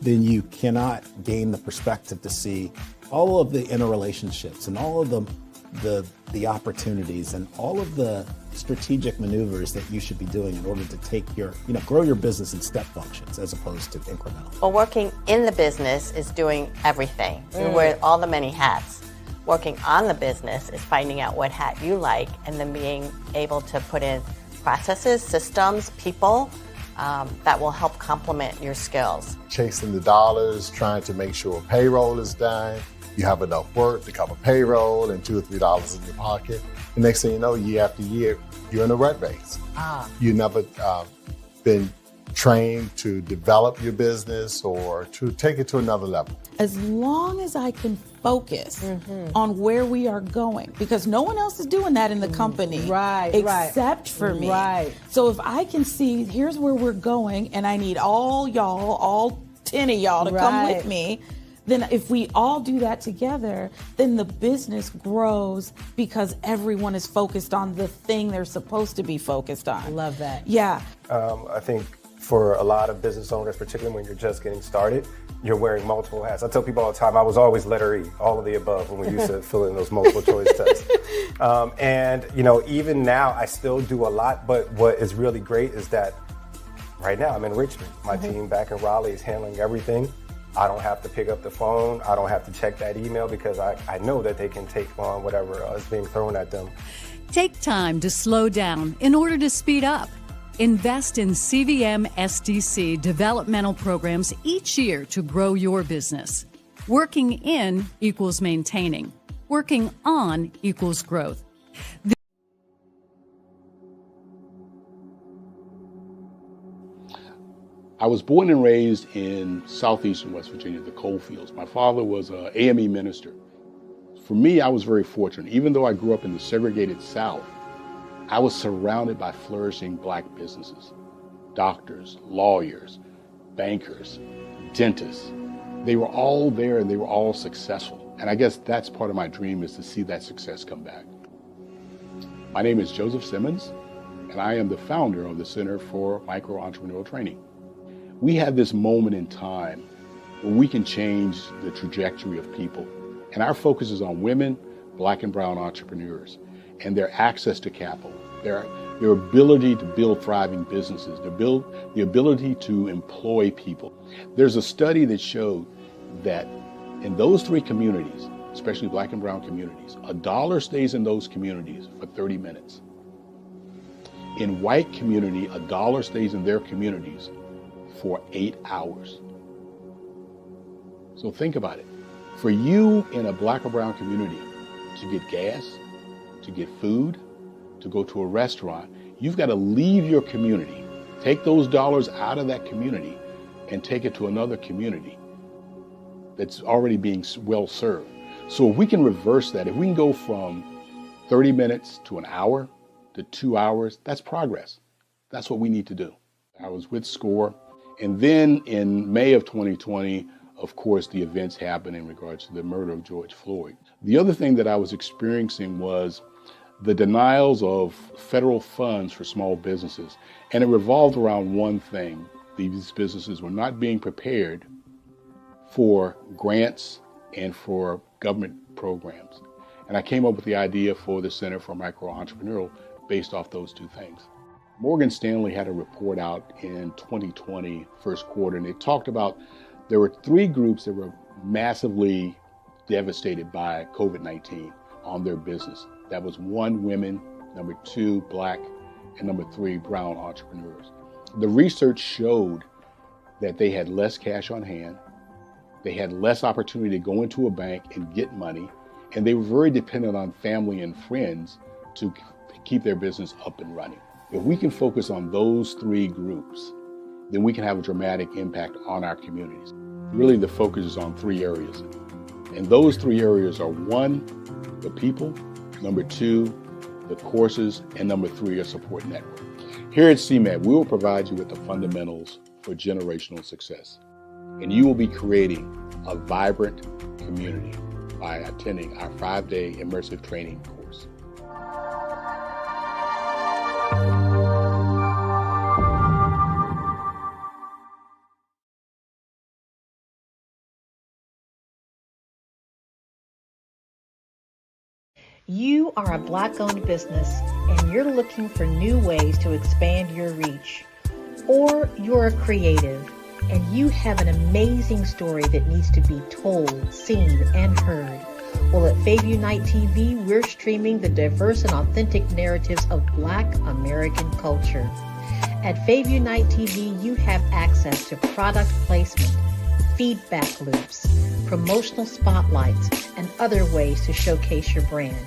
S6: then you cannot gain the perspective to see all of the interrelationships and all of the opportunities and all of the strategic maneuvers that you should be doing in order to take grow your business in step functions as opposed to incremental.
S13: Well, working in the business is doing everything. You wear all the many hats. Working on the business is finding out what hat you like and then being able to put in processes, systems, people that will help complement your skills.
S24: Chasing the dollars, trying to make sure payroll is done. You have enough work to cover payroll and $2 or $3 in your pocket. The next thing you know, year after year, you're in a rat race. You've never been trained to develop your business or to take it to another level.
S25: As long as I can focus on where we are going, because no one else is doing that in the company except for me. So if I can see, here's where we're going, and I need all 10 of y'all to come with me, then if we all do that together, then the business grows because everyone is focused on the thing they're supposed to be focused on.
S10: Love that.
S25: Yeah.
S26: I think for a lot of business owners, particularly when you're just getting started, you're wearing multiple hats. I tell people all the time, I was always letter E, all of the above, when we used to fill in those multiple choice tests. And even now, I still do a lot, but what is really great is that right now I'm in Richmond. My team back in Raleigh is handling everything. I don't have to pick up the phone. I don't have to check that email because I know that they can take on whatever is being thrown at them.
S27: Take time to slow down in order to speed up. Invest in CVM SDC developmental programs each year to grow your business. Working in equals maintaining. Working on equals growth.
S3: I was born and raised in southeastern West Virginia, the coal fields. My father was an AME minister. For me, I was very fortunate. Even though I grew up in the segregated South, I was surrounded by flourishing black businesses, doctors, lawyers, bankers, dentists. They were all there and they were all successful. And I guess that's part of my dream, is to see that success come back. My name is Joseph Simmons, and I am the founder of the Center for Micro-Entrepreneurial Training. We have this moment in time where we can change the trajectory of people. And our focus is on women, black and brown entrepreneurs, and their access to capital, their ability to build thriving businesses, the ability to employ people. There's a study that showed that in those three communities, especially black and brown communities, $1 stays in those communities for 30 minutes. In white community, $1 stays in their communities for 8 hours. So think about it. For you in a black or brown community to get gas, to get food, to go to a restaurant, you've got to leave your community, take those dollars out of that community and take it to another community that's already being well served. So if we can reverse that, if we can go from 30 minutes to an hour to 2 hours, that's progress. That's what we need to do. I was with SCORE. And then in May of 2020, of course, the events happened in regards to the murder of George Floyd. The other thing that I was experiencing was
S8: the denials of federal funds for small businesses. And it revolved around one thing. These businesses were not being prepared for grants and for government programs. And I came up with the idea for the Center for Micro-Entrepreneurial based off those two things. Morgan Stanley had a report out in 2020, first quarter, and it talked about there were 3 groups that were massively devastated by COVID-19 on their business. That was 1, women, number 2, Black, and number 3, brown entrepreneurs. The research showed that they had less cash on hand, they had less opportunity to go into a bank and get money, and they were very dependent on family and friends to keep their business up and running. If we can focus on those 3 groups, then we can have a dramatic impact on our communities. Really, the focus is on 3 areas. And those 3 areas are 1, the people, number 2, the courses, and number 3, a support network. Here at CMAT, we will provide you with the fundamentals for generational success. And you will be creating a vibrant community by attending our 5-day immersive training course.
S23: You are a Black-owned business and you're looking for new ways to expand your reach. Or you're a creative and you have an amazing story that needs to be told, seen, and heard. Well, at Fave Unite TV, we're streaming the diverse and authentic narratives of Black American culture. At Fave Unite TV, you have access to product placement, feedback loops, promotional spotlights, and other ways to showcase your brand.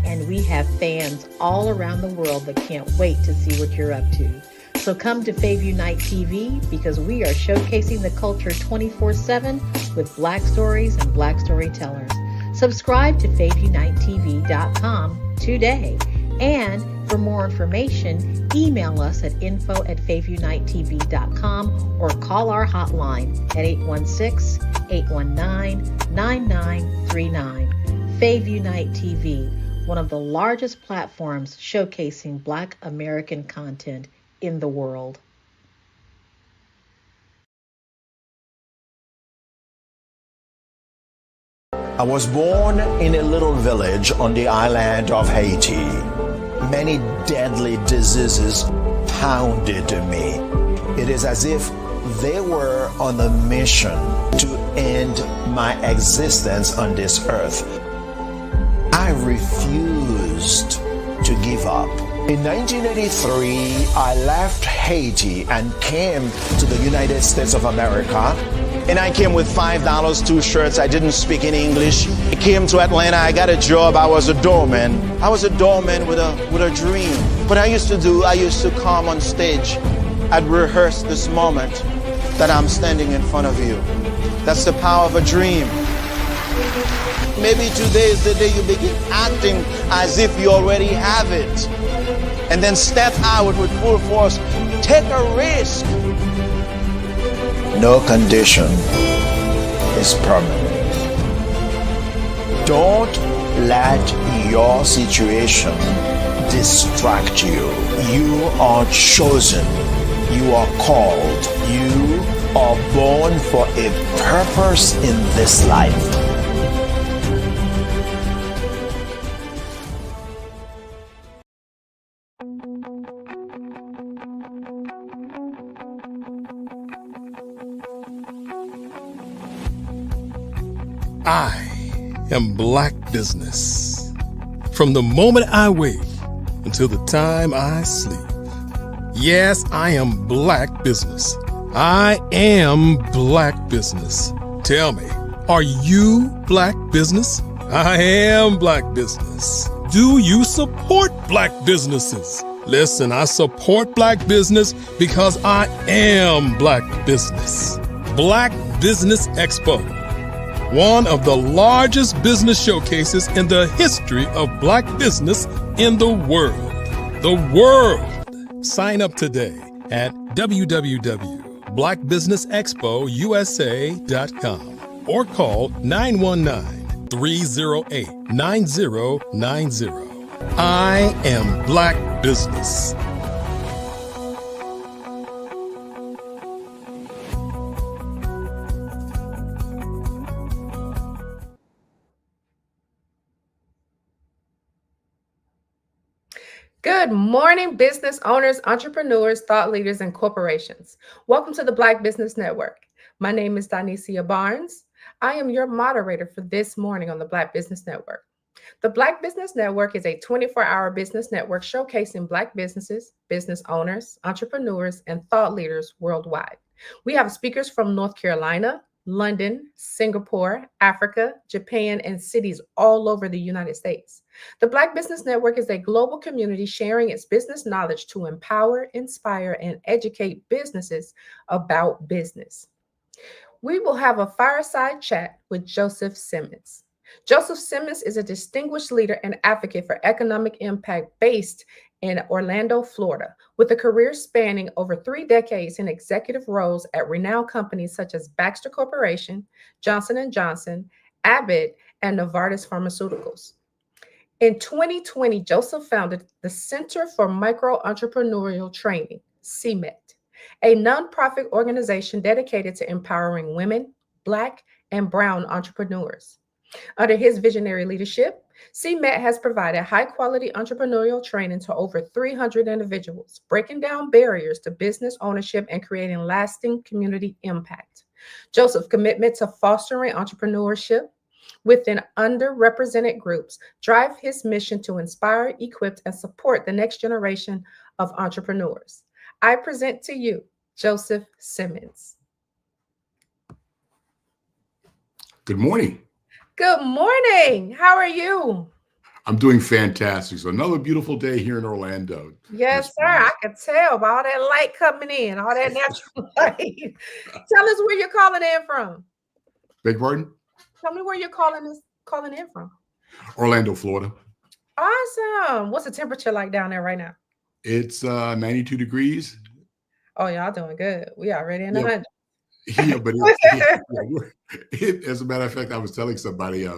S23: And we have fans all around the world that can't wait to see what you're up to. So come to Fave Unite TV because we are showcasing the culture 24/7 with Black stories and Black storytellers. Subscribe to FaveUniteTV.com today. And for more information, email us at info@FaveUniteTV.com or call our hotline at 816-819-9939. Fave Unite TV, one of the largest platforms showcasing Black American content in the world.
S6: I was born in a little village on the island of Haiti. Many deadly diseases pounded me. It is as if they were on a mission to end my existence on this earth. I refused to give up. In 1983, I left Haiti and came to the United States of America. And I came with $5, 2 shirts. I didn't speak in English. I came to Atlanta. I got a job. I was a doorman. I was a doorman with a dream. What I used to come on stage. I'd rehearse this moment that I'm standing in front of you. That's the power of a dream. Maybe today is the day you begin acting as if you already have it. And then step out with full force. Take a risk. No condition is permanent. Don't let your situation distract you. You are chosen. You are called. You are born for a purpose in this life.
S3: I am Black Business. From the moment I wake until the time I sleep. Yes, I am Black Business. I am Black Business. Tell me, are you Black Business? I am Black Business. Do you support Black businesses? Listen, I support Black business because I am Black Business. Black Business Expo, one of the largest business showcases in the history of Black business in the world. The world! Sign up today at www.blackbusinessexpousa.com or call 919-308-9090. I am Black Business.
S14: Good morning, business owners, entrepreneurs, thought leaders, and corporations. Welcome to the Black Business Network. My name is Donicia Barnes. I am your moderator for this morning on the Black Business Network. The Black Business Network is a 24-hour business network showcasing Black businesses, business owners, entrepreneurs, and thought leaders worldwide. We have speakers from North Carolina, London, Singapore, Africa, Japan, and cities all over the United States. The Black Business Network is a global community sharing its business knowledge to empower, inspire, and educate businesses about business. We will have a fireside chat with Joseph Simmons. Joseph Simmons is a distinguished leader and advocate for economic impact based in Orlando, Florida, with a career spanning over 3 decades in executive roles at renowned companies such as Baxter Corporation, Johnson & Johnson, Abbott, and Novartis Pharmaceuticals. In 2020, Joseph founded the Center for Micro-Entrepreneurial Training, CMET, a nonprofit organization dedicated to empowering women, Black, and Brown entrepreneurs. Under his visionary leadership, CMET has provided high-quality entrepreneurial training to over 300 individuals, breaking down barriers to business ownership and creating lasting community impact. Joseph's commitment to fostering entrepreneurship within underrepresented groups drive his mission to inspire, equip, and support the next generation of entrepreneurs. I present to you Joseph Simmons.
S8: Good morning.
S14: Good morning. How are you?
S8: I'm doing fantastic. So another beautiful day here in Orlando.
S14: Yes, sir. I can tell by all that light coming in, all that natural light. Tell us where you're calling in from.
S8: Beg pardon?
S14: Tell me where you're calling in from.
S8: Orlando, Florida.
S14: Awesome. What's the temperature like down there right now?
S8: It's 92 degrees.
S14: Oh, y'all doing good. We already in the 100.
S8: Yeah, but as a matter of fact, I was telling somebody,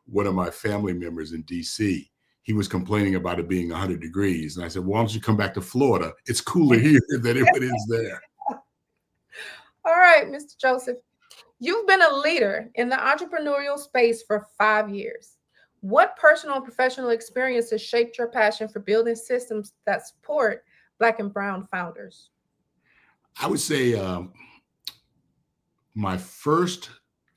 S8: one of my family members in DC, he was complaining about it being 100 degrees. And I said, why don't you come back to Florida? It's cooler here than it is there.
S14: All right, Mr. Joseph, you've been a leader in the entrepreneurial space for 5 years. What personal and professional experiences shaped your passion for building systems that support Black and Brown founders?
S8: I would say my first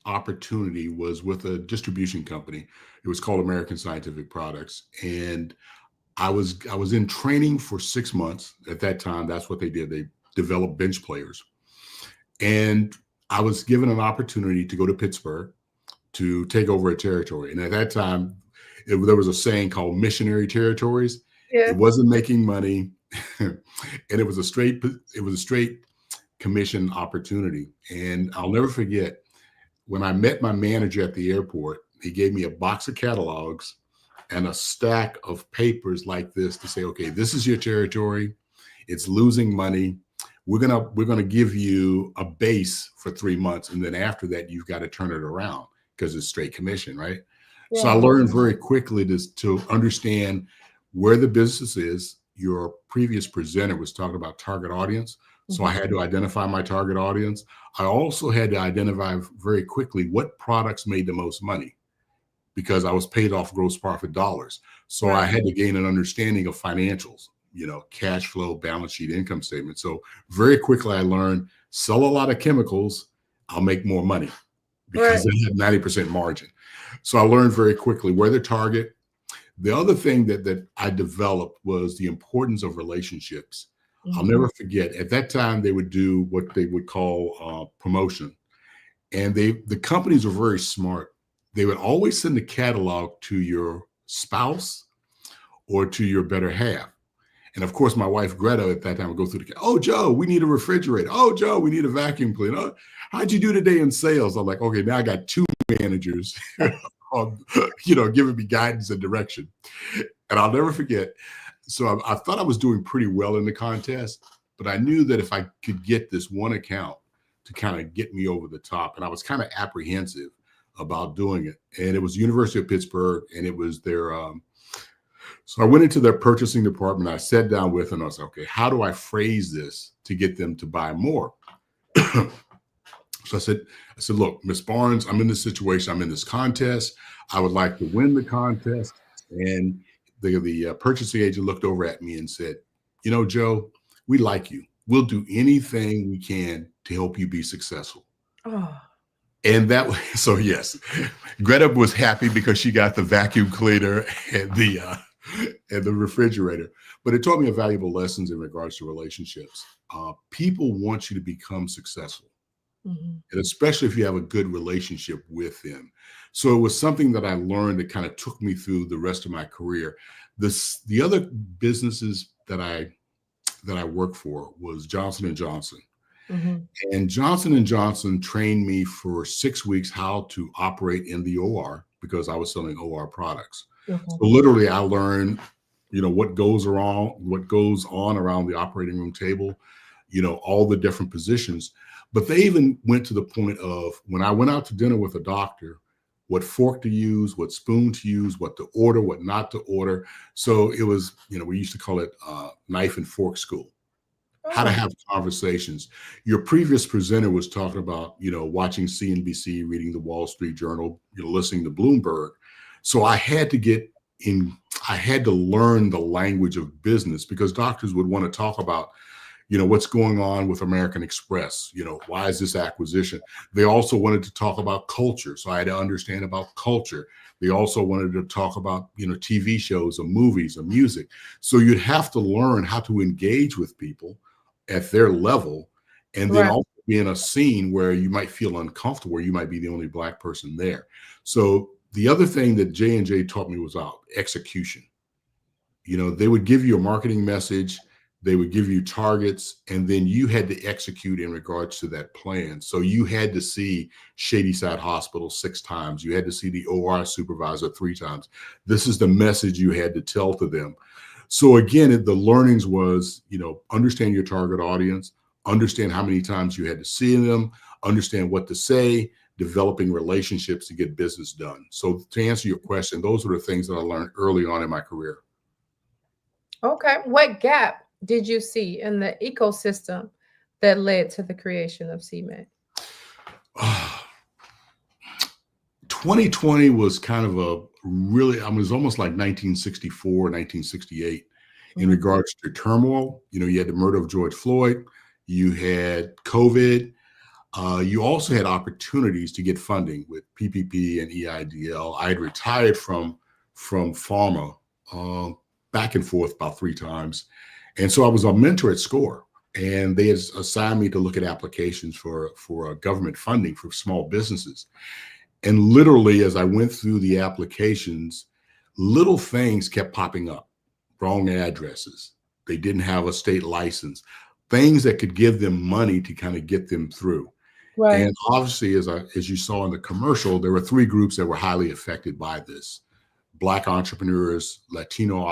S8: opportunity was with a distribution company. It was called American Scientific Products. And I was in training for 6 months. At that time, that's what they did. They developed bench players. And I was given an opportunity to go to Pittsburgh to take over a territory. And at that time, there was a saying called missionary territories. Yeah. It wasn't making money. And it was a straight commission opportunity. And I'll never forget when I met my manager at the airport, he gave me a box of catalogs and a stack of papers like this to say, okay, this is your territory. It's losing money. We're gonna give you a base for 3 months. And then after that, you've got to turn it around because it's straight commission, right? Yeah. So I learned very quickly to understand where the business is. Your previous presenter was talking about target audience. So I had to identify my target audience. I also had to identify very quickly what products made the most money because I was paid off gross profit dollars. So I had to gain an understanding of financials, cash flow, balance sheet, income statement. So very quickly I learned sell a lot of chemicals, I'll make more money because they had 90% margin. So I learned very quickly where the target. The other thing that I developed was the importance of relationships. I'll never forget, at that time, they would do what they would call promotion. And the companies were very smart. They would always send a catalog to your spouse or to your better half. And of course, my wife, Greta, at that time would go through oh, Joe, we need a refrigerator. Oh, Joe, we need a vacuum cleaner. Oh, how'd you do today in sales? I'm like, okay, now I got 2 managers, giving me guidance and direction. And I'll never forget. So I thought I was doing pretty well in the contest, but I knew that if I could get this one account to kind of get me over the top, and I was kind of apprehensive about doing it. And it was University of Pittsburgh, and it was their So I went into their purchasing department. I sat down with them. I was like, okay, how do I phrase this to get them to buy more? So I said, look, Miss Barnes, I'm in this situation. I'm in this contest. I would like to win the contest. And the purchasing agent looked over at me and said, you know, Joe, we like you. We'll do anything we can to help you be successful.
S14: Oh.
S8: And that was, so yes, Greta was happy because she got the vacuum cleaner and the refrigerator. But it taught me a valuable lessons in regards to relationships. People want you to become successful. Mm-hmm. And especially if you have a good relationship with them. So it was something that I learned that kind of took me through the rest of my career. The other businesses that I worked for was Johnson & Johnson. Mm-hmm. And Johnson & Johnson trained me for 6 weeks how to operate in the OR because I was selling OR products. Okay. So literally I learned, what goes on around the operating room table, all the different positions. But they even went to the point of when I went out to dinner with a doctor, what fork to use, what spoon to use, what to order, what not to order. So it was, we used to call it knife and fork school, how to have conversations. Your previous presenter was talking about, watching CNBC, reading the Wall Street Journal, listening to Bloomberg. So I had to learn the language of business because doctors would want to talk about what's going on with American Express, why is this acquisition? They also wanted to talk about culture. So I had to understand about culture. They also wanted to talk about, TV shows or movies or music. So you'd have to learn how to engage with people at their level and then also be in a scene where you might feel uncomfortable, where you might be the only Black person there. So the other thing that J&J taught me was about execution. They would give you a marketing message, they would give you targets, and then you had to execute in regards to that plan. So you had to see Shadyside Hospital 6 times. You had to see the OR supervisor 3 times. This is the message you had to tell to them. So again, the learnings was, understand your target audience, understand how many times you had to see them, understand what to say, developing relationships to get business done. So to answer your question, those are the things that I learned early on in my career.
S14: Okay. What gap did you see in the ecosystem that led to the creation of CMED?
S8: 2020 was kind of it was almost like 1964, 1968 in regards to turmoil. You had the murder of George Floyd, you had COVID, you also had opportunities to get funding with PPP and EIDL. I had retired from pharma back and forth about 3 times. And so I was a mentor at SCORE, and they had assigned me to look at applications for government funding for small businesses. And literally, as I went through the applications, little things kept popping up, wrong addresses. They didn't have a state license, things that could give them money to kind of get them through. Right. And obviously, as you saw in the commercial, there were 3 groups that were highly affected by this: Black entrepreneurs, Latino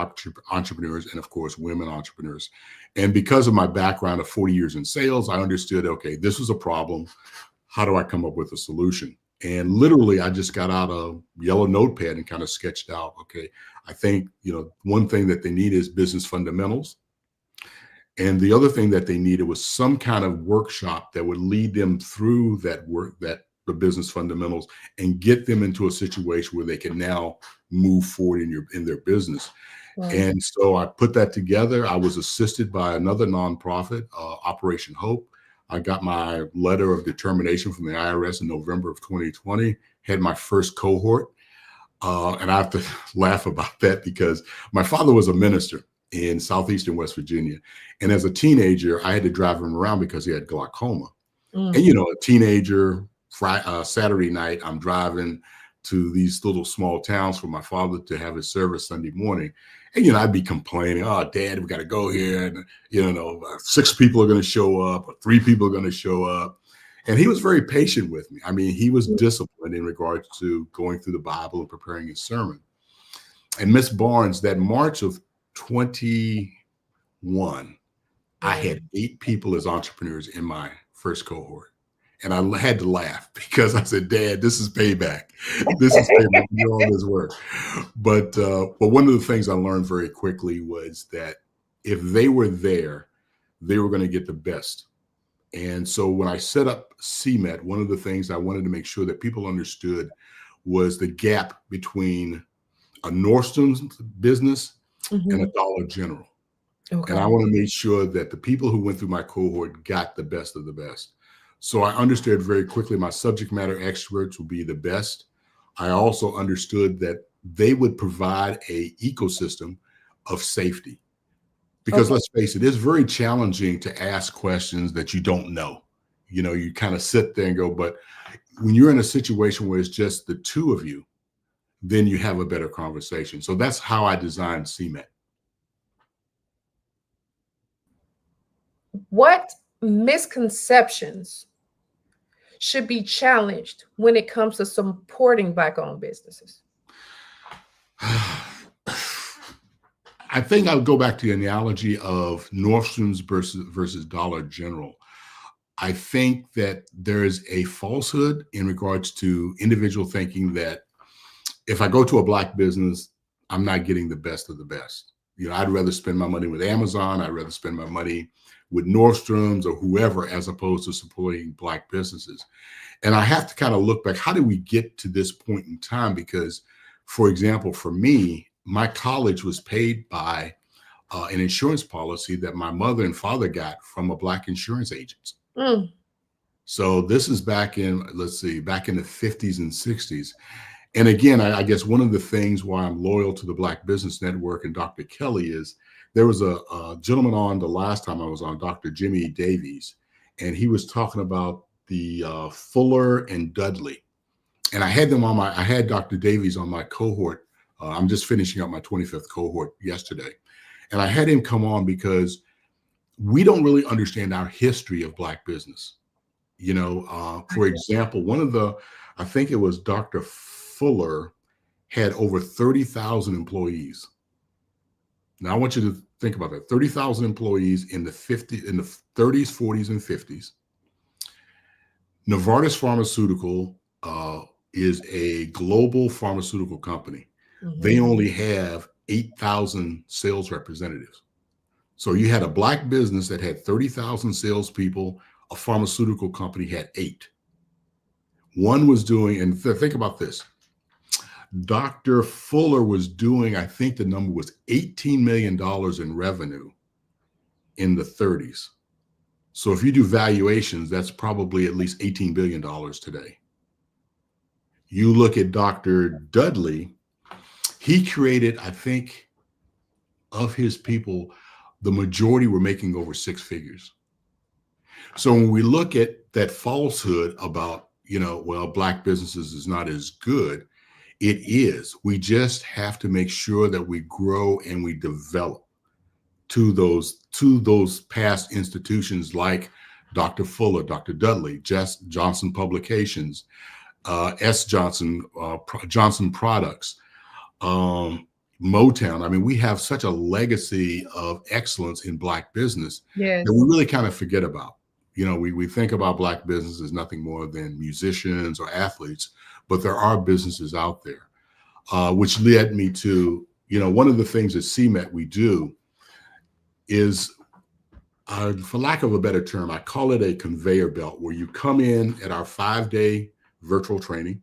S8: entrepreneurs, and of course, women entrepreneurs. And because of my background of 40 years in sales, I understood, okay, this was a problem. How do I come up with a solution? And literally, I just got out a yellow notepad and kind of sketched out, okay, I think, one thing that they need is business fundamentals. And the other thing that they needed was some kind of workshop that would lead them through that work, the business fundamentals, and get them into a situation where they can now move forward in their business. Right. And so I put that together. I was assisted by another nonprofit, Operation Hope. I got my letter of determination from the IRS in November of 2020, had my first cohort. And I have to laugh about that because my father was a minister in southeastern West Virginia. And as a teenager, I had to drive him around because he had glaucoma. And, a teenager, Saturday night, I'm driving to these little small towns for my father to have his service Sunday morning. And, I'd be complaining, oh, Dad, we got to go here. And, 6 people are going to show up, or 3 people are going to show up. And he was very patient with me. I mean, he was disciplined in regards to going through the Bible and preparing his sermon. And Miss Barnes, that March of 21, I had 8 people as entrepreneurs in my first cohort. And I had to laugh because I said, Dad, this is payback. This is payback. You do all this work. But one of the things I learned very quickly was that if they were there, they were going to get the best. And so when I set up CMET, one of the things I wanted to make sure that people understood was the gap between a Nordstrom's business and a Dollar General.
S14: Okay.
S8: And I want to make sure that the people who went through my cohort got the best of the best. So I understood very quickly my subject matter experts would be the best. I also understood that they would provide a ecosystem of safety. Because let's face it, it's very challenging to ask questions that you don't know. You know, you kind of sit there and go, but when you're in a situation where it's just the two of you, then you have a better conversation. So that's how I designed CMET.
S14: What misconceptions should be challenged when it comes to supporting Black-owned businesses?
S8: I think I would go back to the analogy of Nordstrom's versus Dollar General. I think that there is a falsehood in regards to individual thinking that if I go to a Black business, I'm not getting the best of the best. You know, I'd rather spend my money with Amazon. I'd rather spend my money with Nordstrom's or whoever, as opposed to supporting Black businesses. And I have to kind of look back, how did we get to this point in time? Because, for example, for me, my college was paid by an insurance policy that my mother and father got from a Black insurance agent. So this is back in, back in the 50s and 60s. And again, I guess one of the things why I'm loyal to the Black Business Network and Dr. Kelly is there was a gentleman on the last time I was on, Dr. Jimmy Davies, and he was talking about the Fuller and Dudley. And I had them on I had Dr. Davies on my cohort. I'm just finishing up my 25th cohort yesterday. And I had him come on because we don't really understand our history of Black business. You know, for example, I think it was Dr. Fuller had over 30,000 employees. Now I want you to think about that. 30,000 employees in the 30s, 40s, and 50s. Novartis Pharmaceutical is a global pharmaceutical company. They only have 8,000 sales representatives. So you had a Black business that had 30,000 salespeople. A pharmaceutical company had 8. One was doing, and think about this. Dr. Fuller was doing, I think the number was $18 million in revenue in the 30s. So if you do valuations, that's probably at least $18 billion today. You look at Dr. Dudley, he created, I think, of his people, the majority were making over 6 figures. So when we look at that falsehood about, you know, well, Black businesses is not as good, it is. We just have to make sure that we grow and we develop to those past institutions like Dr. Fuller, Dr. Dudley, Johnson Publications, S. Johnson, Johnson Products, Motown. I mean, we have such a legacy of excellence in Black business that we really kind of forget about. You know, we think about Black business as nothing more than musicians or athletes, but there are businesses out there, which led me to, you know, one of the things at CMET we do is, for lack of a better term, I call it a conveyor belt, where you come in at our 5-day virtual training.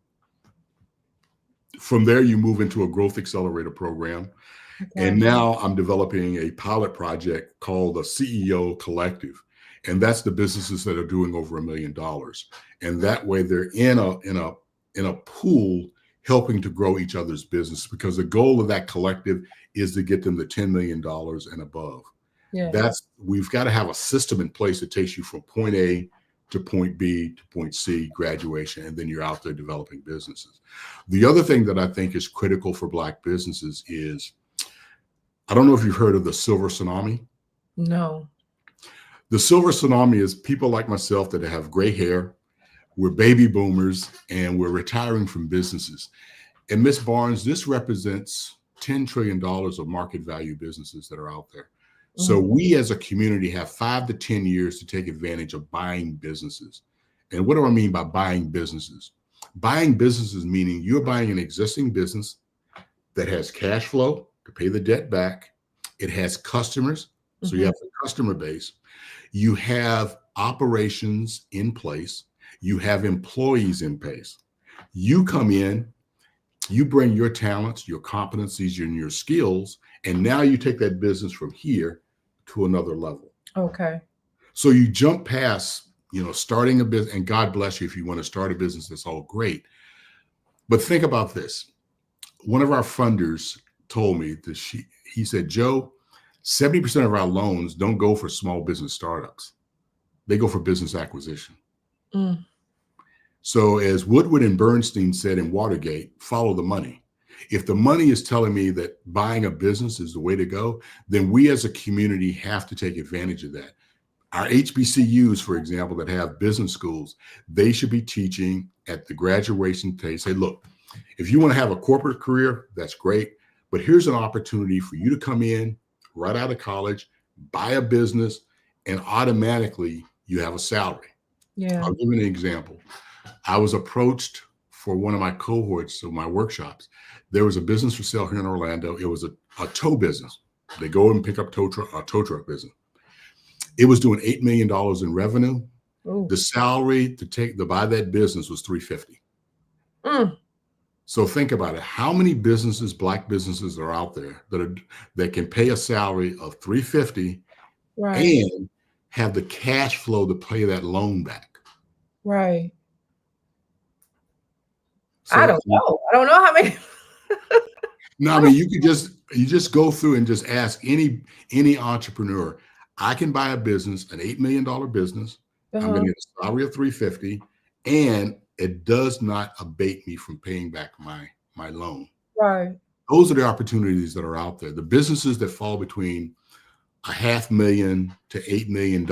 S8: From there, you move into a growth accelerator program. Okay. And now I'm developing a pilot project called the CEO Collective. And that's the businesses that are doing over $1 million. And that way they're in a pool helping to grow each other's business, because the goal of that collective is to get them to $10 million and above. Yeah. We've got to have a system in place that takes you from point A to point B to point C, graduation, and then you're out there developing businesses. The other thing that I think is critical for Black businesses is, I don't know if you've heard of the silver tsunami.
S14: No.
S8: The silver tsunami is people like myself that have gray hair. We're baby boomers and we're retiring from businesses. And Ms. Barnes, this represents $10 trillion of market value businesses that are out there. So we as a community have 5 to 10 years to take advantage of buying businesses. And what do I mean by buying businesses? Buying businesses meaning you're buying an existing business that has cash flow to pay the debt back. It has customers. So you have a customer base. You have operations in place. You have employees in place. You come in, you bring your talents, your competencies, and your skills, and now you take that business from here to another level.
S14: Okay.
S8: So you jump past, starting a business, and God bless you if you want to start a business, that's all great. But think about this. One of our funders told me that he said, Joe, 70% of our loans don't go for small business startups. They go for business acquisition. So as Woodward and Bernstein said in Watergate, follow the money. If the money is telling me that buying a business is the way to go, then we as a community have to take advantage of that. Our HBCUs, for example, that have business schools, they should be teaching at the graduation day, say, look, if you want to have a corporate career, that's great. But here's an opportunity for you to come in right out of college, buy a business, and automatically you have a salary.
S14: Yeah.
S8: I'll give you an example. I was approached for one of my cohorts of my workshops. There was a business for sale here in Orlando. It was a tow business. They go and pick up a tow truck business. It was doing $8 million in revenue.
S14: Ooh.
S8: The salary to buy that business was $350,000. So think about it. How many businesses, Black businesses, are out there that can pay a salary of $350,000 and have the cash flow to pay that loan back?
S14: Right.
S8: So,
S14: I don't know. I don't know how many.
S8: No, I mean, you just go through and just ask any entrepreneur. I can buy a business, an $8 million business. I'm going to get a salary of $350,000, and it does not abate me from paying back my loan.
S14: Right.
S8: Those are the opportunities that are out there. The businesses that fall between $500,000 to $8 million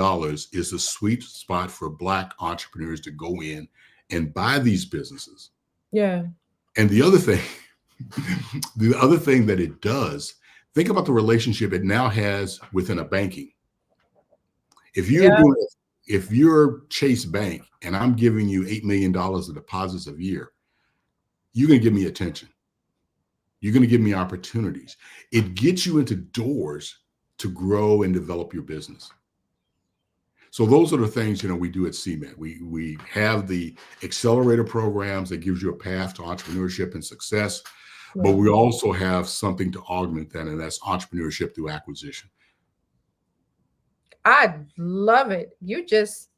S8: is a sweet spot for Black entrepreneurs to go in and buy these businesses.
S14: Yeah.
S8: And the other thing that it does, think about the relationship it now has within a banking. If you're Chase Bank and I'm giving you $8 million of deposits a year, you're going to give me attention. You're going to give me opportunities. It gets you into doors to grow and develop your business. So those are the things, we do at CMET. We have the accelerator programs that gives you a path to entrepreneurship and success, but we also have something to augment that, and that's entrepreneurship through acquisition.
S14: I love it. You just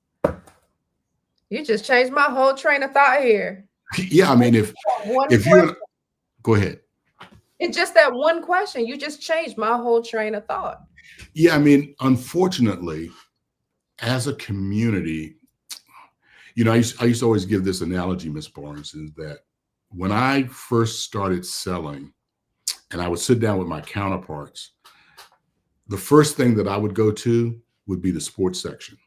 S14: changed my whole train of thought here.
S8: Yeah, I mean, if you go ahead.
S14: It's just that one question. You just changed my whole train of thought.
S8: Yeah, I mean, unfortunately, as a community, I used to always give this analogy, Ms. Barnes, is that when I first started selling and I would sit down with my counterparts, the first thing that I would go to would be the sports section.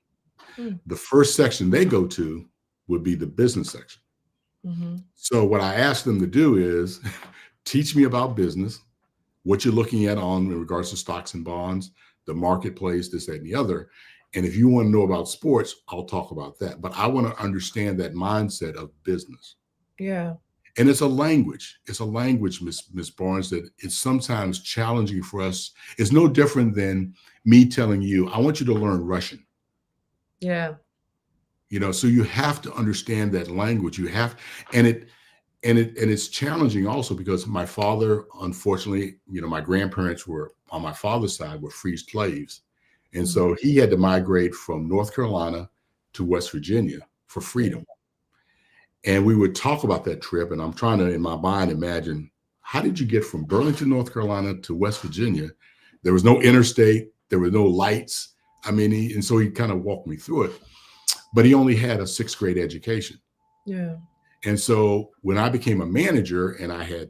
S8: The first section they go to would be the business section. So what I asked them to do is teach me about business, what you're looking at in regards to stocks and bonds, the marketplace, this, that, and the other. And if you want to know about sports, I'll talk about that. But I want to understand that mindset of business.
S14: Yeah.
S8: And it's a language. It's a language, Ms. Barnes, that it's sometimes challenging for us. It's no different than me telling you, I want you to learn Russian.
S14: Yeah.
S8: So you have to understand that language. And it's challenging also because my father, unfortunately, my grandparents were on my father's side were free slaves. And so he had to migrate from North Carolina to West Virginia for freedom. And we would talk about that trip. And I'm trying to, in my mind, imagine, how did you get from Burlington, North Carolina to West Virginia? There was no interstate. There were no lights. I mean, and so he kind of walked me through it. But he only had a 6th grade education.
S14: Yeah.
S8: And so when I became a manager and I had,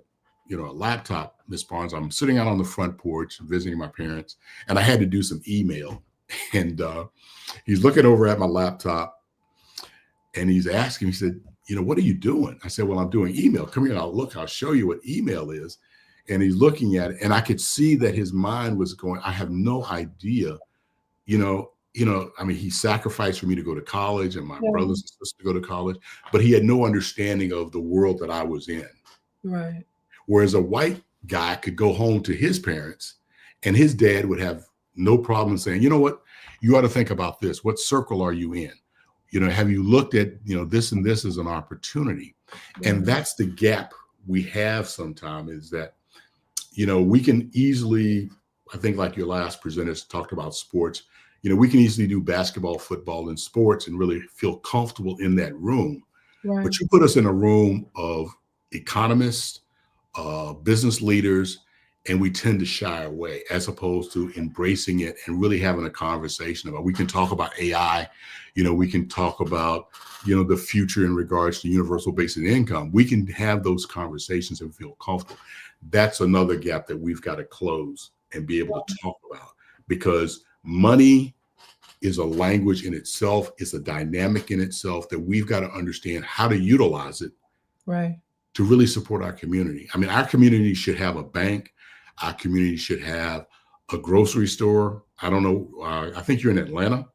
S8: a laptop, Ms. Barnes, I'm sitting out on the front porch visiting my parents, and I had to do some email. And he's looking over at my laptop and he's asking, he said, what are you doing? I said, well, I'm doing email. Come here, I'll show you what email is. And he's looking at it, and I could see that his mind was going, I have no idea, I mean, he sacrificed for me to go to college and my
S14: Yeah.
S8: brothers and sisters to go to college, but he had no understanding of the world that I was in.
S14: Right.
S8: Whereas a white guy could go home to his parents and his dad would have no problem saying, you know what, you ought to think about this. What circle are you in? Have you looked at, this and this as an opportunity? And that's the gap we have sometimes, is that, we can easily, I think like your last presenters talked about sports, we can easily do basketball, football, and sports and really feel comfortable in that room.
S14: Right.
S8: But you put us in a room of economists, business leaders, and we tend to shy away as opposed to embracing it and really having a conversation about. We can talk about AI, we can talk about, the future in regards to universal basic income. We can have those conversations and feel comfortable. That's another gap that we've got to close and be able to talk about, because money is a language in itself. It's a dynamic in itself that we've got to understand how to utilize it
S14: Right.
S8: to really support our community. I mean, our community should have a bank. Our community should have a grocery store. I don't know. I think you're in Atlanta.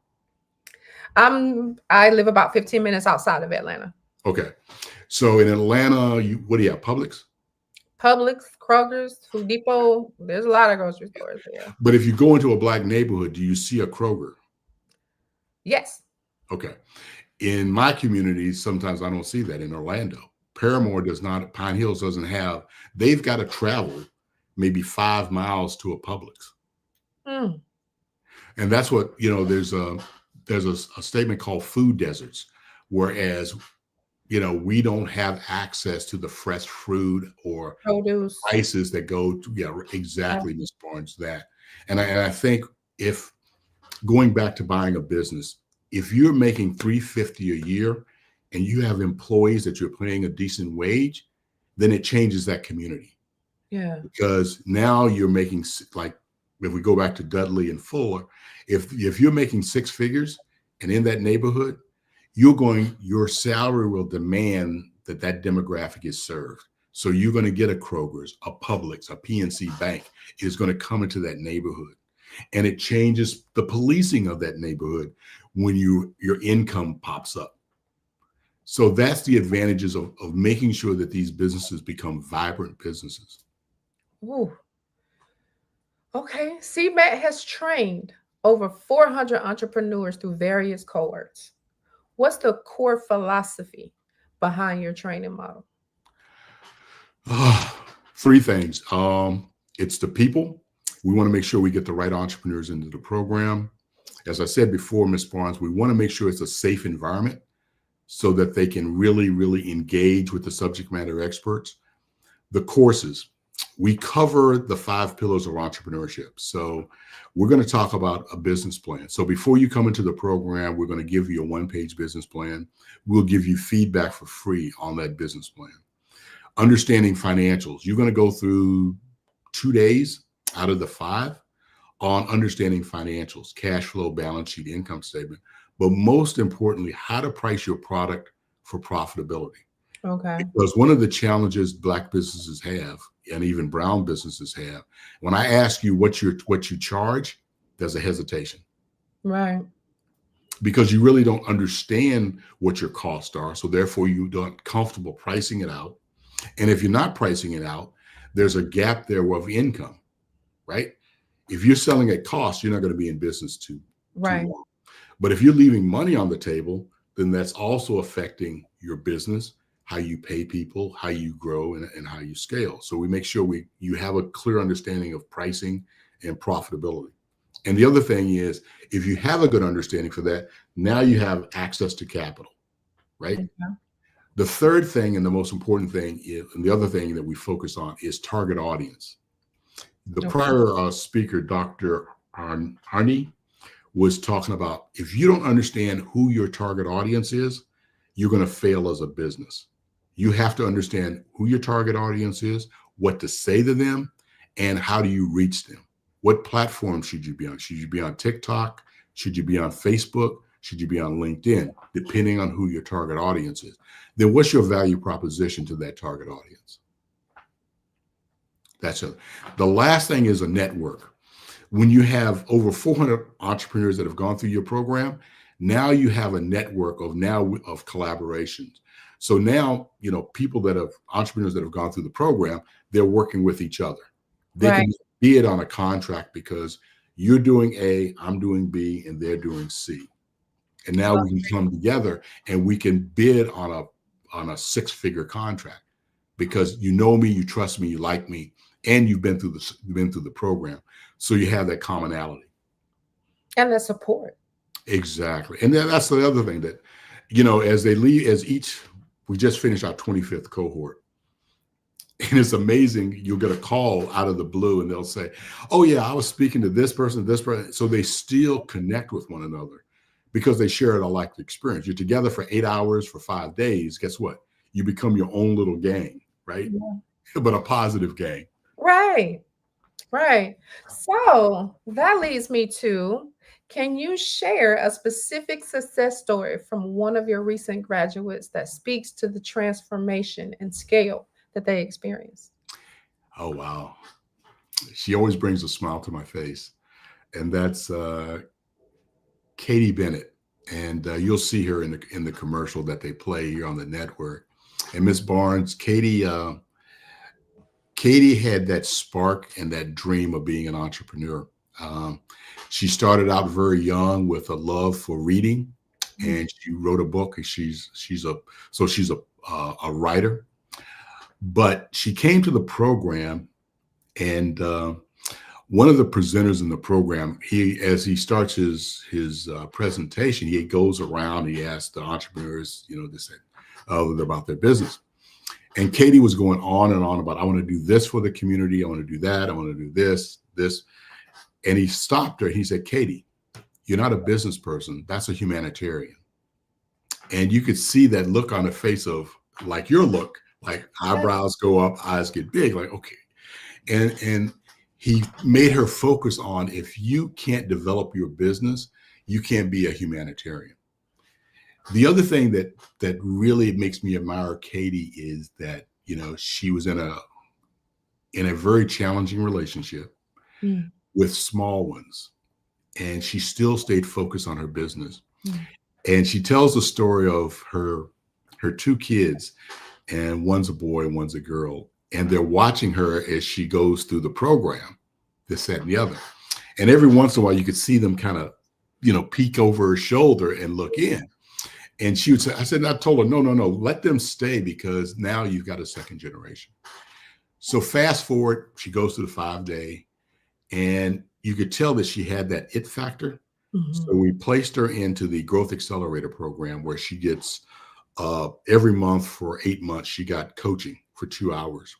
S14: I live about 15 minutes outside of Atlanta.
S8: Okay. So in Atlanta, what do you have? Publix?
S14: Publix, Kroger's, Food Depot. There's a lot of grocery stores there.
S8: But if you go into a Black neighborhood, do you see a Kroger?
S14: Yes.
S8: Okay. In my community, sometimes I don't see that. In Orlando, Paramore does not, Pine Hills doesn't have, they've got to travel maybe 5 miles to a Publix.
S14: Mm.
S8: And that's what, there's a statement called food deserts, whereas, we don't have access to the fresh fruit or
S14: produce
S8: prices that go to, exactly, Ms. Barnes, that. And I think if going back to buying a business, if you're making $350 a year and you have employees that you're paying a decent wage, then it changes that community.
S14: Yeah.
S8: Because now you're making, like, if we go back to Dudley and Fuller, if you're making 6 figures and in that neighborhood, your salary will demand that demographic is served. So you're going to get a Kroger's, a Publix, a PNC Bank is going to come into that neighborhood. And it changes the policing of that neighborhood when your income pops up. So that's the advantages of making sure that these businesses become vibrant businesses.
S14: Ooh. Okay. CMAT has trained over 400 entrepreneurs through various cohorts. What's the core philosophy behind your training model?
S8: 3 things. It's the people. We want to make sure we get the right entrepreneurs into the program. As I said before, Ms. Barnes, we want to make sure it's a safe environment so that they can really, really engage with the subject matter experts. The courses, we cover the 5 pillars of entrepreneurship. So we're going to talk about a business plan. So before you come into the program, we're going to give you a 1-page business plan. We'll give you feedback for free on that business plan. Understanding financials. You're going to go through 2 days out of the 5 on understanding financials, cash flow, balance sheet, income statement, but most importantly, how to price your product for profitability.
S14: Okay.
S8: Because one of the challenges Black businesses have, and even brown businesses have, when I ask you what you charge, there's a hesitation.
S14: Right.
S8: Because you really don't understand what your costs are. So therefore you don't comfortable pricing it out. And if you're not pricing it out, there's a gap there of income, right? If you're selling at cost, you're not going to be in business too long. But if you're leaving money on the table, then that's also affecting your business, how you pay people, how you grow, and how you scale. So we make sure you have a clear understanding of pricing and profitability. And the other thing is, if you have a good understanding for that, now you have access to capital, right?
S14: Okay.
S8: The third thing and the most important thing is, and the other thing that we focus on is target audience. The prior speaker, Dr. Arnie, was talking about if you don't understand who your target audience is, you're going to fail as a business. You have to understand who your target audience is, what to say to them, and how do you reach them? What platform should you be on? Should you be on TikTok? Should you be on Facebook? Should you be on LinkedIn? Depending on who your target audience is. Then what's your value proposition to that target audience? That's it. The last thing is a network. when you have over 400 entrepreneurs that have gone through your program, now you have a network of collaborations. So now, people entrepreneurs that have gone through the program, they're working with each other. They can bid on a contract because you're doing A, I'm doing B, and they're doing C. And now we can come together and we can bid on a six-figure contract because you know me, you trust me, you like me, and you've been through the program. So you have that commonality.
S14: And the support.
S8: Exactly. And then that's the other thing that, as they leave, we just finished our 25th cohort. And it's amazing. You'll get a call out of the blue and they'll say, oh yeah, I was speaking to this person. So they still connect with one another because they share a life experience. You're together for 8 hours for 5 days. Guess what? You become your own little gang, right? Yeah. But a positive gang.
S14: Right. So that leads me to, can you share a specific success story from one of your recent graduates that speaks to the transformation and scale that they experienced?
S8: Oh, wow. She always brings a smile to my face. And that's Katie Bennett. And you'll see her in the commercial that they play here on the network. And Miss Barnes, Katie had that spark and that dream of being an entrepreneur. She started out very young with a love for reading, and she wrote a book. And she's a writer. But she came to the program, and one of the presenters in the program, as he starts his presentation, he goes around. He asks the entrepreneurs, this and other about their business. And Katie was going on and on about, I want to do this for the community. I want to do that. I want to do this. And he stopped her. He said, Katie, you're not a business person. That's a humanitarian. And you could see that look on the face of like your look, like eyebrows go up, eyes get big, like, okay. And he made her focus on, if you can't develop your business, you can't be a humanitarian. The other thing that really makes me admire Katie is that, she was in a very challenging relationship with small ones, and she still stayed focused on her business. And she tells the story of her 2 kids, and one's a boy and one's a girl, and they're watching her as she goes through the program, this, that, and the other. And every once in a while, you could see them kind of, peek over her shoulder and look in. And she would say, I told her, no, let them stay, because now you've got a second generation. So fast forward, she goes to the 5-day, and you could tell that she had that it factor. So we placed her into the Growth Accelerator program, where she gets every month for 8 months, she got coaching for 2 hours.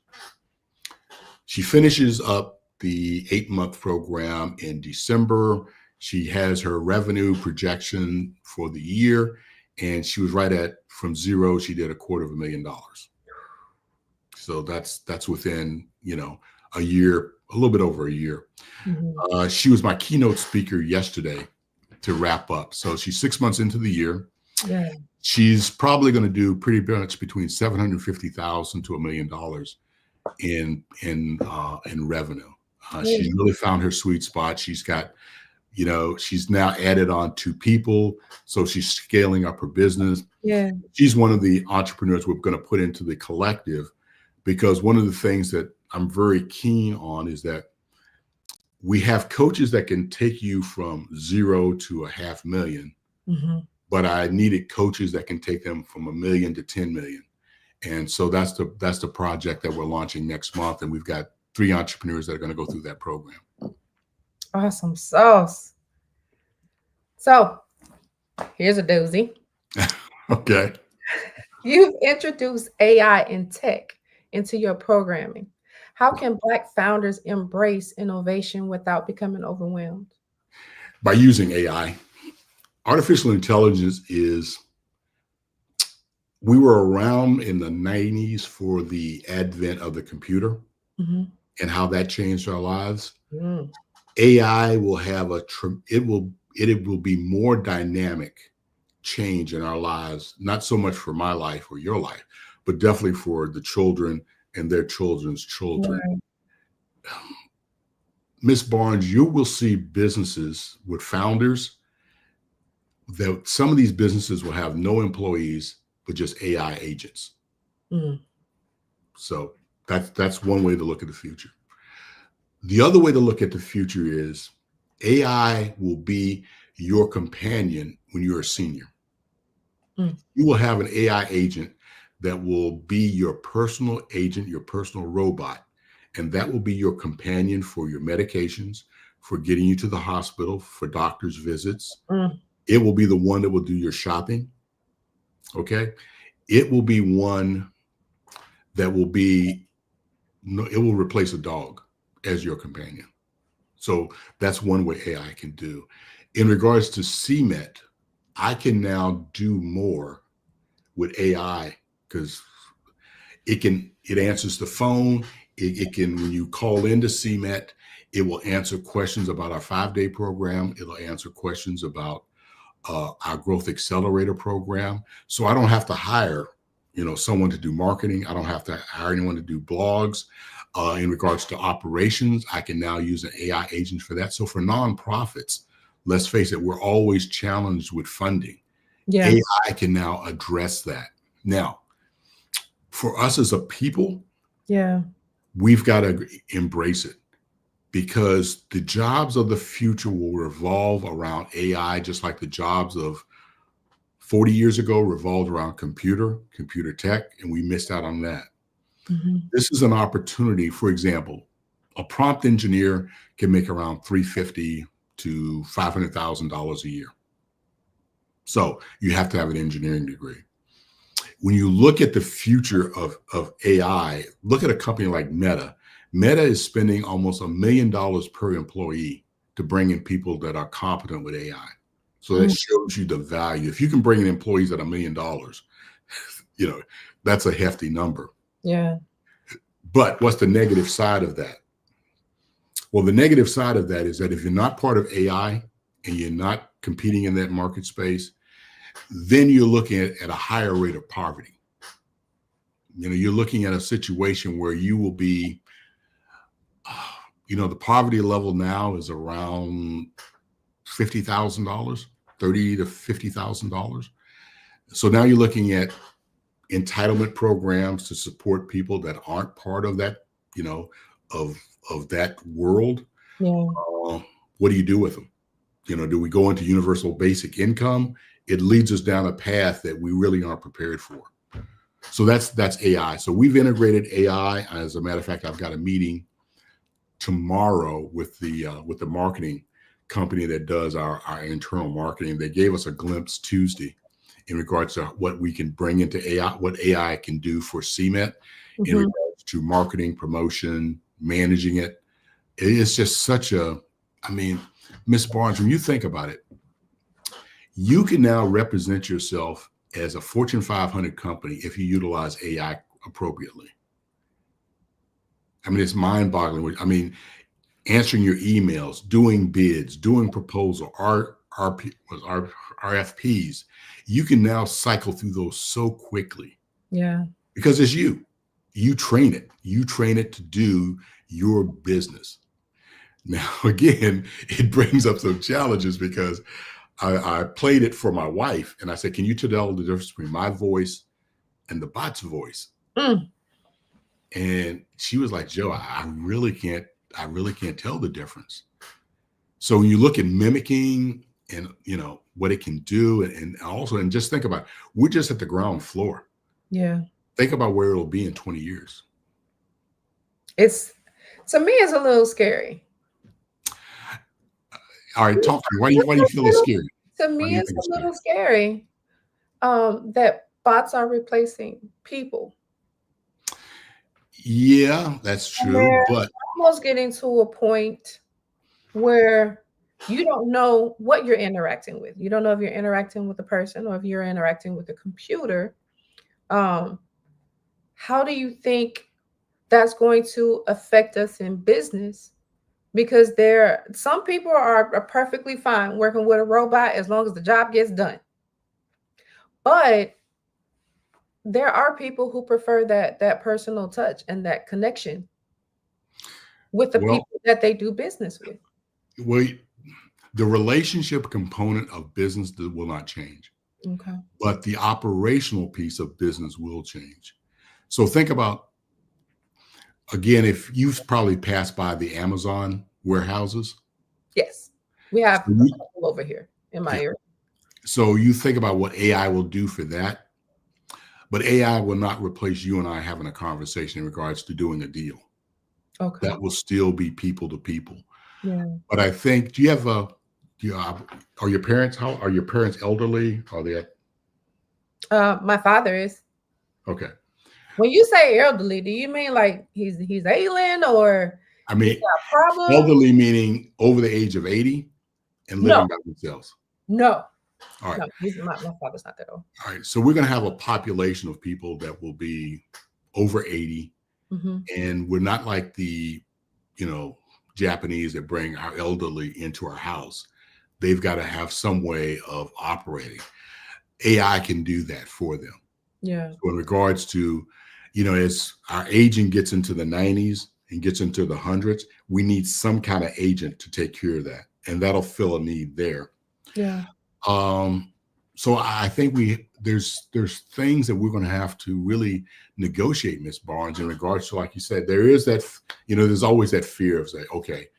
S8: She finishes up the 8-month program in December. She has her revenue projection for the year, and she was from zero, she did $250,000. So that's within, a year, a little bit over a year. She was my keynote speaker yesterday to wrap up. So she's 6 months into the year.
S14: Yeah.
S8: She's probably going to do pretty much between $750,000 to $1 million in revenue. She's really found her sweet spot. She's got, she's now added on 2 people. So she's scaling up her business.
S14: Yeah.
S8: She's one of the entrepreneurs we're going to put into the collective, because one of the things that I'm very keen on is that we have coaches that can take you from 0 to $500,000. But I needed coaches that can take them from $1 million to 10 million. And so that's the project that we're launching next month. And we've got 3 entrepreneurs that are going to go through that program.
S14: Awesome sauce. So here's a doozy.
S8: Okay.
S14: You've introduced AI and tech into your programming. How can Black founders embrace innovation without becoming overwhelmed?
S8: By using AI. Artificial intelligence we were around in the 90s for the advent of the computer and how that changed our lives. AI will have it will be more dynamic change in our lives, not so much for my life or your life, but definitely for the children and their children's children. Ms. Barnes, you will see businesses with founders that some of these businesses will have no employees, but just AI agents.
S14: Mm.
S8: So that's one way to look at the future. The other way to look at the future is AI will be your companion when you're a senior.
S14: Mm.
S8: You will have an AI agent that will be your personal agent, your personal robot, and that will be your companion for your medications, for getting you to the hospital, for doctor's visits.
S14: Mm.
S8: It will be the one that will do your shopping. Okay. It will be one that will be, it will replace a dog as your companion. So that's one way AI can do. In regards to CMET, I can now do more with AI because it answers the phone. It can, when you call into CMET, it will answer questions about our 5-day program. It'll answer questions about our Growth Accelerator program. So I don't have to hire, someone to do marketing. I don't have to hire anyone to do blogs. In regards to operations, I can now use an AI agent for that. So for nonprofits, let's face it, we're always challenged with funding.
S14: Yeah.
S8: AI can now address that. Now, for us as a people,
S14: Yeah.
S8: we've got to embrace it because the jobs of the future will revolve around AI, just like the jobs of 40 years ago revolved around computer tech, and we missed out on that.
S14: Mm-hmm.
S8: This is an opportunity. For example, a prompt engineer can make around $350,000 to $500,000 a year. So you have to have an engineering degree. When you look at the future of AI, look at a company like Meta. Meta is spending almost $1 million per employee to bring in people that are competent with AI. So that shows you the value. If you can bring in employees at $1 million, that's a hefty number.
S14: Yeah.
S8: But what's the negative side of that? Well, the negative side of that is that if you're not part of AI and you're not competing in that market space, then you're looking at a higher rate of poverty. You're looking at a situation where you will be, the poverty level now is around $50,000, $30,000 to $50,000. So now you're looking at entitlement programs to support people that aren't part of that, of that world.
S14: Yeah.
S8: What do you do with them? Do we go into universal basic income? It leads us down a path that we really aren't prepared for. So that's AI. So we've integrated AI. As a matter of fact, I've got a meeting tomorrow with the marketing company that does our internal marketing. They gave us a glimpse Tuesday in regards to what we can bring into AI, what AI can do for CMET in regards to marketing, promotion, managing it. It's just such Ms. Barnes, when you think about it, you can now represent yourself as a Fortune 500 company if you utilize AI appropriately. It's mind-boggling. Answering your emails, doing bids, doing proposal, RFPs, you can now cycle through those so quickly.
S14: Yeah.
S8: Because it's you train it. You train it to do your business. Now, again, it brings up some challenges because I played it for my wife and I said, can you tell the difference between my voice and the bot's voice?
S14: Mm.
S8: And she was like, Joe, I really can't tell the difference. So when you look at mimicking and, what it can do and just think about it, we're just at the ground floor.
S14: Yeah.
S8: Think about where it'll be in 20 years.
S14: To me, it's a little scary.
S8: All right, talk to me. Why do you feel it's scary?
S14: To me, it's a little scary that bots are replacing people.
S8: Yeah, that's true. But
S14: almost getting to a point where you don't know what you're interacting with. You don't know if you're interacting with a person or if you're interacting with a computer. How do you think that's going to affect us in business? Because some people are perfectly fine working with a robot as long as the job gets done. But there are people who prefer that personal touch and that connection. with the
S8: Well,
S14: people that they do business with?
S8: Well, the relationship component of business will not change,
S14: Okay.
S8: but the operational piece of business will change. So think about, again, if you've probably passed by the Amazon warehouses.
S14: Yes, we have
S8: So
S14: a couple over here in my area.
S8: So you think about what AI will do for that, but AI will not replace you and I having a conversation in regards to doing a deal.
S14: Okay.
S8: That will still be people to people.
S14: Yeah.
S8: But I think, do you have are your parents, how are your parents elderly? Are they?
S14: My father is.
S8: Okay.
S14: When you say elderly, do you mean like he's ailing, or
S8: I mean,
S14: he's got problems?
S8: elderly meaning over the age of 80 and living by themselves.
S14: No.
S8: All right.
S14: No, my father's not that old.
S8: All right. So we're going to have a population of people that will be over 80.
S14: Mm-hmm.
S8: And we're not like the, Japanese that bring our elderly into our house. They've got to have some way of operating. AI can do that for them.
S14: Yeah.
S8: So in regards to, as our aging gets into the 90s and gets into the hundreds, we need some kind of agent to take care of that. And that'll fill a need there.
S14: Yeah.
S8: So I think there's things that we're going to have to really negotiate, Ms. Barnes, in regards to, like you said, there is that, there's always that fear of saying, okay,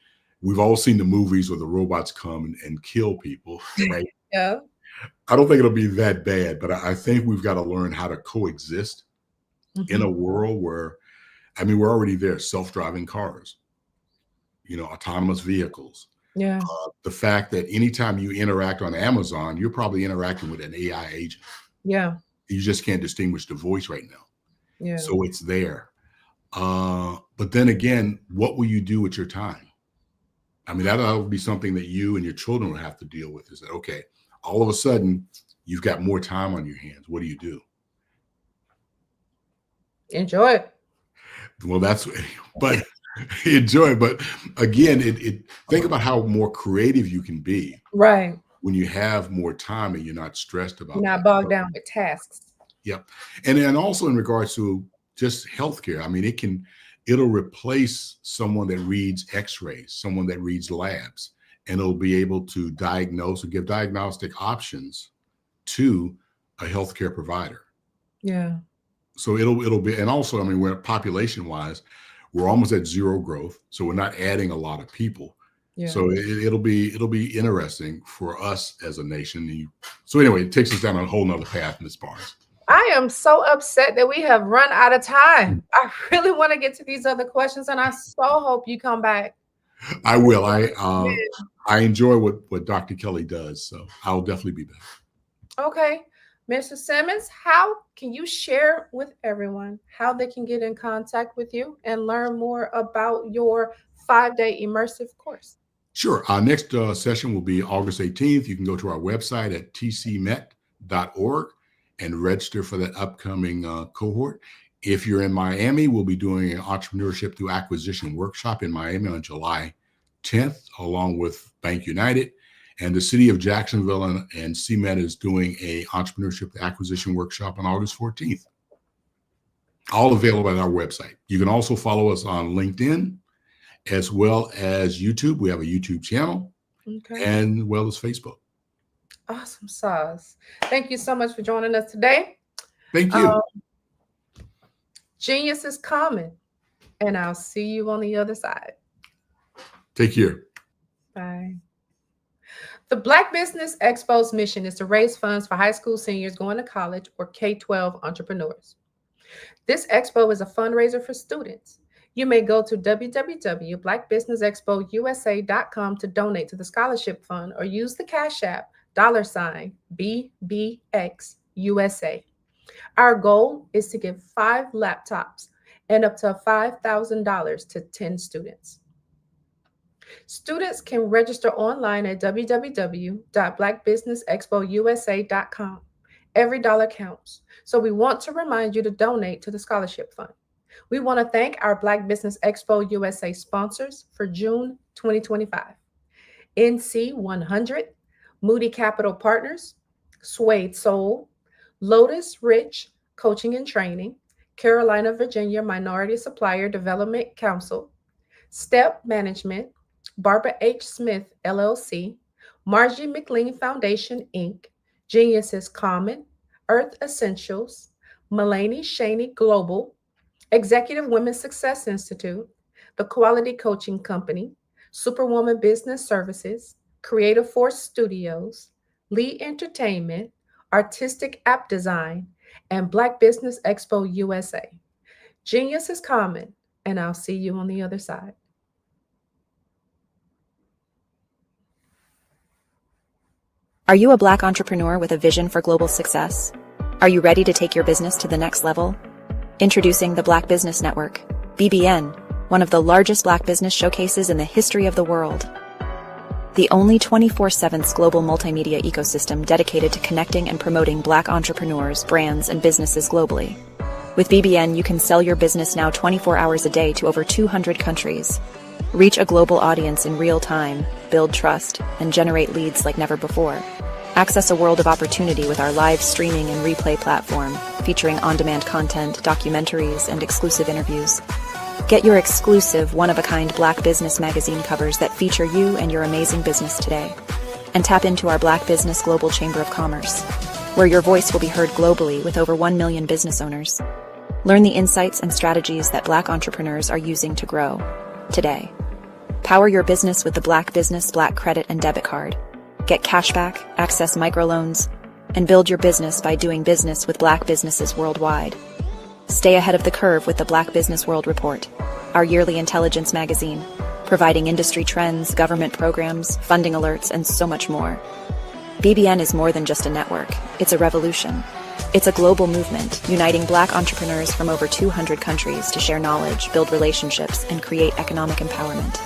S8: we've all seen the movies where the robots come and kill people, right?
S14: Yeah.
S8: I don't think it'll be that bad, but I think we've got to learn how to coexist in a world where, we're already there, self-driving cars, autonomous vehicles.
S14: Yeah.
S8: The fact that anytime you interact on Amazon, you're probably interacting with an AI agent.
S14: Yeah.
S8: You just can't distinguish the voice right now.
S14: Yeah.
S8: So it's there. But then again, what will you do with your time? That'll be something that you and your children will have to deal with, is that, okay, all of a sudden you've got more time on your hands. What do you do?
S14: Enjoy it.
S8: Well, but enjoy it. But again, think about how more creative you can be.
S14: Right.
S8: When you have more time and you're not stressed about it.
S14: You're not bogged down with tasks.
S8: Yep. And then also in regards to just healthcare, it'll replace someone that reads x-rays, someone that reads labs, and it'll be able to diagnose or give diagnostic options to a healthcare provider.
S14: Yeah.
S8: So it'll be, and also, we're population wise, we're almost at zero growth. So we're not adding a lot of people.
S14: Yeah.
S8: So it'll be interesting for us as a nation. So anyway, it takes us down a whole nother path, Ms. Barnes.
S14: I am so upset that we have run out of time. I really want to get to these other questions, and I so hope you come back.
S8: I will. I enjoy what Dr. Kelly does, so I'll definitely be back.
S14: Okay. Mr. Simmons, how can you share with everyone how they can get in contact with you and learn more about your 5-day immersive course?
S8: Sure. Our next session will be August 18th. You can go to our website at tcmet.org and register for that upcoming cohort. If you're in Miami, we'll be doing an entrepreneurship through acquisition workshop in Miami on July 10th, along with Bank United. And the city of Jacksonville and CMET is doing a entrepreneurship acquisition workshop on August 14th. All available at our website. You can also follow us on LinkedIn as well as YouTube. We have a YouTube channel, and as well as Facebook.
S14: Awesome sauce. Thank you so much for joining us today.
S8: Thank you.
S14: Genius is coming, and I'll see you on the other side.
S8: Take care.
S14: Bye. The Black Business Expo's mission is to raise funds for high school seniors going to college or K-12 entrepreneurs. This expo is a fundraiser for students. You may go to www.blackbusinessexpousa.com to donate to the scholarship fund or use the Cash App $BBXUSA. Our goal is to give 5 laptops and up to $5,000 to 10 students. Students can register online at www.blackbusinessexpousa.com. Every dollar counts. So we want to remind you to donate to the scholarship fund. We want to thank our Black Business Expo USA sponsors for June 2025. NC 100, Moody Capital Partners, Suede Soul, Lotus Rich Coaching and Training, Carolina, Virginia Minority Supplier Development Council, Step Management, Barbara H. Smith, LLC, Margie McLean Foundation, Inc., Genius is Common, Earth Essentials, Mulaney Shaney Global, Executive Women's Success Institute, The Quality Coaching Company, Superwoman Business Services, Creative Force Studios, Lee Entertainment, Artistic App Design, and Black Business Expo USA. Genius is common, and I'll see you on the other side.
S15: Are you a Black entrepreneur with a vision for global success? Are you ready to take your business to the next level? Introducing the Black Business Network, BBN, one of the largest Black business showcases in the history of the world. The only 24/7 global multimedia ecosystem dedicated to connecting and promoting Black entrepreneurs, brands, and businesses globally. With BBN, you can sell your business now 24 hours a day to over 200 countries. Reach a global audience in real time, build trust, and generate leads like never before. Access a world of opportunity with our live streaming and replay platform, featuring on-demand content, documentaries, and exclusive interviews. Get your exclusive, one-of-a-kind Black Business magazine covers that feature you and your amazing business today. And tap into our Black Business Global Chamber of Commerce, where your voice will be heard globally with over 1 million business owners. Learn the insights and strategies that Black entrepreneurs are using to grow today. Power your business with the Black Business Black Credit and Debit Card. Get cashback, access microloans, and build your business by doing business with Black businesses worldwide. Stay ahead of the curve with the Black Business World Report, our yearly intelligence magazine, providing industry trends, government programs, funding alerts, and so much more. BBN is more than just a network. It's a revolution. It's a global movement, uniting Black entrepreneurs from over 200 countries to share knowledge, build relationships, and create economic empowerment.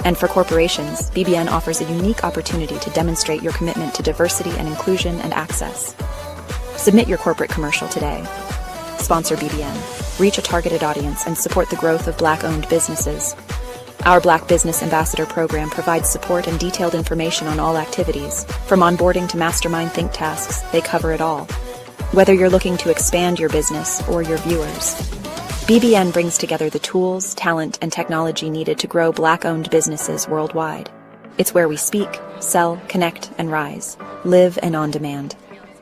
S15: And for corporations, BBN offers a unique opportunity to demonstrate your commitment to diversity and inclusion and access. Submit your corporate commercial today. Sponsor BBN, reach a targeted audience, and support the growth of Black-owned businesses. Our Black Business Ambassador program provides support and detailed information on all activities. From onboarding to mastermind think tasks, they cover it all. Whether you're looking to expand your business or your viewers, BBN brings together the tools, talent, and technology needed to grow Black-owned businesses worldwide. It's where we speak, sell, connect, and rise. Live and on demand.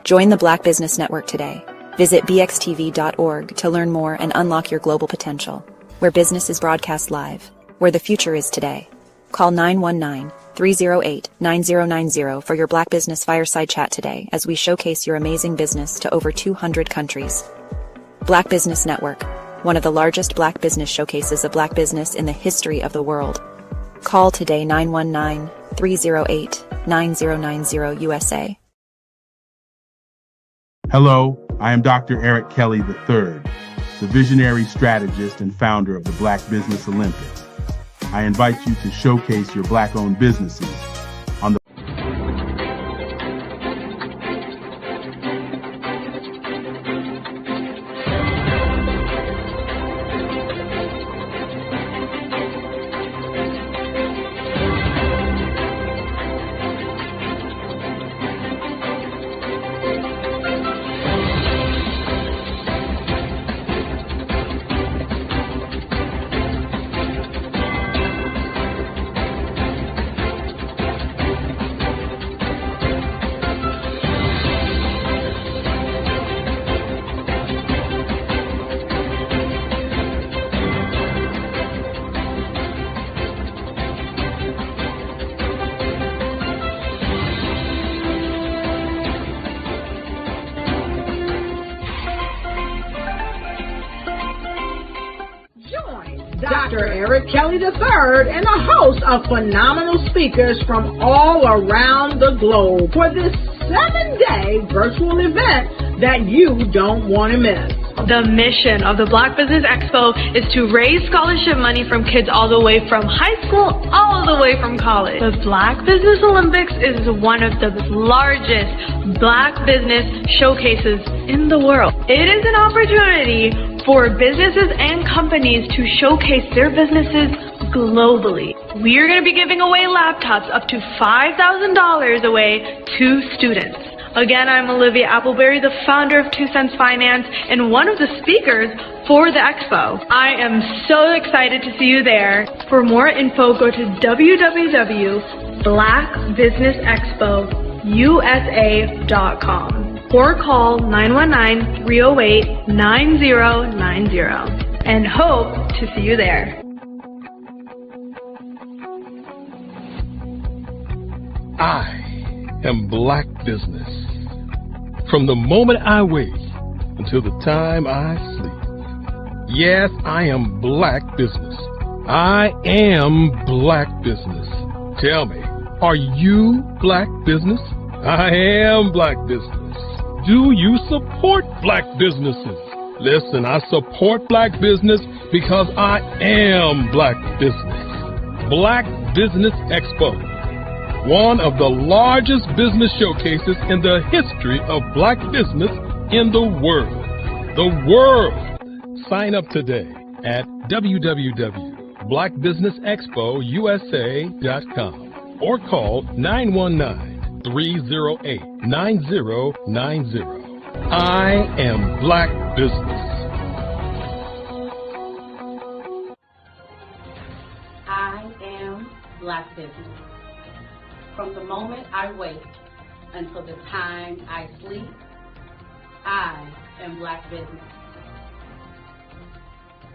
S15: Join the Black Business Network today. Visit bxtv.org to learn more and unlock your global potential. Where business is broadcast live. Where the future is today. Call 919-308-9090 for your Black Business Fireside Chat today as we showcase your amazing business to over 200 countries. Black Business Network, one of the largest Black business showcases of Black business in the history of the world. Call today 919-308-9090 USA.
S16: Hello, I am Dr. Eric Kelly III, the visionary strategist and founder of the Black Business Olympics. I invite you to showcase your Black-owned businesses on the
S1: Dr. Eric Kelly III and a host of phenomenal speakers from all around the globe for this 7-day virtual event that you don't want to miss.
S2: The mission of the Black Business Expo is to raise scholarship money from kids all the way from high school, all the way from college. The Black Business Olympics is one of the largest Black business showcases in the world. It is an opportunity for businesses and companies to showcase their businesses globally. We are going to be giving away laptops up to $5,000 away to students. Again, I'm Olivia Appleberry, the founder of 2 Cents Finance and one of the speakers for the expo. I am so excited to see you there. For For more info, go to www.blackbusinessexpousa.com or call 919-308-9090 and hope to see you there.
S3: I am Black Business. From the moment I wake until the time I sleep. Yes, I am Black Business. I am Black Business. Tell me, are you Black Business? I am Black Business. Do you support Black businesses? Listen, I support Black business because I am Black Business. Black Business Expo, one of the largest business showcases in the history of Black business in the world. The world! Sign up today at www.blackbusinessexpousa.com or call 919-308-9090. I am Black Business.
S4: I am Black Business. From the moment I wake until the time I sleep, I am Black Business.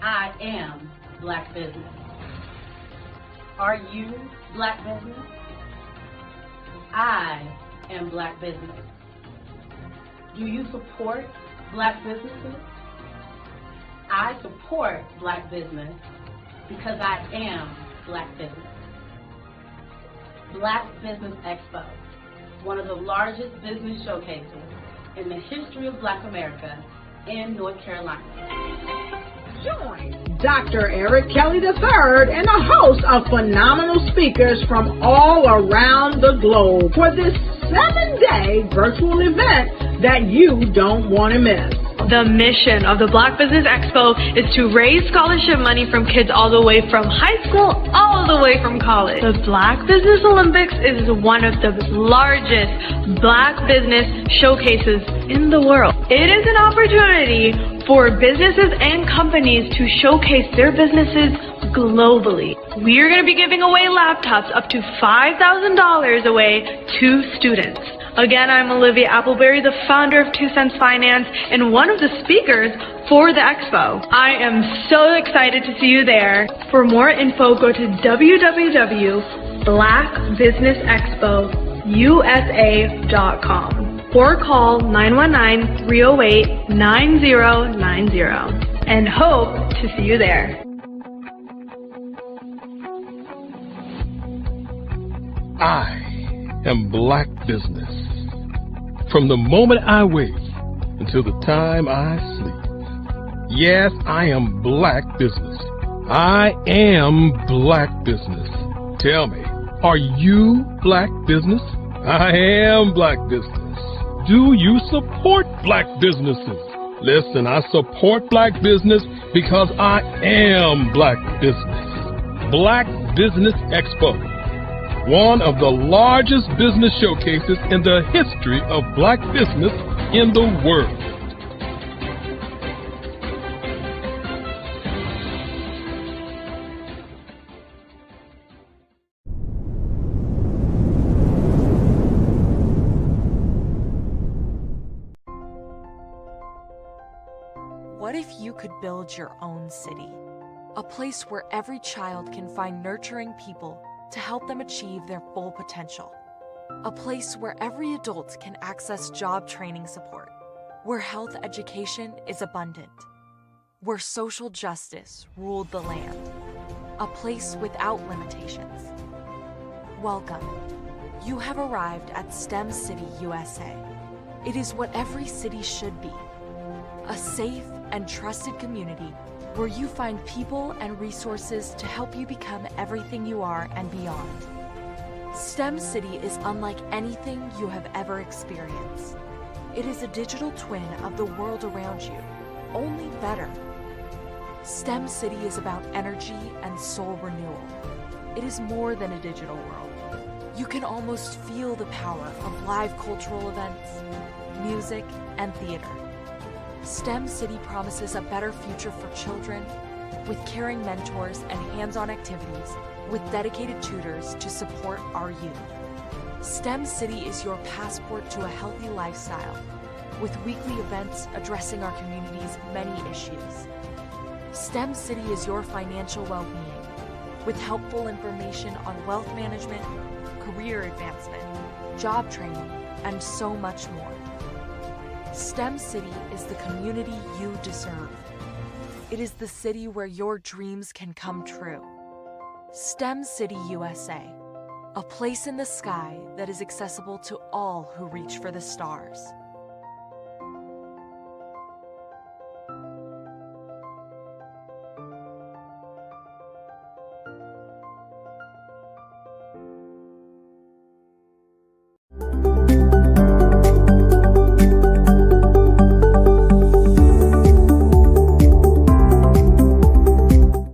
S4: I am Black Business. Are you Black Business? I am Black Business. Do you support Black businesses? I support Black business because I am Black Business. Black Business Expo, one of the largest business showcases in the history of Black America in North Carolina.
S1: Join Dr. Eric Kelly III and a host of phenomenal speakers from all around the globe for this 7-day virtual event that you don't want to miss.
S2: The mission of the Black Business Expo is to raise scholarship money from kids all the way from high school all the way from college. The Black Business Olympics is one of the largest Black business showcases in the world. It is an opportunity for businesses and companies to showcase their businesses globally. We are going to be giving away laptops up to $5,000 away to students. Again, I'm Olivia Appleberry, the founder of 2 Cents Finance and one of the speakers for the expo. I am so excited to see you there. For more info, go to www.blackbusinessexpousa.com or call 919-308-9090 and hope to see you there.
S3: I am Black Business. From the moment I wake until the time I sleep. Yes, I am Black Business. I am Black Business. Tell me, are you Black Business? I am Black Business. Do you support Black businesses? Listen, I support Black business because I am Black Business. Black Business Expo, one of the largest business showcases in the history of Black business in the world.
S5: What if you could build your own city? A place where every child can find nurturing people to help them achieve their full potential. A place where every adult can access job training support, where health education is abundant, where social justice ruled the land. A place without limitations. Welcome. You have arrived at STEM City USA. It is what every city should be. A safe and trusted community where you find people and resources to help you become everything you are and beyond. STEM City is unlike anything you have ever experienced. It is a digital twin of the world around you, only better. STEM City is about energy and soul renewal. It is more than a digital world. You can almost feel the power of live cultural events, music, and theater. STEM City promises a better future for children, with caring mentors and hands-on activities, with dedicated tutors to support our youth. STEM City is your passport to a healthy lifestyle, with weekly events addressing our community's many issues. STEM City is your financial well-being, with helpful information on wealth management, career advancement, job training, and so much more. STEM City is the community you deserve. It is the city where your dreams can come true. STEM City USA, a place in the sky that is accessible to all who reach for the stars.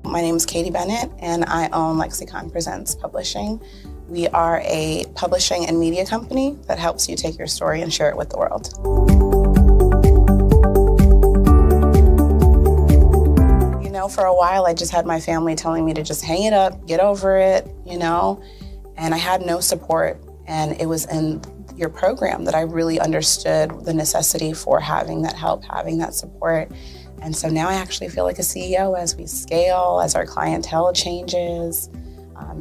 S7: My name is Katie Bennett, and I own Lexicon Presents Publishing. We are a publishing and media company that helps you take your story and share it with the world. You know, for a while, I just had my family telling me to just hang it up, get over it, you know, and I had no support. And it was in your program that I really understood the necessity for having that help, having that support. And so now I actually feel like a CEO as we scale, as our clientele changes,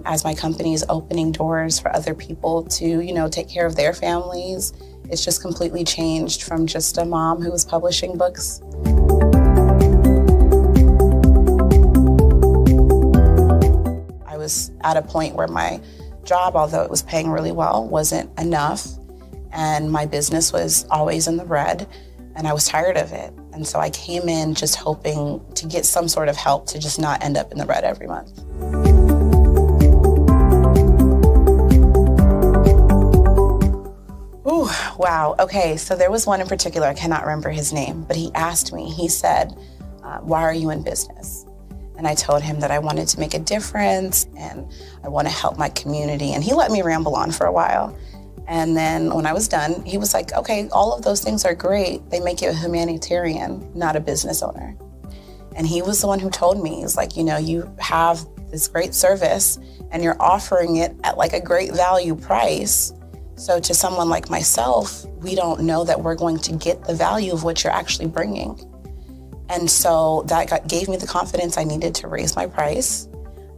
S7: as my company is opening doors for other people to, you know, take care of their families. It's just completely changed from just a mom who was publishing books. I was at a point where my job, although it was paying really well, wasn't enough. And my business was always in the red. And I was tired of it. And so I came in just hoping to get some sort of help to just not end up in the red every month. Ooh, wow. Okay, so there was one in particular, I cannot remember his name, but he asked me, he said, why are you in business? And I told him that I wanted to make a difference and I want to help my community. And he let me ramble on for a while. And then when I was done, he was like, okay, all of those things are great. They make you a humanitarian, not a business owner. And he was the one who told me, he's like, you know, you have this great service and you're offering it at like a great value price. So to someone like myself, we don't know that we're going to get the value of what you're actually bringing. And so that gave me the confidence I needed to raise my price.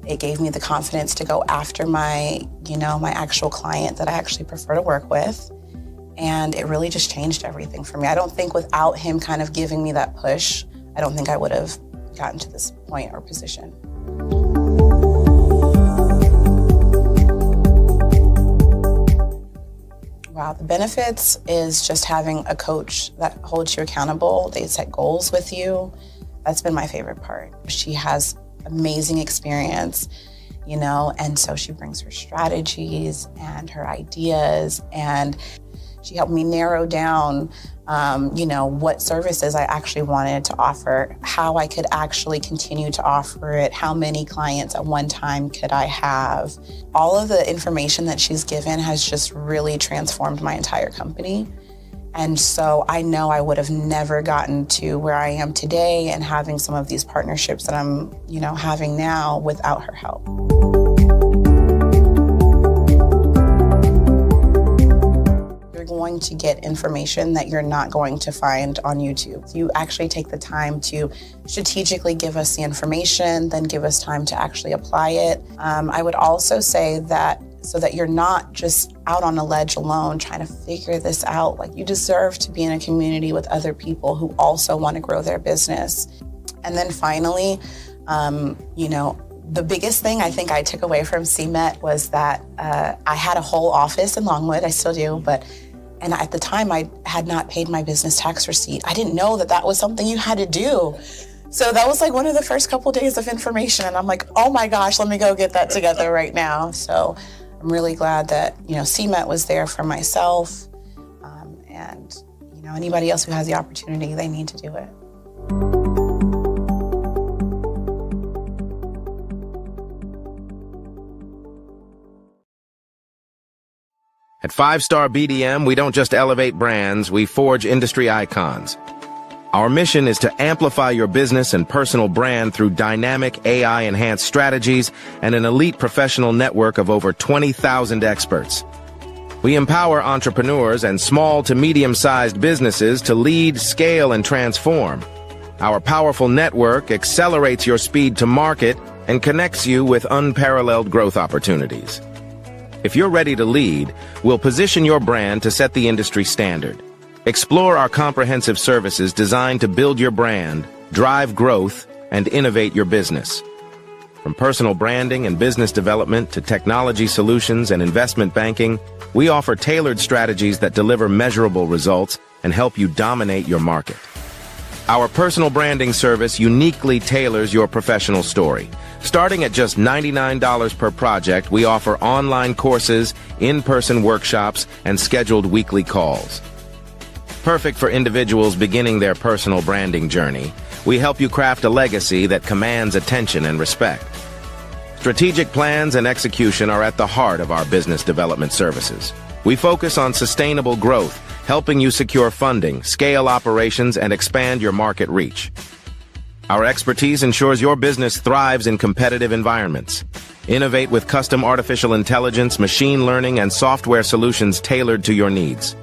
S7: It gave me the confidence to go after my actual client that I actually prefer to work with. And it really just changed everything for me. I don't think without him kind of giving me that push, I don't think I would have gotten to this point or position. Wow, the benefits is just having a coach that holds you accountable. They set goals with you. That's been my favorite part. She has amazing experience, you know, and so she brings her strategies and her ideas, and she helped me narrow down, what services I actually wanted to offer, how I could actually continue to offer it, how many clients at one time could I have. All of the information that she's given has just really transformed my entire company. And so I know I would have never gotten to where I am today and having some of these partnerships that I'm, having now without her help. You're going to get information that you're not going to find on YouTube. You actually take the time to strategically give us the information, then give us time to actually apply it. I would also say that so that you're not just out on a ledge alone trying to figure this out. Like, you deserve to be in a community with other people who also want to grow their business. And then finally, the biggest thing I think I took away from CMET was that I had a whole office in Longwood, I still do, and at the time I had not paid my business tax receipt. I didn't know that was something you had to do. So that was like one of the first couple days of information, and I'm like, oh my gosh, let me go get that together right now. So I'm really glad that, CMET was there for myself, and anybody else who has the opportunity, they need to do it.
S17: At 5-Star BDM, we don't just elevate brands, we forge industry icons.
S9: Our mission is to amplify your business and personal brand through dynamic AI-enhanced strategies and an elite professional network of over 20,000 experts. We empower entrepreneurs and small to medium-sized businesses to lead, scale, and transform. Our powerful network accelerates your speed to market and connects you with unparalleled growth opportunities. If you're ready to lead, we'll position your brand to set the industry standard. Explore our comprehensive services designed to build your brand, drive growth, and innovate your business. From personal branding and business development to technology solutions and investment banking, we offer tailored strategies that deliver measurable results and help you dominate your market. Our personal branding service uniquely tailors your professional story. Starting at just $99 per project, we offer online courses, in-person workshops, and scheduled weekly calls. Perfect for individuals beginning their personal branding journey, we help you craft a legacy that commands attention and respect. Strategic plans and execution are at the heart of our business development services. We focus on sustainable growth, helping you secure funding, scale operations, and expand your market reach. Our expertise ensures your business thrives in competitive environments. Innovate with custom artificial intelligence, machine learning, and software solutions tailored to your needs.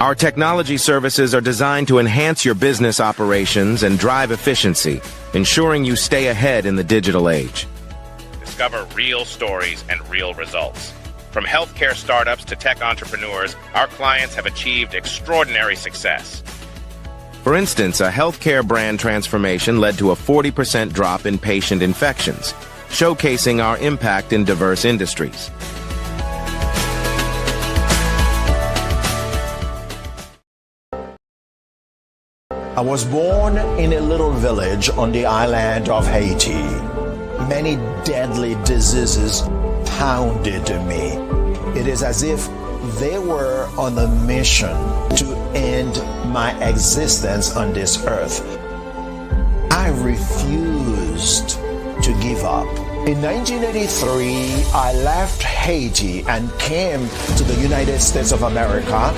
S9: Our technology services are designed to enhance your business operations and drive efficiency, ensuring you stay ahead in the digital age.
S17: Discover real stories and real results. From healthcare startups to tech entrepreneurs, our clients have achieved extraordinary success.
S9: For instance, a healthcare brand transformation led to a 40% drop in patient infections, showcasing our impact in diverse industries.
S6: I was born in a little village on the island of Haiti. Many deadly diseases pounded me. It is as if they were on a mission to end my existence on this earth. I refused to give up. In 1983, I left Haiti and came to the United States of America.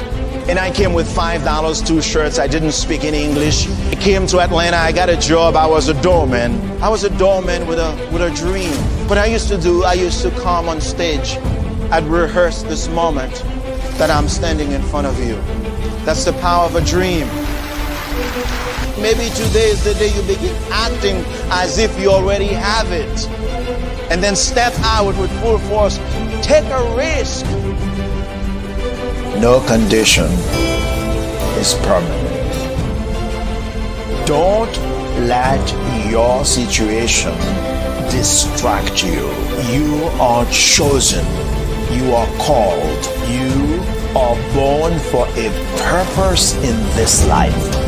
S6: And I came with $5, 2 shirts. I didn't speak any English. I came to Atlanta. I got a job. I was a doorman. I was a doorman with a dream. What I used to do, I used to come on stage. I'd rehearse this moment that I'm standing in front of you. That's the power of a dream. Maybe today is the day you begin acting as if you already have it. And then step out with full force. Take a risk. No condition is permanent. Don't let your situation distract you. You are chosen. You are called. You are born for a purpose in this life.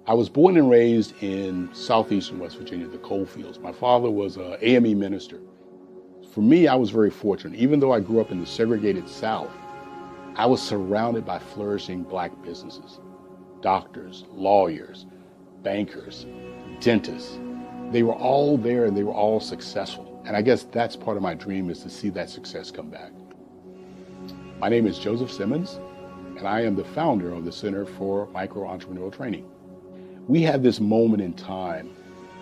S8: I was born and raised in southeastern West Virginia, the coal fields. My father was an AME minister. For me, I was very fortunate. Even though I grew up in the segregated South, I was surrounded by flourishing black businesses. Doctors, lawyers, bankers, dentists. They were all there and they were all successful. And I guess that's part of my dream, is to see that success come back. My name is Joseph Simmons, and I am the founder of the Center for Micro-Entrepreneurial Training. We have this moment in time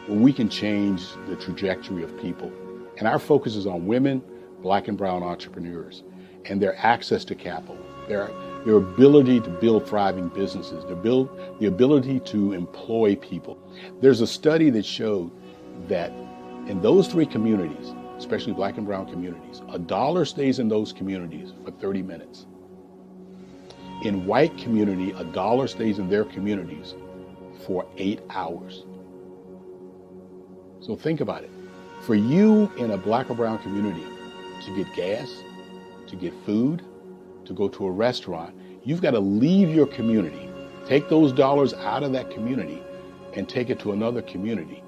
S8: where we can change the trajectory of people. And our focus is on women, black and brown entrepreneurs, and their access to capital, their ability to build thriving businesses, the ability to employ people. There's a study that showed that in those 3 communities, especially black and brown communities, $1 stays in those communities for 30 minutes. In white community, $1 stays in their communities for 8 hours. So think about it. For you in a black or brown community to get gas, to get food, to go to a restaurant, you've got to leave your community, take those dollars out of that community and take it to another community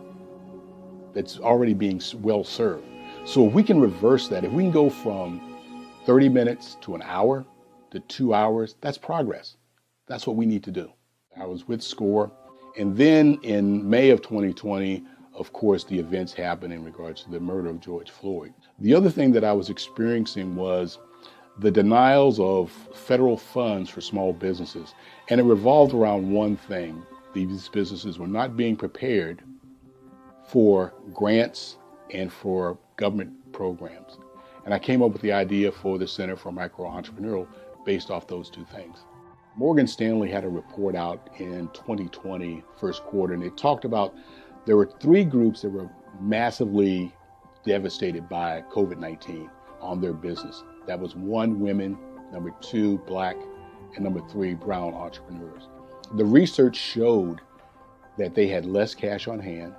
S8: that's already being well served. So if we can reverse that, if we can go from 30 minutes to an hour to 2 hours, that's progress. That's what we need to do. I was with SCORE. And then in May of 2020, of course, the events happened in regards to the murder of George Floyd. The other thing that I was experiencing was the denials of federal funds for small businesses. And it revolved around one thing. These businesses were not being prepared for grants and for government programs. And I came up with the idea for the Center for Micro-Entrepreneurial based off those two things. Morgan Stanley had a report out in 2020, first quarter, and it talked about there were three groups that were massively devastated by COVID-19 on their business. That was 1, women, number 2, Black, and number 3, brown entrepreneurs. The research showed that they had less cash on hand,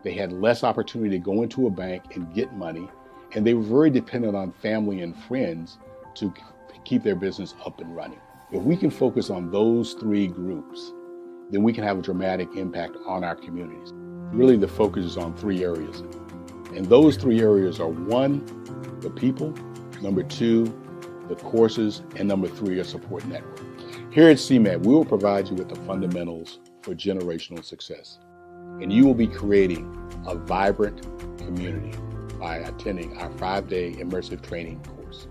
S8: they had less opportunity to go into a bank and get money, and they were very dependent on family and friends to keep their business up and running. If we can focus on those three groups, then we can have a dramatic impact on our communities. Really, the focus is on 3 areas. And those 3 areas are 1, the people, number 2, the courses, and number 3, a support network. Here at CMED, we will provide you with the fundamentals for generational success. And you will be creating a vibrant community by attending our 5-day immersive training course.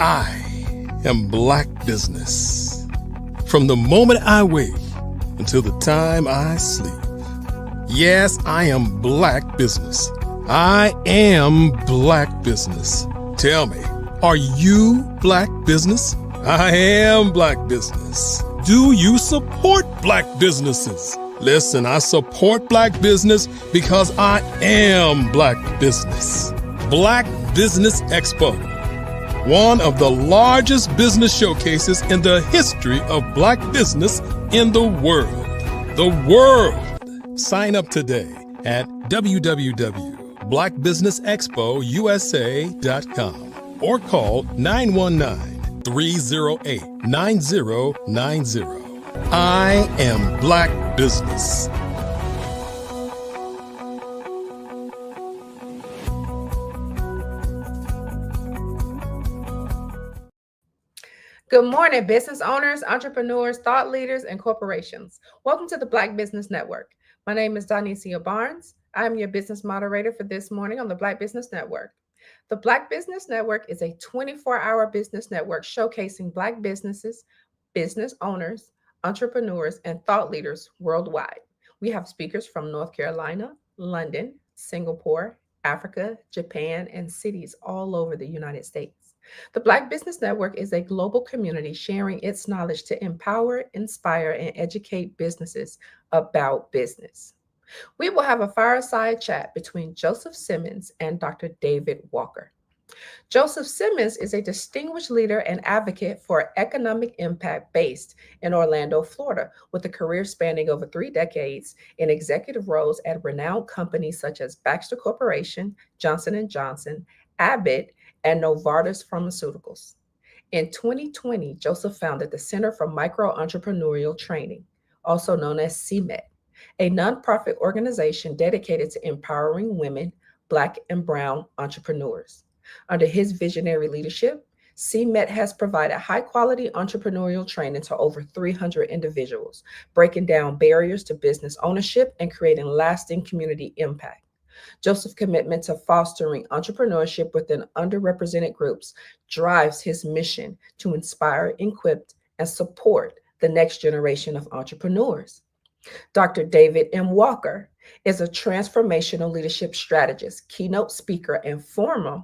S3: I am Black Business. From the moment I wake until the time I sleep. Yes, I am Black Business. I am Black Business. Tell me, are you Black Business? I am Black Business. Do you support Black businesses? Listen, I support Black business because I am Black Business. Black Business Expo, one of the largest business showcases in the history of Black business in the world. The world! Sign up today at www.blackbusinessexpousa.com or call 919-308-9090. I am Black Business.
S14: Good morning, business owners, entrepreneurs, thought leaders, and corporations. Welcome to the Black Business Network. My name is Donicia Barnes. I'm your business moderator for this morning on the Black Business Network. The Black Business Network is a 24-hour business network showcasing Black businesses, business owners, entrepreneurs, and thought leaders worldwide. We have speakers from North Carolina, London, Singapore, Africa, Japan, and cities all over the United States. The Black Business Network is a global community sharing its knowledge to empower, inspire, and educate businesses about business. We will have a fireside chat between Joseph Simmons and Dr. David Walker. Joseph Simmons is a distinguished leader and advocate for economic impact based in Orlando, Florida, with a career spanning over 3 decades in executive roles at renowned companies such as Baxter Corporation, Johnson & Johnson, Abbott, and Novartis Pharmaceuticals. In 2020, Joseph founded the Center for Micro-Entrepreneurial Training, also known as CMED, a nonprofit organization dedicated to empowering women, Black and brown entrepreneurs. Under his visionary leadership, CMED has provided high-quality entrepreneurial training to over 300 individuals, breaking down barriers to business ownership and creating lasting community impact. Joseph's commitment to fostering entrepreneurship within underrepresented groups drives his mission to inspire, equip, and support the next generation of entrepreneurs. Dr. David M. Walker is a transformational leadership strategist, keynote speaker, and former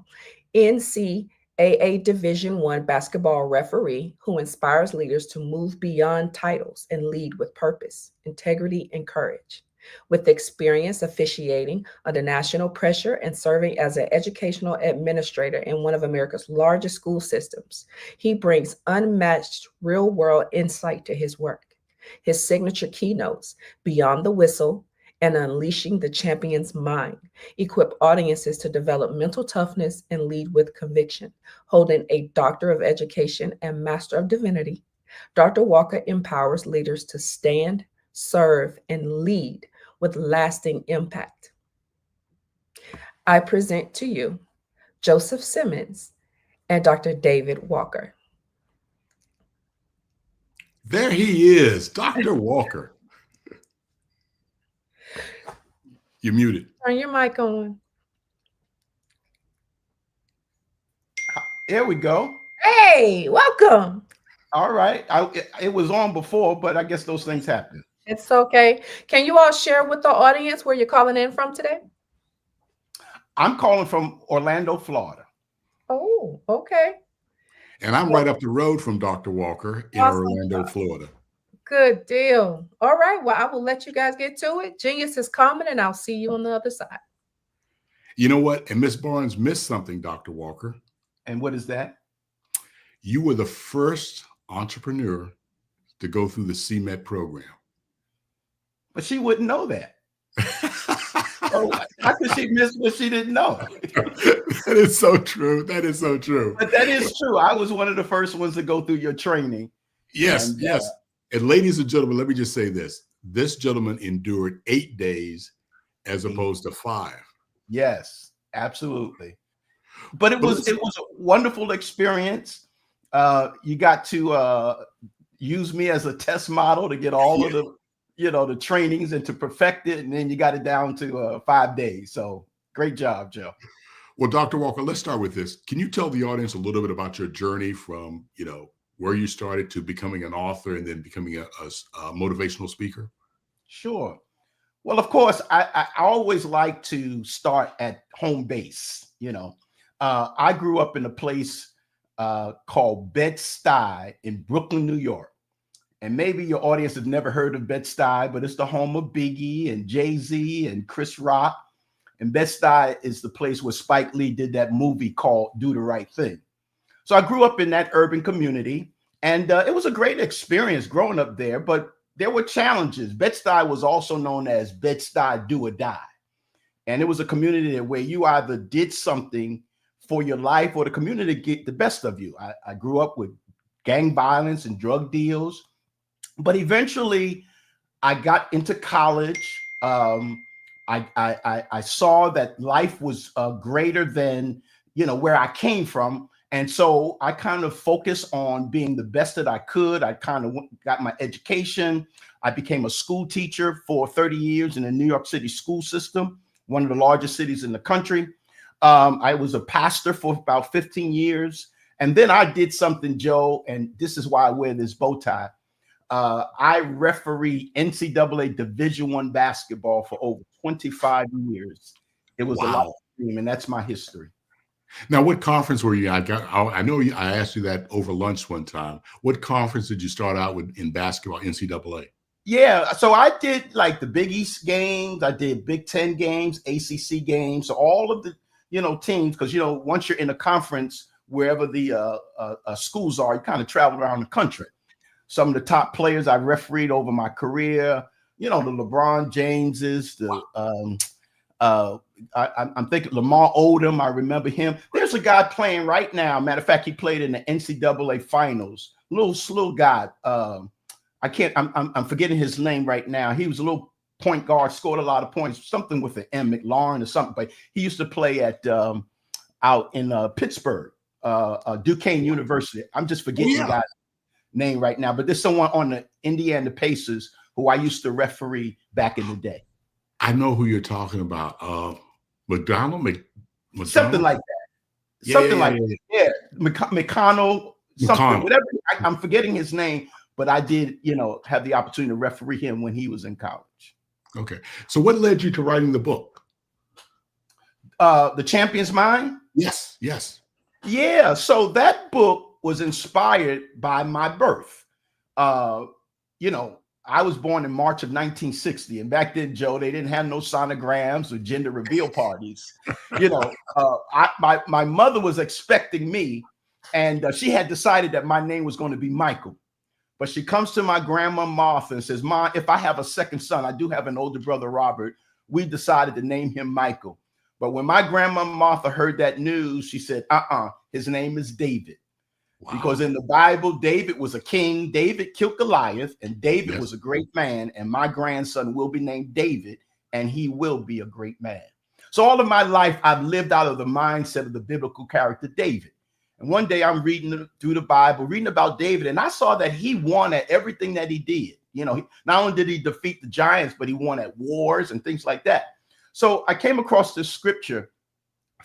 S14: NCAA Division I basketball referee who inspires leaders to move beyond titles and lead with purpose, integrity, and courage. With experience officiating under national pressure and serving as an educational administrator in one of America's largest school systems, he brings unmatched real-world insight to his work. His signature keynotes, Beyond the Whistle and Unleashing the Champion's Mind, equip audiences to develop mental toughness and lead with conviction. Holding a Doctor of Education and Master of Divinity, Dr. Walker empowers leaders to stand, serve, and lead with lasting impact. I present to you Joseph Simmons and Dr. David Walker.
S16: There he is, Dr. Walker. You're muted.
S14: Turn your mic on.
S11: There we go.
S14: Hey, welcome.
S11: All right. It was on before, but I guess those things happen.
S14: It's okay. Can you all share with the audience where you're calling in from today?
S11: I'm calling from Orlando, Florida.
S14: Oh, okay.
S16: And I'm right up the road from Dr. Walker in Orlando, Florida.
S14: Good deal. All right. Well, I will let you guys get to it. Genius is coming, and I'll see you on the other side.
S16: You know what? And Miss Barnes missed something, Dr. Walker.
S11: And what is that?
S16: You were the first entrepreneur to go through the CMET program.
S11: But she wouldn't know that. Oh, how could she miss what she didn't know?
S16: That is so true. That is so true.
S11: But that is true. I was one of the first ones to go through your training.
S16: Yes, yes. And ladies and gentlemen, let me just say this. This gentleman endured 8 days as opposed to 5.
S11: Yes, absolutely. But it was a wonderful experience. You got to use me as a test model to get all of the, the trainings and to perfect it. And then you got it down to 5 days. So great job, Joe.
S16: Well, Dr. Walker, let's start with this. Can you tell the audience a little bit about your journey from, where you started to becoming an author and then becoming a motivational speaker?
S11: Sure. Well, of course, I always like to start at home base. I grew up in a place called Bed-Stuy in Brooklyn, New York. And maybe your audience has never heard of Bed-Stuy, but it's the home of Biggie and Jay-Z and Chris Rock. And Bed-Stuy is the place where Spike Lee did that movie called Do the Right Thing. So I grew up in that urban community, and it was a great experience growing up there, but there were challenges. Bed-Stuy was also known as Bed-Stuy Do or Die. And it was a community where you either did something for your life or the community get the best of you. I grew up with gang violence and drug deals, but eventually I got into college. I saw that life was greater than, where I came from. And so I kind of focused on being the best that I could. I kind of got my education. I became a school teacher for 30 years in the New York City school system, one of the largest cities in the country. I was a pastor for about 15 years. And then I did something, Joe, and this is why I wear this bow tie. I referee NCAA Division I basketball for over 25 years. It was a lot of dream, and that's my history.
S16: Now, what conference were you at? I know I asked you that over lunch one time. What conference did you start out with in basketball, NCAA?
S11: Yeah, so I did like the Big East games. I did Big Ten games, ACC games, so all of the, teams, because, once you're in a conference, wherever the schools are, you kind of travel around the country. Some of the top players I refereed over my career, the LeBron Jameses, I'm thinking Lamar Odom. I remember him. There's a guy playing right now. Matter of fact, he played in the NCAA finals. Little guy. I'm forgetting his name right now. He was a little point guard, scored a lot of points, something with an M, McLaurin or something. But he used to play at out in Pittsburgh, Duquesne University. I'm just forgetting the guy's name right now. But there's someone on the Indiana Pacers who I used to referee back in the day.
S16: I know who you're talking about. McDonald?
S11: Something like that. McConnell, something, whatever. I'm forgetting his name, but I did, have the opportunity to referee him when he was in college.
S16: Okay. So what led you to writing the book?
S11: The Champion's Mind?
S16: Yes, yes.
S11: Yeah. So that book was inspired by my birth. I was born in March of 1960, and back then, Joe, they didn't have no sonograms or gender reveal parties. My mother was expecting me, and she had decided that my name was going to be Michael. But she comes to my grandma Martha and says, "Mom, if I have a second son, I do have an older brother, Robert. We decided to name him Michael." But when my grandma Martha heard that news, she said, his name is David. Because in the Bible, David was a king. David killed Goliath, and David was a great man. And my grandson will be named David, and he will be a great man. So all of my life, I've lived out of the mindset of the biblical character David. And one day I'm reading through the Bible, reading about David, and I saw that he won at everything that he did. Not only did he defeat the giants, but he won at wars and things like that. So I came across this scripture,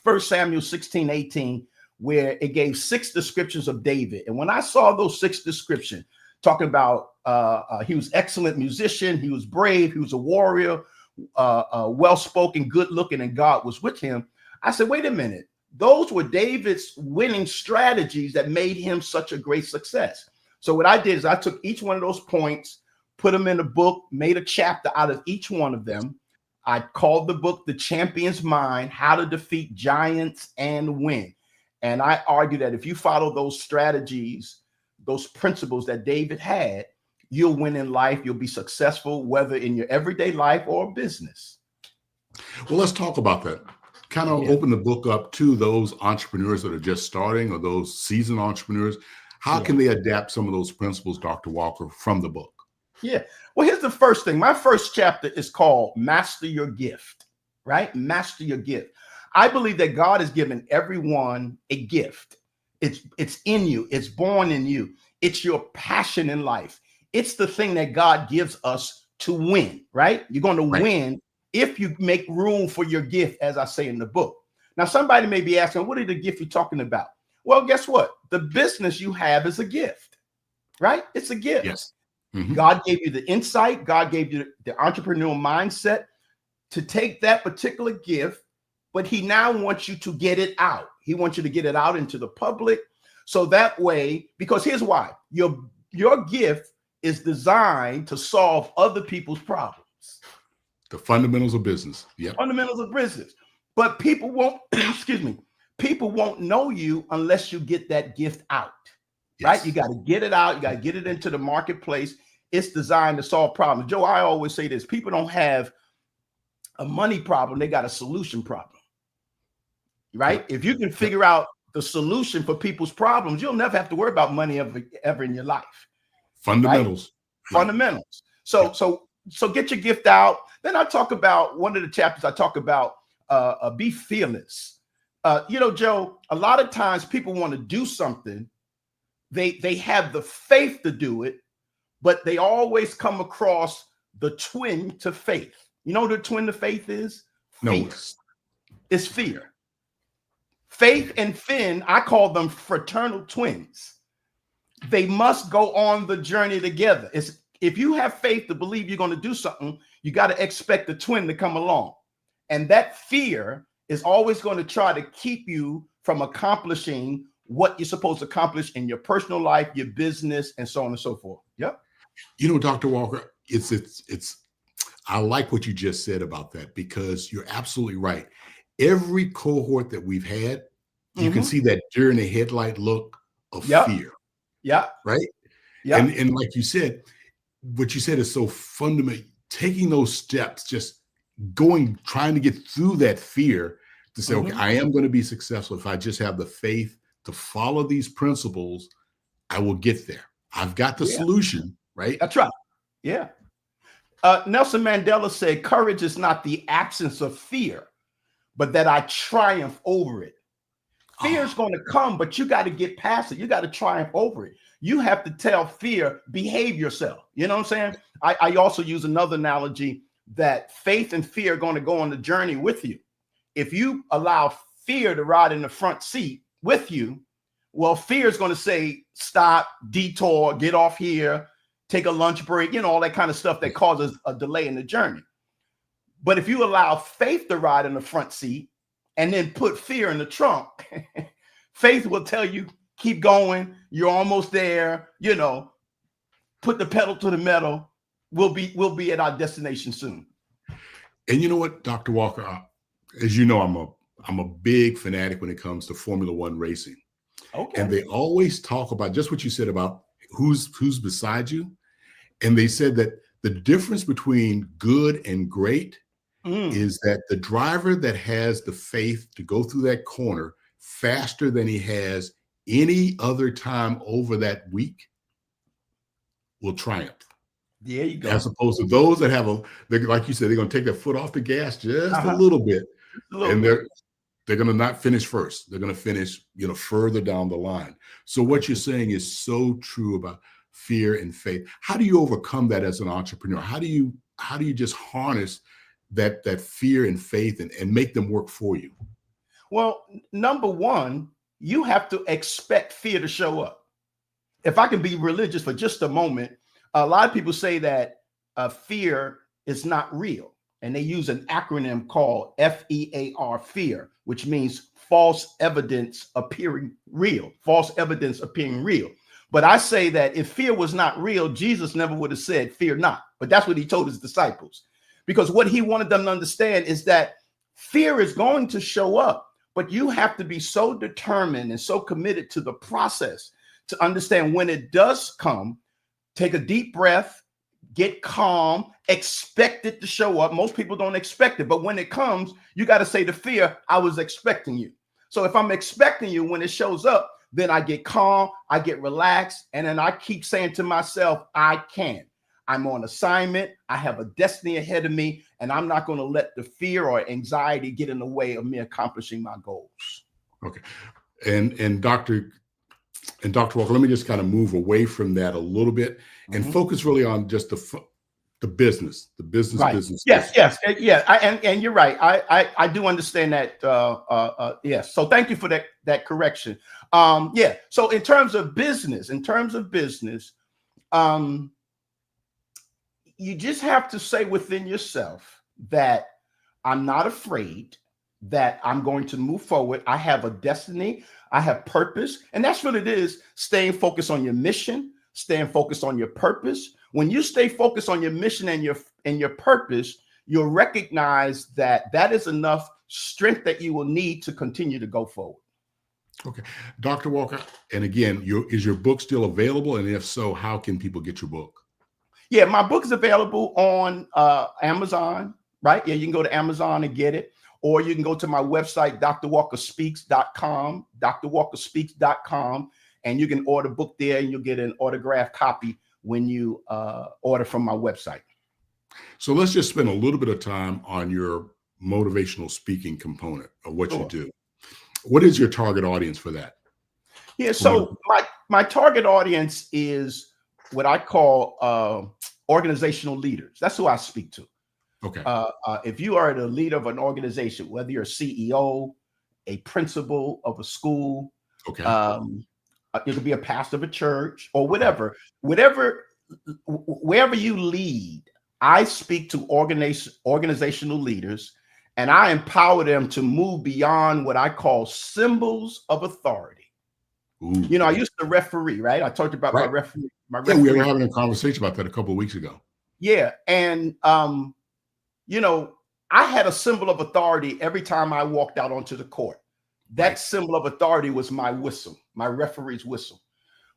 S11: 1 Samuel 16:18, where it gave 6 descriptions of David. And when I saw those 6 descriptions, talking about he was excellent musician, he was brave, he was a warrior, well-spoken, good-looking, and God was with him, I said, wait a minute. Those were David's winning strategies that made him such a great success. So what I did is I took each one of those points, put them in a book, made a chapter out of each one of them. I called the book The Champion's Mind, How to Defeat Giants and Win. And I argue that if you follow those strategies, those principles that David had, you'll win in life. You'll be successful, whether in your everyday life or business.
S8: Well, let's talk about that. Kind of open the book up to those entrepreneurs that are just starting or those seasoned entrepreneurs. How can they adapt some of those principles, Dr. Walker, from the book?
S11: Yeah. Well, here's the first thing. My first chapter is called Master Your Gift, right? Master your gift. I believe that God has given everyone a gift. It's in you. It's born in you. It's your passion in life. It's the thing that God gives us to win, right? You're going to win if you make room for your gift, as I say in the book. Now, somebody may be asking, what is the gift you're talking about? Well, guess what? The business you have is a gift, right? It's a gift.
S8: Yes.
S11: God gave you the insight. God gave you the entrepreneurial mindset to take that particular gift, but he now wants you to get it out. He wants you to get it out into the public. So that way, because here's why, your gift is designed to solve other people's problems.
S8: The fundamentals of business. Yeah.
S11: Fundamentals of business. But people won't, excuse me, people won't know you unless you get that gift out. Right? You got to get it out. You got to get it into the marketplace. It's designed to solve problems. Joe, I always say this. People don't have a money problem. They got a solution problem. Right? If you can figure out the solution for people's problems, you'll never have to worry about money ever in your life.
S8: Fundamentals.
S11: Right? Fundamentals. So get your gift out. Then I talk about one of the chapters. I talk about be fearless. Joe, a lot of times people want to do something. They have the faith to do it, but they always come across the twin to faith. You know what the twin to faith is? Fear.
S8: No.
S11: It's fear. Faith and Finn, I call them fraternal twins. They must go on the journey together. If you have faith to believe you're going to do something, you got to expect the twin to come along. And that fear is always going to try to keep you from accomplishing what you're supposed to accomplish in your personal life, your business, and so on and so forth. Yep.
S8: Dr. Walker, I like what you just said about that, because you're absolutely right. Every cohort that we've had, you can see that deer in the headlight look of fear.
S11: Yeah.
S8: Right.
S11: Yeah.
S8: And like you said, what you said is so fundamental. Taking those steps, just trying to get through that fear to say, okay, I am going to be successful. If I just have the faith to follow these principles, I will get there. I've got the solution, right?
S11: That's right. Yeah. Nelson Mandela said, courage is not the absence of fear, but that I triumph over it. Fear is going to come, but you got to get past it. You got to triumph over it. You have to tell fear, behave yourself. You know what I'm saying? I also use another analogy that faith and fear are going to go on the journey with you. If you allow fear to ride in the front seat with you, well, fear is going to say, stop, detour, get off here, take a lunch break, all that kind of stuff that causes a delay in the journey. But if you allow faith to ride in the front seat and then put fear in the trunk, faith will tell you, keep going. You're almost there. Put the pedal to the metal. We'll be at our destination soon.
S8: And you know what, Dr. Walker, as you know, I'm a big fanatic when it comes to Formula One racing. Okay. And they always talk about just what you said about who's beside you. And they said that the difference between good and great is that the driver that has the faith to go through that corner faster than he has any other time over that week will triumph.
S11: There you go.
S8: As opposed to those that have like you said, they're going to take their foot off the gas just a little bit, and they're going to not finish first. They're going to finish, further down the line. So what you're saying is so true about fear and faith. How do you overcome that as an entrepreneur? How do you just harness that fear and faith and make them work for you?
S11: Well, number one, you have to expect fear to show up. If I can be religious for just a moment, a lot of people say that fear is not real. And they use an acronym called FEAR, fear, which means false evidence appearing real, false evidence appearing real. But I say that if fear was not real, Jesus never would have said, fear not. But that's what he told his disciples, because what he wanted them to understand is that fear is going to show up, but you have to be so determined and so committed to the process to understand when it does come, take a deep breath, get calm, expect it to show up. Most people don't expect it, but when it comes, you got to say to fear, I was expecting you. So if I'm expecting you, when it shows up, then I get calm, I get relaxed, and then I keep saying to myself, I can. I'm on assignment. I have a destiny ahead of me, and I'm not going to let the fear or anxiety get in the way of me accomplishing my goals.
S8: Okay. And Dr. Walker, let me just kind of move away from that a little bit and focus really on just the business,
S11: right.
S8: business.
S11: Yes. And you're right. I do understand that. Yes. So thank you for that correction. So in terms of business, you just have to say within yourself that I'm not afraid, that I'm going to move forward. I have a destiny. I have purpose. And that's what it is. Staying focused on your mission, staying focused on your purpose. When you stay focused on your mission and your purpose, you'll recognize that is enough strength that you will need to continue to go forward.
S8: Okay. Dr. Walker, and again, is your book still available? And if so, how can people get your book?
S11: Yeah, my book is available on Amazon, right? Yeah, you can go to Amazon and get it. Or you can go to my website, drwalkerspeaks.com, drwalkerspeaks.com, and you can order a book there, and you'll get an autographed copy when you order from my website.
S8: So let's just spend a little bit of time on your motivational speaking component of what you do. What is your target audience for that?
S11: Yeah, so my target audience is what I call organizational leaders. That's who I speak to.
S8: Okay.
S11: If you are the leader of an organization, whether you're a CEO, a principal of a school,
S8: okay,
S11: it could be a pastor of a church or whatever, wherever you lead, I speak to organizational leaders, and I empower them to move beyond what I call symbols of authority.
S8: Ooh.
S11: You know, I used to referee, right? I talked about my referee.
S8: Yeah, we were having a conversation about that a couple of weeks ago.
S11: Yeah, and you know, I had a symbol of authority every time I walked out onto the court. That symbol of authority was my whistle, my referee's whistle.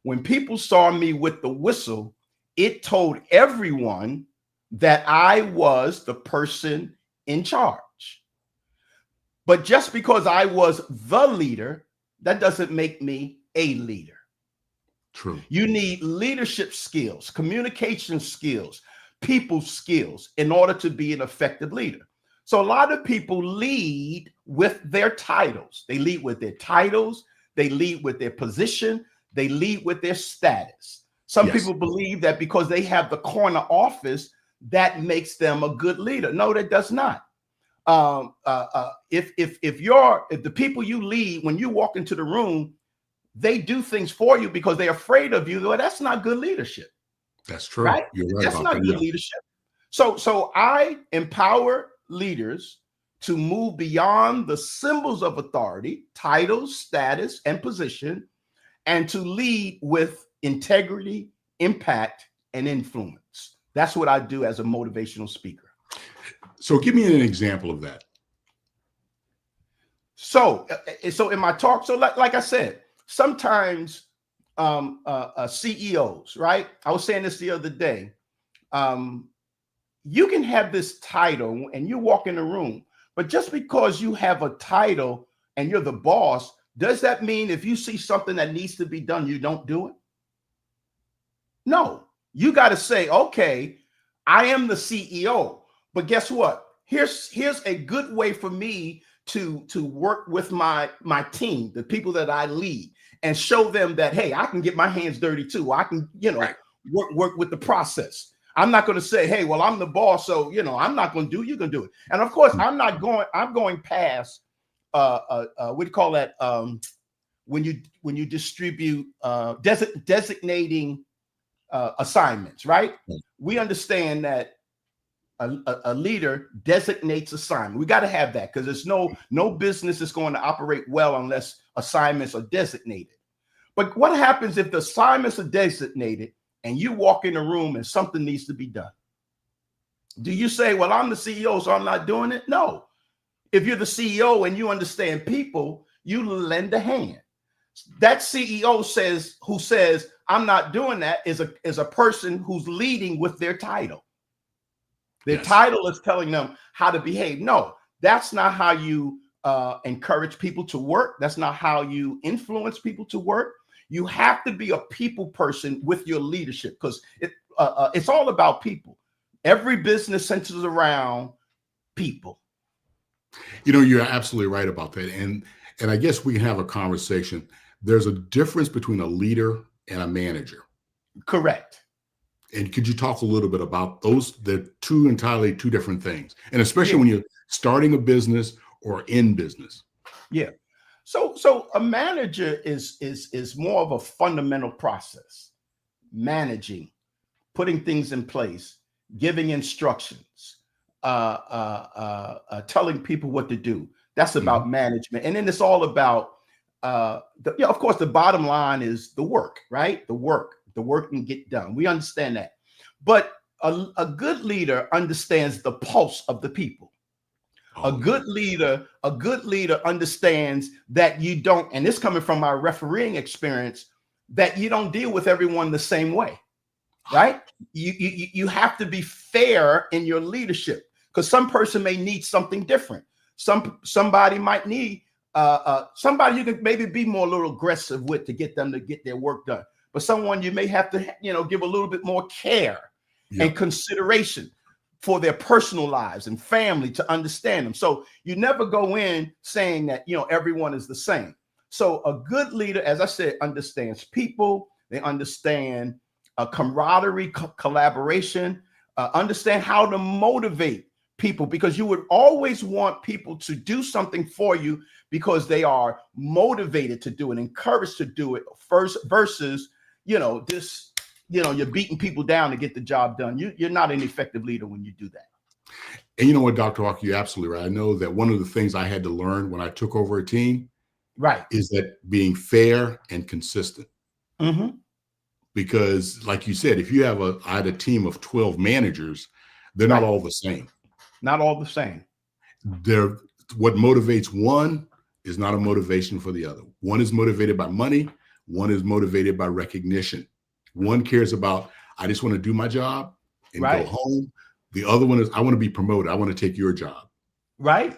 S11: When people saw me with the whistle, it told everyone that I was the person in charge. But just because I was the leader, that doesn't make me a leader.
S8: True.
S11: You need leadership skills, communication skills, people skills in order to be an effective leader. So a lot of people lead with their titles. They lead with their titles. They lead with their position. They lead with their status. Some people believe that because they have the corner office, that makes them a good leader. No, that does not. If the people you lead, when you walk into the room, they do things for you because they're afraid of you, well, that's not good leadership.
S8: That's true.
S11: Right?
S8: You're right.
S11: That's not good leadership. So I empower leaders to move beyond the symbols of authority, titles, status, and position, and to lead with integrity, impact, and influence. That's what I do as a motivational speaker.
S8: So give me an example of that.
S11: So in my talk, so like I said, sometimes CEOs, right? I was saying this the other day. You can have this title and you walk in the room, but just because you have a title and you're the boss Does that mean if you see something that needs to be done, you don't do it? No, you got to say, okay, I am the CEO, but guess what? Here's a good way for me to work with my team, the people that I lead, and show them that, hey, I can get my hands dirty too. I can, work with the process. I'm not going to say, hey, well, I'm the boss, so I'm not going to do. You can do it. And of course, I'm going past what do you call that? When you distribute designating assignments, right? We understand that a leader designates assignment. We got to have that, because there's no business is going to operate well unless assignments are designated. But what happens if the assignments are designated and you walk in a room and something needs to be done? Do you say, well, I'm the CEO, so I'm not doing it? No. If you're the CEO and you understand people, you lend a hand. That CEO who says, I'm not doing that, is a person who's leading with their title. Their title is telling them how to behave. No, that's not how you encourage people to work. That's not how you influence people to work. You have to be a people person with your leadership, because it's all about people. Every business centers around people.
S8: You're absolutely right about that. And I guess we can have a conversation. There's a difference between a leader and a manager.
S11: Correct.
S8: And could you talk a little bit about those? They're entirely two different things. And especially when you're starting a business or in business.
S11: Yeah. So a manager is more of a fundamental process. Managing, putting things in place, giving instructions, telling people what to do. That's about management. And then it's all about, of course, the bottom line is the work, right? The work can get done. We understand that. But a good leader understands the pulse of the people. A good leader understands that you don't, and this coming from my refereeing experience, that you don't deal with everyone the same way, right? You have to be fair in your leadership, because some person may need something different. Somebody might need somebody you can maybe be more a little aggressive with to get them to get their work done. But someone you may have to, give a little bit more care and consideration for their personal lives and family, to understand them. So you never go in saying that, everyone is the same. So a good leader, as I said, understands people. They understand camaraderie, collaboration, understand how to motivate people, because you would always want people to do something for you because they are motivated to do it, encouraged to do it first, versus, you're beating people down to get the job done. You're not an effective leader when you do that.
S8: And you know what, Dr. Walker, you're absolutely right. I know that one of the things I had to learn when I took over a team, is that being fair and consistent. Because like you said, if you have I had a team of 12 managers, they're not all the same.
S11: Not all the same.
S8: What motivates one is not a motivation for the other. One is motivated by money. One is motivated by recognition. One cares about, I just want to do my job and go home. The other one is, I want to be promoted. I want to take your job.
S11: Right.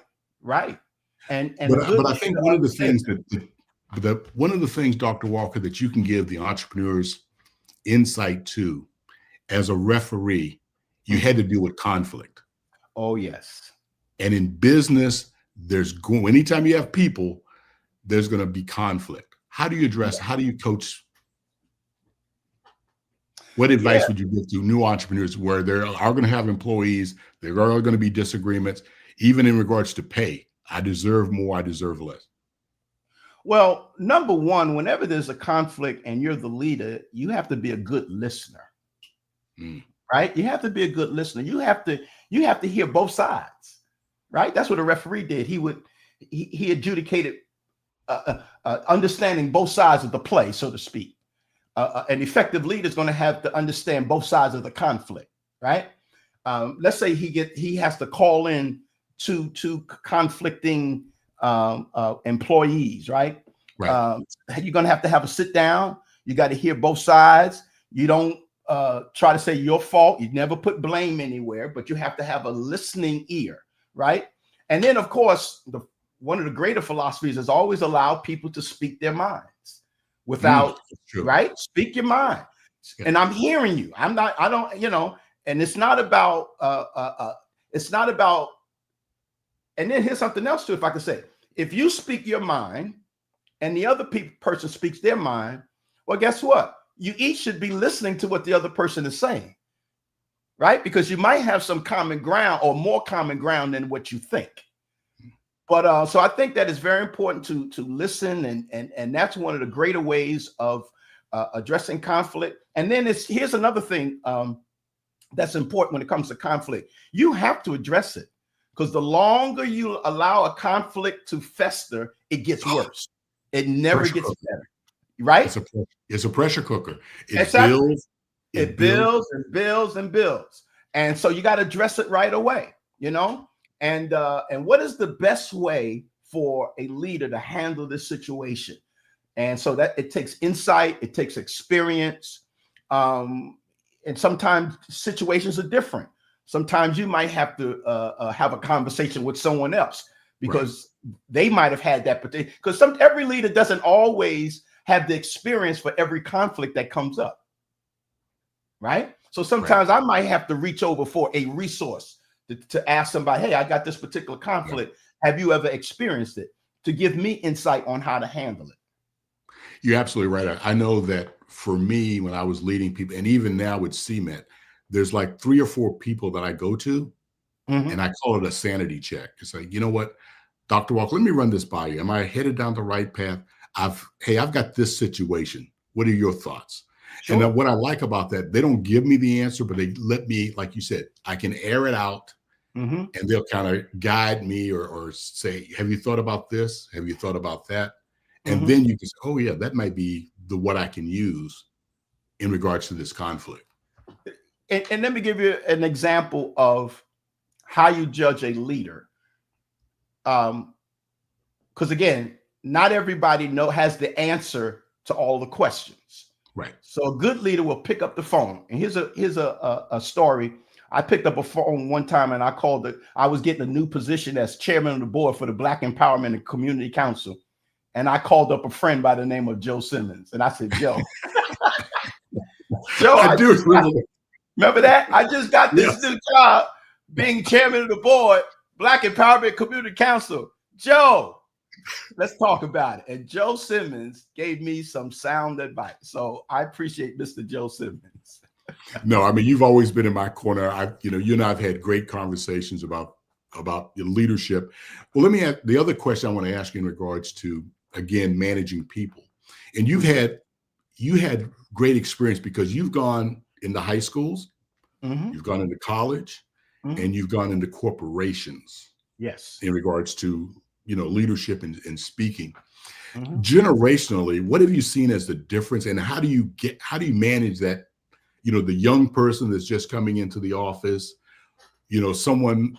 S11: And
S8: but I think one of the things, Dr. Walker, that you can give the entrepreneurs insight to, as a referee, you had to deal with conflict.
S11: Oh, yes.
S8: And in business, anytime you have people, there's going to be conflict. How do you address, how do you coach? What advice would you give to new entrepreneurs where they are going to have employees, there are going to be disagreements, even in regards to pay? I deserve more, I deserve less.
S11: Well, number one, whenever there's a conflict and you're the leader, you have to be a good listener. Right? You have to be a good listener. You have to hear both sides. Right? That's what a referee did. He adjudicated understanding both sides of the play, so to speak. An effective leader is going to have to understand both sides of the conflict, right? Let's say he has to call in two conflicting employees, right? You're going to have a sit down. You got to hear both sides. You don't try to say your fault. You never put blame anywhere, but you have to have a listening ear, right? And then, of course, one of the greater philosophies is always allow people to speak their minds without, right? Speak your mind. Yeah. And I'm hearing you. I don't, and it's not about, and then here's something else too, if I could say, if you speak your mind and the other person speaks their mind, well, guess what? You each should be listening to what the other person is saying, right? Because you might have some common ground or more common ground than what you think. But so I think that it's very important to listen, and that's one of the greater ways of addressing conflict. And then here's another thing that's important when it comes to conflict. You have to address it, because the longer you allow a conflict to fester, it gets worse. It never gets better, right?
S8: It's a pressure cooker. It builds
S11: and builds and builds. And so you got to address it right away, And what is the best way for a leader to handle this situation? And so that it takes insight, it takes experience, and sometimes situations are different. Sometimes you might have to have a conversation with someone else because they might have had that particular. Because every leader doesn't always have the experience for every conflict that comes up, right? So sometimes I might have to reach over for a resource to ask somebody, hey, I got this particular conflict. Have you ever experienced it? To give me insight on how to handle it.
S8: You're absolutely right. I know that for me, when I was leading people, and even now with CMET, there's like 3 or 4 people that I go to, and I call it a sanity check. It's like, you know what, Dr. Walker, let me run this by you. Am I headed down the right path? I've got this situation. What are your thoughts? Sure. And what I like about that, they don't give me the answer, but they let me, like you said, I can air it out, and they'll kind of guide me or say, have you thought about this? Have you thought about that? And then you can say, oh yeah, that might be what I can use in regards to this conflict.
S11: And let me give you an example of how you judge a leader. Because again, not everybody has the answer to all the questions.
S8: Right.
S11: So a good leader will pick up the phone. And here's a story. I picked up a phone one time and I was getting a new position as chairman of the board for the Black Empowerment and Community Council. And I called up a friend by the name of Joe Simmons. And I said, Joe, I do remember that? I just got this new job being chairman of the board, Black Empowerment Community Council. Joe, let's talk about it. And Joe Simmons gave me some sound advice. So I appreciate Mr. Joe Simmons.
S8: No, I mean, you've always been in my corner. You and I've had great conversations about your leadership. Well, let me ask the other question I want to ask you in regards to, again, managing people. And you had great experience because you've gone into high schools, you've gone into college, and you've gone into corporations.
S11: Yes.
S8: In regards to, leadership and speaking. Generationally, what have you seen as the difference, and how do you manage that, the young person that's just coming into the office, someone,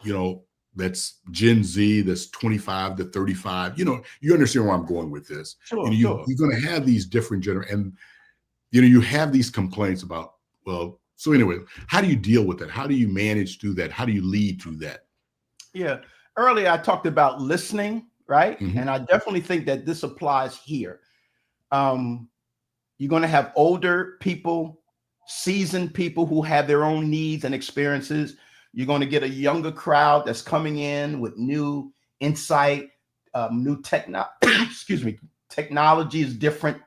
S8: that's Gen Z, that's 25 to 35, you understand where I'm going with this.
S11: Sure,
S8: you're going to have these different and you have these complaints about, so anyway, how do you deal with that? How do you manage through that? How do you lead through that?
S11: Yeah. Earlier, I talked about listening, right? And I definitely think that this applies here. You're going to have older people, seasoned people who have their own needs and experiences. You're going to get a younger crowd that's coming in with new insight, new technology is different.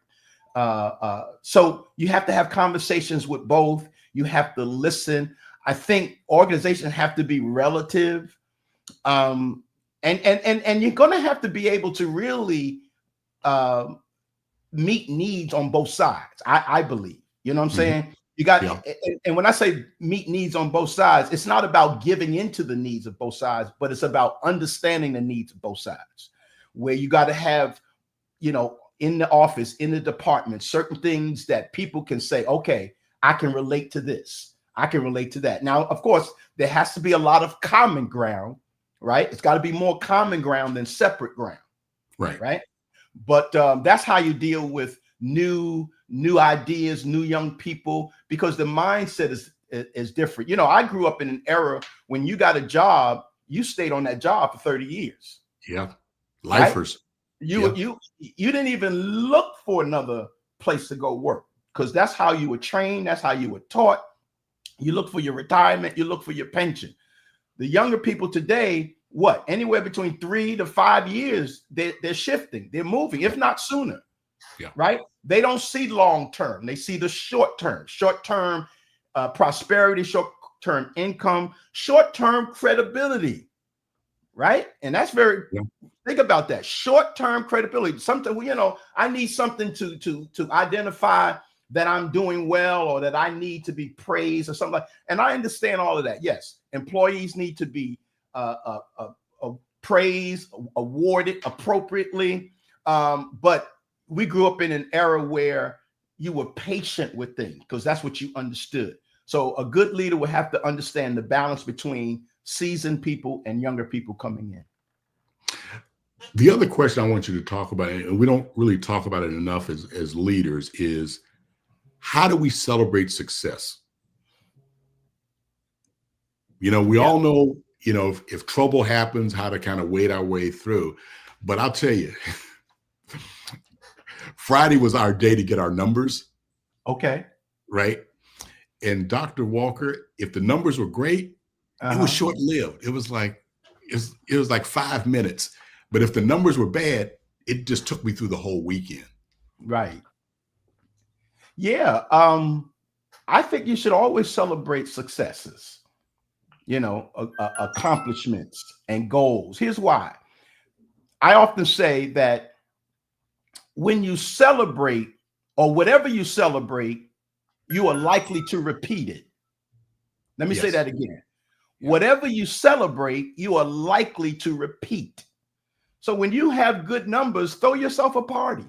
S11: So you have to have conversations with both. You have to listen. I think organizations have to be relative. And you're going to have to be able to really meet needs on both sides. I believe, you know what I'm saying? You got, and when I say meet needs on both sides, it's not about giving into the needs of both sides, but it's about understanding the needs of both sides, where you got to have, in the office, in the department, certain things that people can say, okay, I can relate to this. I can relate to that. Now, of course, there has to be a lot of common ground, right? It's got to be more common ground than separate ground. Right. But that's how you deal with new ideas, new young people, because the mindset is different. I grew up in an era when you got a job, you stayed on that job for 30 years.
S8: Yeah. Lifers.
S11: Right? You didn't even look for another place to go work because that's how you were trained. That's how you were taught. You look for your retirement. You look for your pension. The younger people today, what? Anywhere between 3 to 5 years, they're shifting. They're moving, if not sooner.
S8: Yeah.
S11: Right? They don't see long term. They see the short term prosperity, short term income, short term credibility. Right? And that's very. Yeah. Think about that. Short term credibility. Something, I need something to identify that I'm doing well or that I need to be praised or something like. And I understand all of that. Yes, employees need to be praised, awarded appropriately. But we grew up in an era where you were patient with things because that's what you understood. So a good leader would have to understand the balance between seasoned people and younger people coming in.
S8: The other question I want you to talk about, and we don't really talk about it enough as leaders, is how do we celebrate success? We all know, if trouble happens, how to kind of wade our way through. But I'll tell you, Friday was our day to get our numbers.
S11: Okay.
S8: Right. And Dr. Walker, if the numbers were great, it was short-lived. It was like 5 minutes. But if the numbers were bad, it just took me through the whole weekend.
S11: Right. Yeah. I think you should always celebrate successes, accomplishments and goals. Here's why. I often say that when you celebrate or whatever you celebrate, you are likely to repeat it. Let me say that again. Yeah. Whatever you celebrate, you are likely to repeat. So when you have good numbers, throw yourself a party.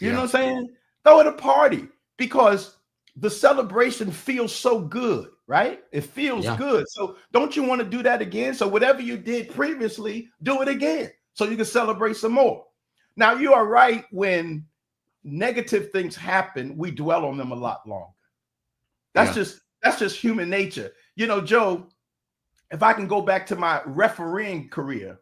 S11: You know what I'm saying? Throw it a party because the celebration feels so good, right? It feels good. So don't you want to do that again? So whatever you did previously, do it again so you can celebrate some more. Now, you are right. When negative things happen, we dwell on them a lot longer. That's just human nature. Joe, if I can go back to my refereeing career,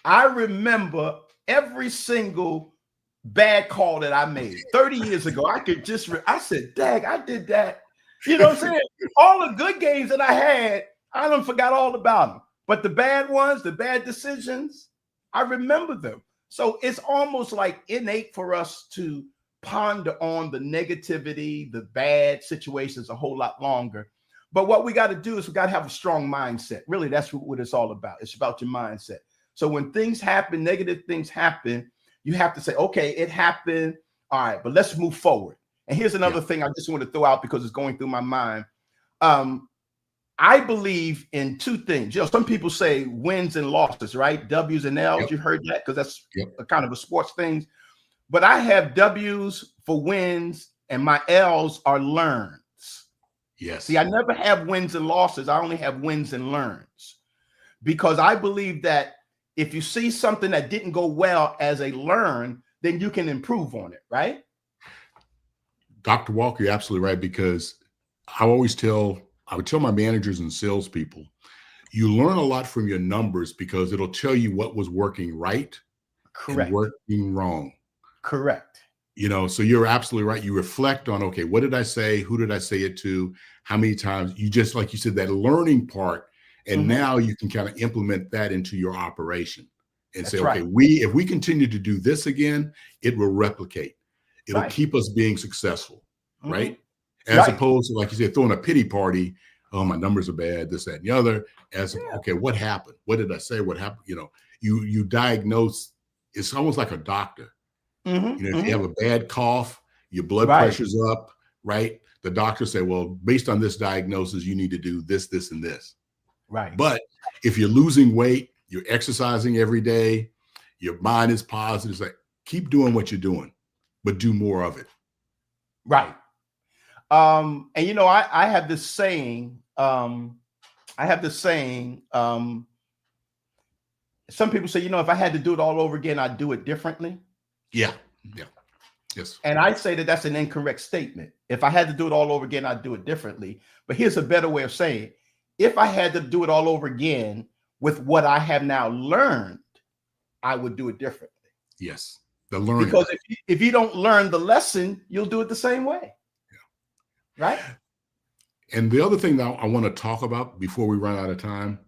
S11: I remember every single bad call that I made 30 years ago. I said, dang, I did that. You know what I'm saying? All the good games that I had, I done forgot all about them. But the bad ones, the bad decisions, I remember them. So it's almost like innate for us to ponder on the negativity, the bad situations a whole lot longer. But what we got to do is we got to have a strong mindset. Really, that's what it's all about. It's about your mindset. So when things happen, negative things happen, you have to say, okay, it happened. All right, but let's move forward. And here's another thing I just want to throw out because it's going through my mind. I believe in two things. Some people say wins and losses, right? W's and L's. You've heard that because that's a kind of a sports thing. But I have W's for wins and my L's are learns.
S8: Yes.
S11: See, I never have wins and losses. I only have wins and learns because I believe that if you see something that didn't go well as a learn, then you can improve on it, right?
S8: Dr. Walker, you're absolutely right, because I would tell my managers and salespeople, you learn a lot from your numbers because it'll tell you what was working right and working wrong.
S11: Correct.
S8: So you're absolutely right. You reflect on, okay, what did I say? Who did I say it to? How many times? You just, like you said, that learning part. And now you can kind of implement that into your operation and say, okay, if we continue to do this again, it will replicate. It'll keep us being successful, right? As opposed to, like you said, throwing a pity party. Oh, my numbers are bad, this, that, and the other. Okay, what happened? What did I say? What happened? You diagnose. It's almost like a doctor. If you have a bad cough, your blood pressure's up, right? The doctor say, well, based on this diagnosis, you need to do this, this, and this.
S11: Right.
S8: But if you're losing weight, you're exercising every day, your mind is positive, it's like, keep doing what you're doing, but do more of it.
S11: Right. And I have this saying, some people say, if I had to do it all over again, I'd do it differently.
S8: Yeah. Yes.
S11: And I say that that's an incorrect statement. If I had to do it all over again, I'd do it differently. But here's a better way of saying it. If I had to do it all over again with what I have now learned, I would do it differently.
S8: Yes. The learning.
S11: Because if you don't learn the lesson, you'll do it the same way. Yeah. Right?
S8: And the other thing that I want to talk about before we run out of time,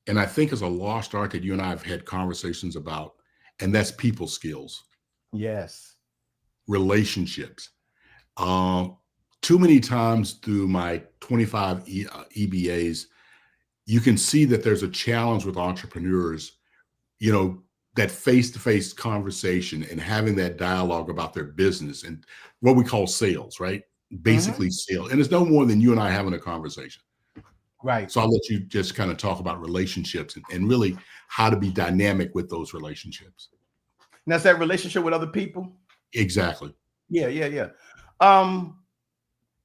S8: and I think is a lost art that you and I have had conversations about, and that's people skills.
S11: Yes.
S8: Relationships. Too many times through my 25 EBAs, you can see that there's a challenge with entrepreneurs, you know, that face-to-face conversation and having that dialogue about their business and what we call sales, right? Basically sales. And it's no more than you and I having a conversation.
S11: Right.
S8: So I'll let you just kind of talk about relationships and really how to be dynamic with those relationships.
S11: And that's that relationship with other people?
S8: Exactly.
S11: Yeah.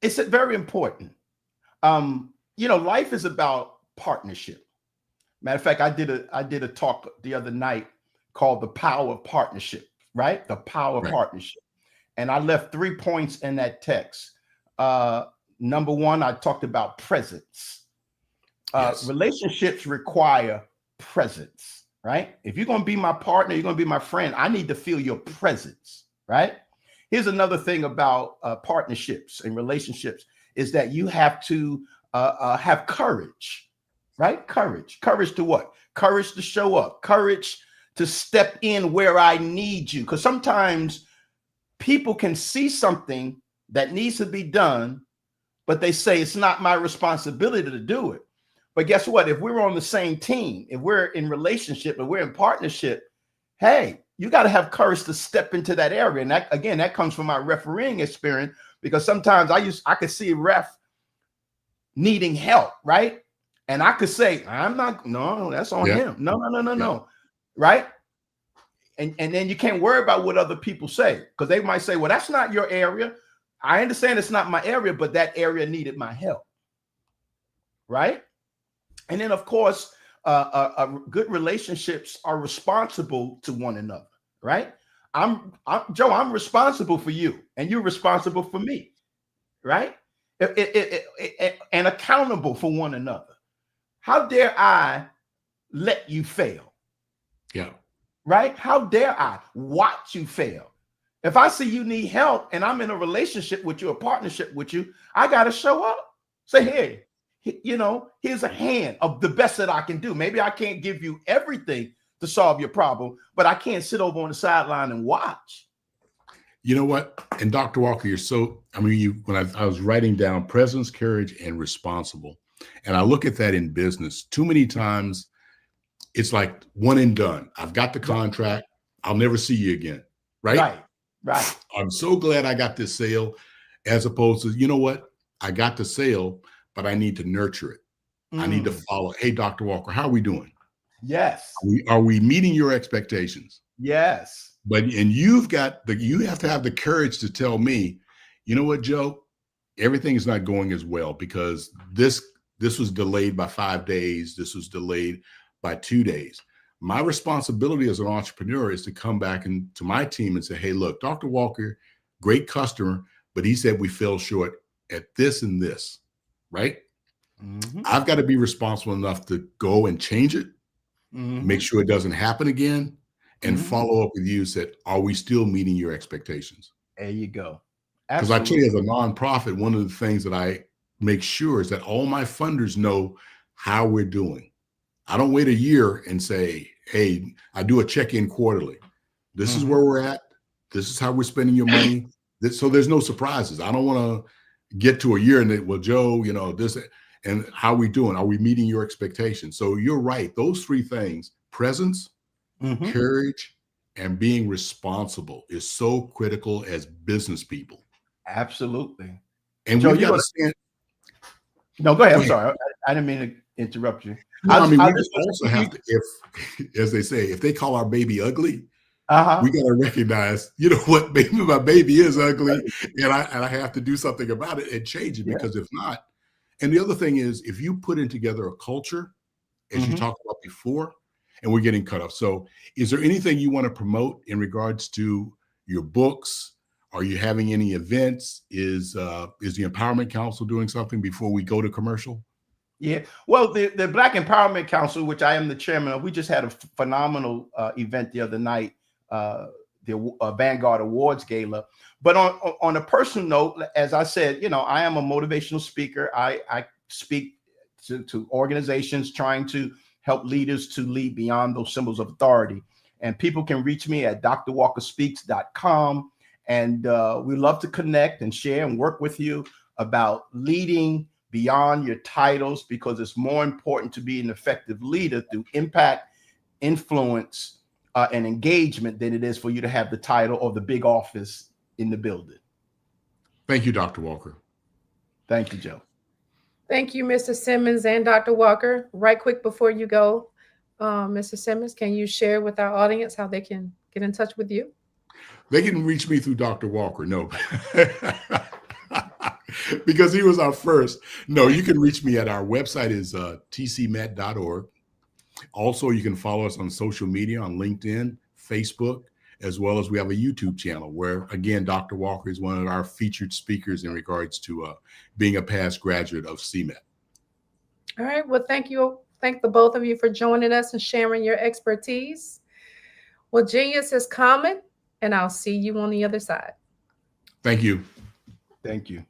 S11: It's very important. You know, life is about partnership. Matter of fact, I did a talk the other night called The Power of Partnership, right? The Power of Partnership. And I left 3 points in that text. Number one, I talked about presence. Relationships require presence, right? If you're going to be my partner, you're going to be my friend, I need to feel your presence, right? Here's another thing about partnerships and relationships is that you have to have courage, right? Courage to what? Courage to show up, courage to step in where I need you. Because sometimes people can see something that needs to be done, but they say it's not my responsibility to do it. But guess what? If we're on the same team, if we're in relationship, if we're in partnership, hey, you got to have courage to step into that area. And that, again, that comes from my refereeing experience, because sometimes I could see a ref needing help, right? And I could say, no, that's on him. No. Right? And then you can't worry about what other people say, because they might say, well, that's not your area. I understand it's not my area, but that area needed my help. Right? And then, of course, good relationships are responsible to one another, right? Joe, I'm responsible for you, and you're responsible for me, right? And accountable for one another. How dare I let you fail?
S8: Yeah.
S11: Right? How dare I watch you fail? If I see you need help and I'm in a relationship with you, a partnership with you, I got to show up. Say, hey, you know, here's a hand of the best that I can do. Maybe I can't give you everything to solve your problem, but I can't sit over on the sideline and watch.
S8: You know what? And Dr. Walker, you're so, I mean, when I was writing down presence, courage, and responsible, and I look at that in business, too many times it's like one and done. I've got the contract. I'll never see you again. Right. I'm so glad I got this sale, as opposed to, you know what? I got the sale, but I need to nurture it. I need to follow. Hey, Dr. Walker, how are we doing?
S11: Yes.
S8: Are we meeting your expectations?
S11: Yes.
S8: And you have to have the courage to tell me, you know what, Joe, everything is not going as well because this was delayed by 5 days. This was delayed by 2 days. My responsibility as an entrepreneur is to come back to my team and say, hey, look, Dr. Walker, great customer, but he said we fell short at this and this, right? I've got to be responsible enough to go and change it, make sure it doesn't happen again, and follow up with you, said, are we still meeting your expectations?
S11: There you go.
S8: Because I tell you, as a nonprofit, one of the things that I make sure is that all my funders know how we're doing. I don't wait a year and say, hey, I do a check-in quarterly. This is where we're at. This is how we're spending your money. So there's no surprises. I don't want to get to a year and then, well, Joe, you know, this, and how are we doing? Are we meeting your expectations? So you're right. Those three things, presence, courage, and being responsible is so critical as business people.
S11: Absolutely.
S8: And
S11: Joe,
S8: we've got to stand.
S11: No, go ahead. I'm sorry. I didn't mean to interrupt you.
S8: No, I mean, we also have to, if, as they say, if they call our baby ugly, we got to recognize, you know what, maybe my baby is ugly, and I have to do something about it and change it, because if not, and the other thing is, if you put in together a culture, as you talked about before, and we're getting cut off. So is there anything you want to promote in regards to your books? Are you having any events? Is the Empowerment Council doing something before we go to commercial?
S11: Yeah. Well, the Black Empowerment Council, which I am the chairman of, we just had a phenomenal event the other night, the Vanguard Awards Gala. But on a personal note, as I said, I am a motivational speaker. I speak to organizations trying to help leaders to lead beyond those symbols of authority. And people can reach me at drwalkerspeaks.com. And we love to connect and share and work with you about leading beyond your titles, because it's more important to be an effective leader through impact, influence, and engagement than it is for you to have the title or the big office in the building.
S8: Thank you, Dr. Walker.
S11: Thank you, Joe.
S14: Thank you, Mr. Simmons and Dr. Walker. Right quick before you go, Mr. Simmons, can you share with our audience how they can get in touch with you?
S8: They can reach me through Dr. Walker. No. Because he was our first. No, you can reach me at our website is tcmet.org. Also, you can follow us on social media on LinkedIn, Facebook, as well as we have a YouTube channel where, again, Dr. Walker is one of our featured speakers in regards to being a past graduate of CMET.
S14: All right. Well, thank you. Thank the both of you for joining us and sharing your expertise. Well, genius is common, and I'll see you on the other side.
S8: Thank you.
S11: Thank you.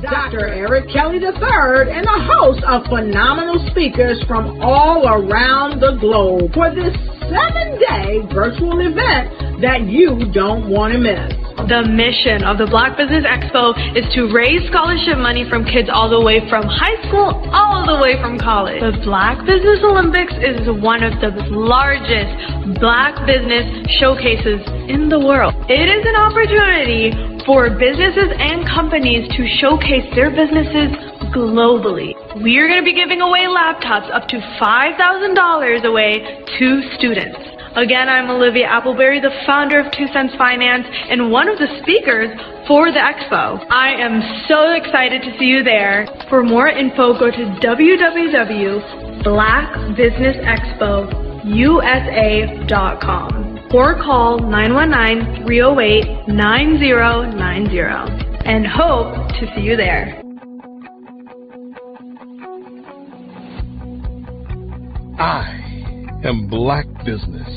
S1: Dr. Eric Kelly III and the host of phenomenal speakers from all around the globe for this 7-day virtual event that you don't want to miss.
S2: The mission of the Black Business Expo is to raise scholarship money from kids all the way from high school, all the way from college. The Black Business Olympics is one of the largest Black business showcases in the world. It is an opportunity for businesses and companies to showcase their businesses globally. We are going to be giving away laptops up to $5,000 away to students. Again, I'm Olivia Appleberry, the founder of 2 Cents Finance and one of the speakers for the expo. I am so excited to see you there. For more info, go to www.blackbusinessexpousa.com or call 919-308-9090 and hope to see you there.
S3: I am Black Business.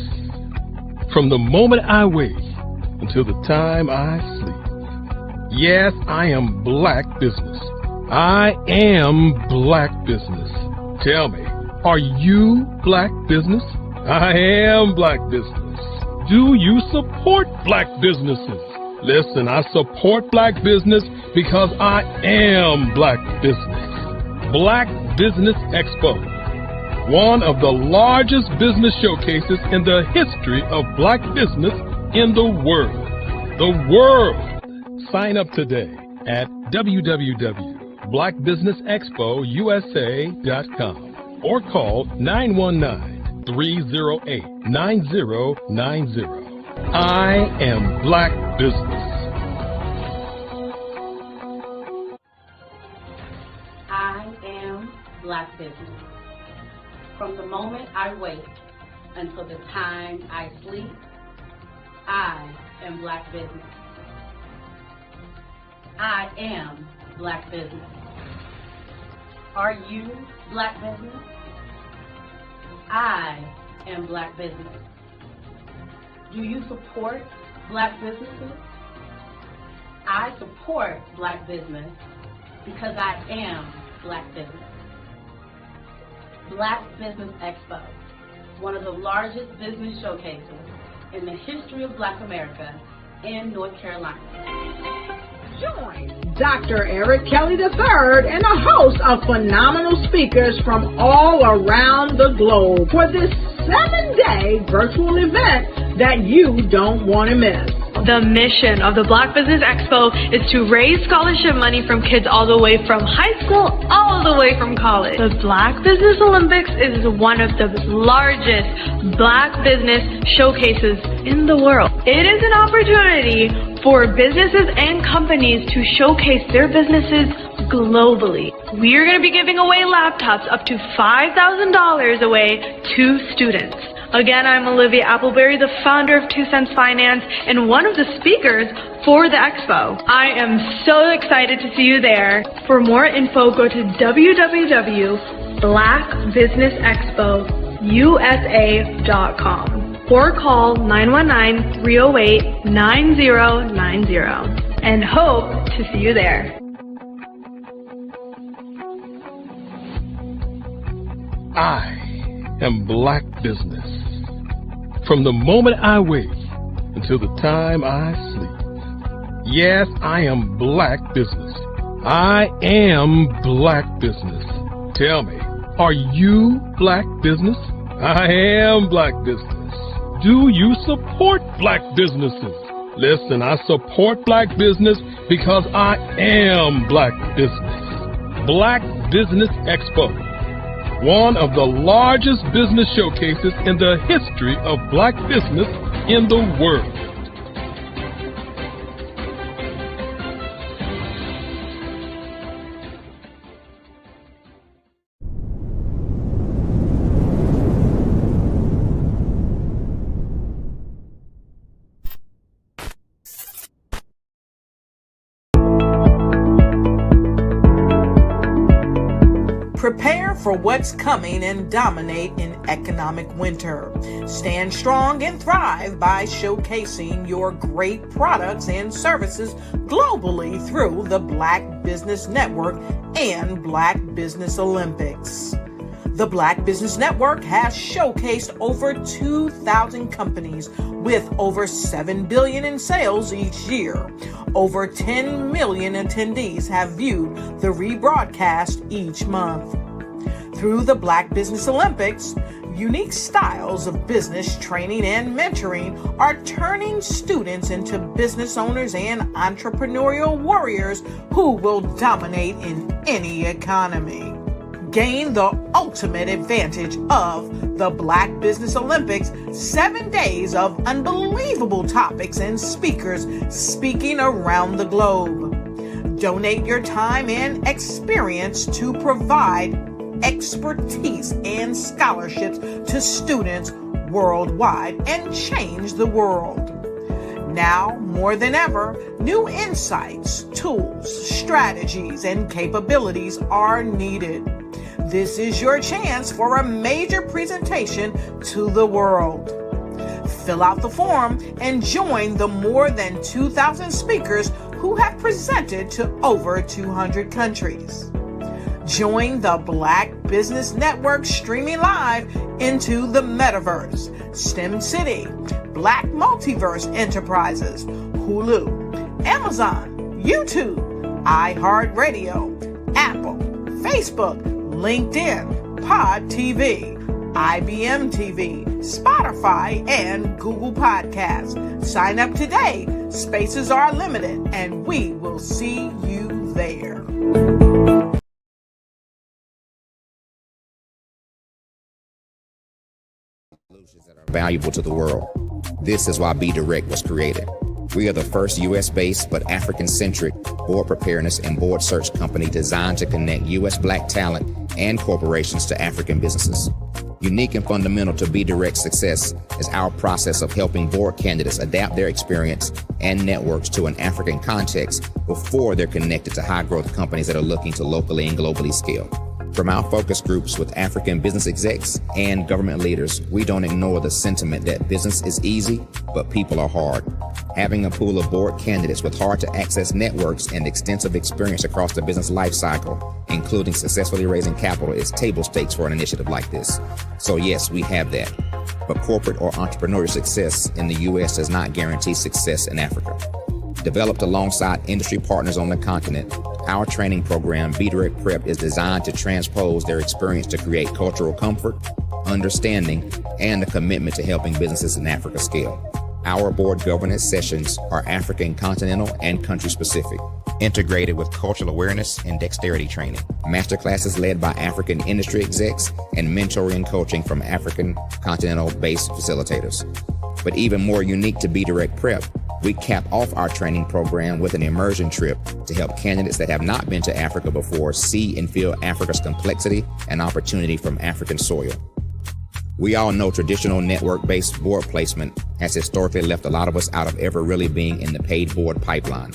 S3: From the moment I wake until the time I sleep. Yes, I am Black Business. I am Black Business. Tell me, are you Black Business? I am Black Business. Do you support Black businesses? Listen, I support Black business because I am Black Business. Black Business Expo, one of the largest business showcases in the history of Black business in the world. The world! Sign up today at www.blackbusinessexpousa.com or call 919-308-9090. I am Black Business.
S4: I am Black Business. From the moment I wake until the time I sleep, I am Black Business. I am Black Business. Are you Black Business? I am Black Business. Do you support Black businesses? I support Black business because I am Black Business. Black Business Expo, one of the largest business showcases in the history of Black America in North Carolina.
S1: Join Dr. Eric Kelly III and a host of phenomenal speakers from all around the globe for this 7-day virtual event that you don't want to miss.
S2: The mission of the Black Business Expo is to raise scholarship money from kids all the way from high school, all the way from college. The Black Business Olympics is one of the largest Black business showcases in the world. It is an opportunity for businesses and companies to showcase their businesses globally. We are going to be giving away laptops up to $5,000 away to students. Again, I'm Olivia Appleberry, the founder of 2 Cents Finance and one of the speakers for the expo. I am so excited to see you there. For more info, go to www.blackbusinessexpousa.com or call 919-308-9090 and hope to see you there.
S3: I am Black Business. From the moment I wake until the time I sleep. Yes, I am Black Business. I am Black Business. Tell me, are you Black Business? I am Black Business. Do you support Black businesses? Listen, I support Black business because I am Black Business. Black Business Expo, one of the largest business showcases in the history of Black business in the world.
S1: Prepare for what's coming and dominate in economic winter. Stand strong and thrive by showcasing your great products and services globally through the Black Business Network and Black Business Olympics. The Black Business Network has showcased over 2,000 companies with over $7 billion in sales each year. Over 10 million attendees have viewed the rebroadcast each month. Through the Black Business Olympics, unique styles of business training and mentoring are turning students into business owners and entrepreneurial warriors who will dominate in any economy. Gain the ultimate advantage of the Black Business Olympics, 7 days of unbelievable topics and speakers speaking around the globe. Donate your time and experience to provide expertise and scholarships to students worldwide and change the world. Now, more than ever, new insights, tools, strategies, and capabilities are needed. This is your chance for a major presentation to the world. Fill out the form and join the more than 2,000 speakers who have presented to over 200 countries. Join the Black Business Network streaming live into the Metaverse, STEM City, Black Multiverse Enterprises, Hulu, Amazon, YouTube, iHeartRadio, Apple, Facebook, LinkedIn, Pod TV, IBM TV, Spotify, and Google Podcasts. Sign up today. Spaces are limited, and we will see you there.
S12: Solutions that are valuable to the world. This is why Be Direct was created. We are the first U.S.-based but African-centric board preparedness and board search company designed to connect U.S. Black talent and corporations to African businesses. Unique and fundamental to Be Direct's success is our process of helping board candidates adapt their experience and networks to an African context before they're connected to high-growth companies that are looking to locally and globally scale. From our focus groups with African business execs and government leaders, we don't ignore the sentiment that business is easy, but people are hard. Having a pool of board candidates with hard-to-access networks and extensive experience across the business life cycle, including successfully raising capital, is table stakes for an initiative like this. So yes, we have that. but corporate or entrepreneurial success in the U.S. does not guarantee success in Africa. Developed alongside industry partners on the continent, our training program, Be Direct Prep, is designed to transpose their experience to create cultural comfort, understanding, and a commitment to helping businesses in Africa scale. Our board governance sessions are African continental and country specific, integrated with cultural awareness and dexterity training. Masterclasses led by African industry execs and mentoring and coaching from African continental-based facilitators. But even more unique to Be Direct Prep, we cap off our training program with an immersion trip to help candidates that have not been to Africa before see and feel Africa's complexity and opportunity from African soil. We all know traditional network-based board placement has historically left a lot of us out of ever really being in the paid board pipeline.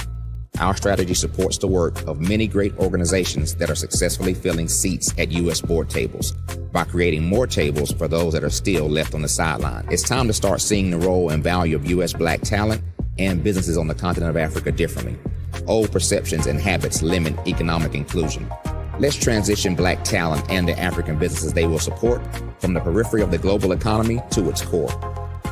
S12: Our strategy supports the work of many great organizations that are successfully filling seats at U.S. board tables by creating more tables for those that are still left on the sideline. It's time to start seeing the role and value of U.S. Black talent and businesses on the continent of Africa differently. Old perceptions and habits limit economic inclusion. Let's transition Black talent and the African businesses they will support from the periphery of the global economy to its core.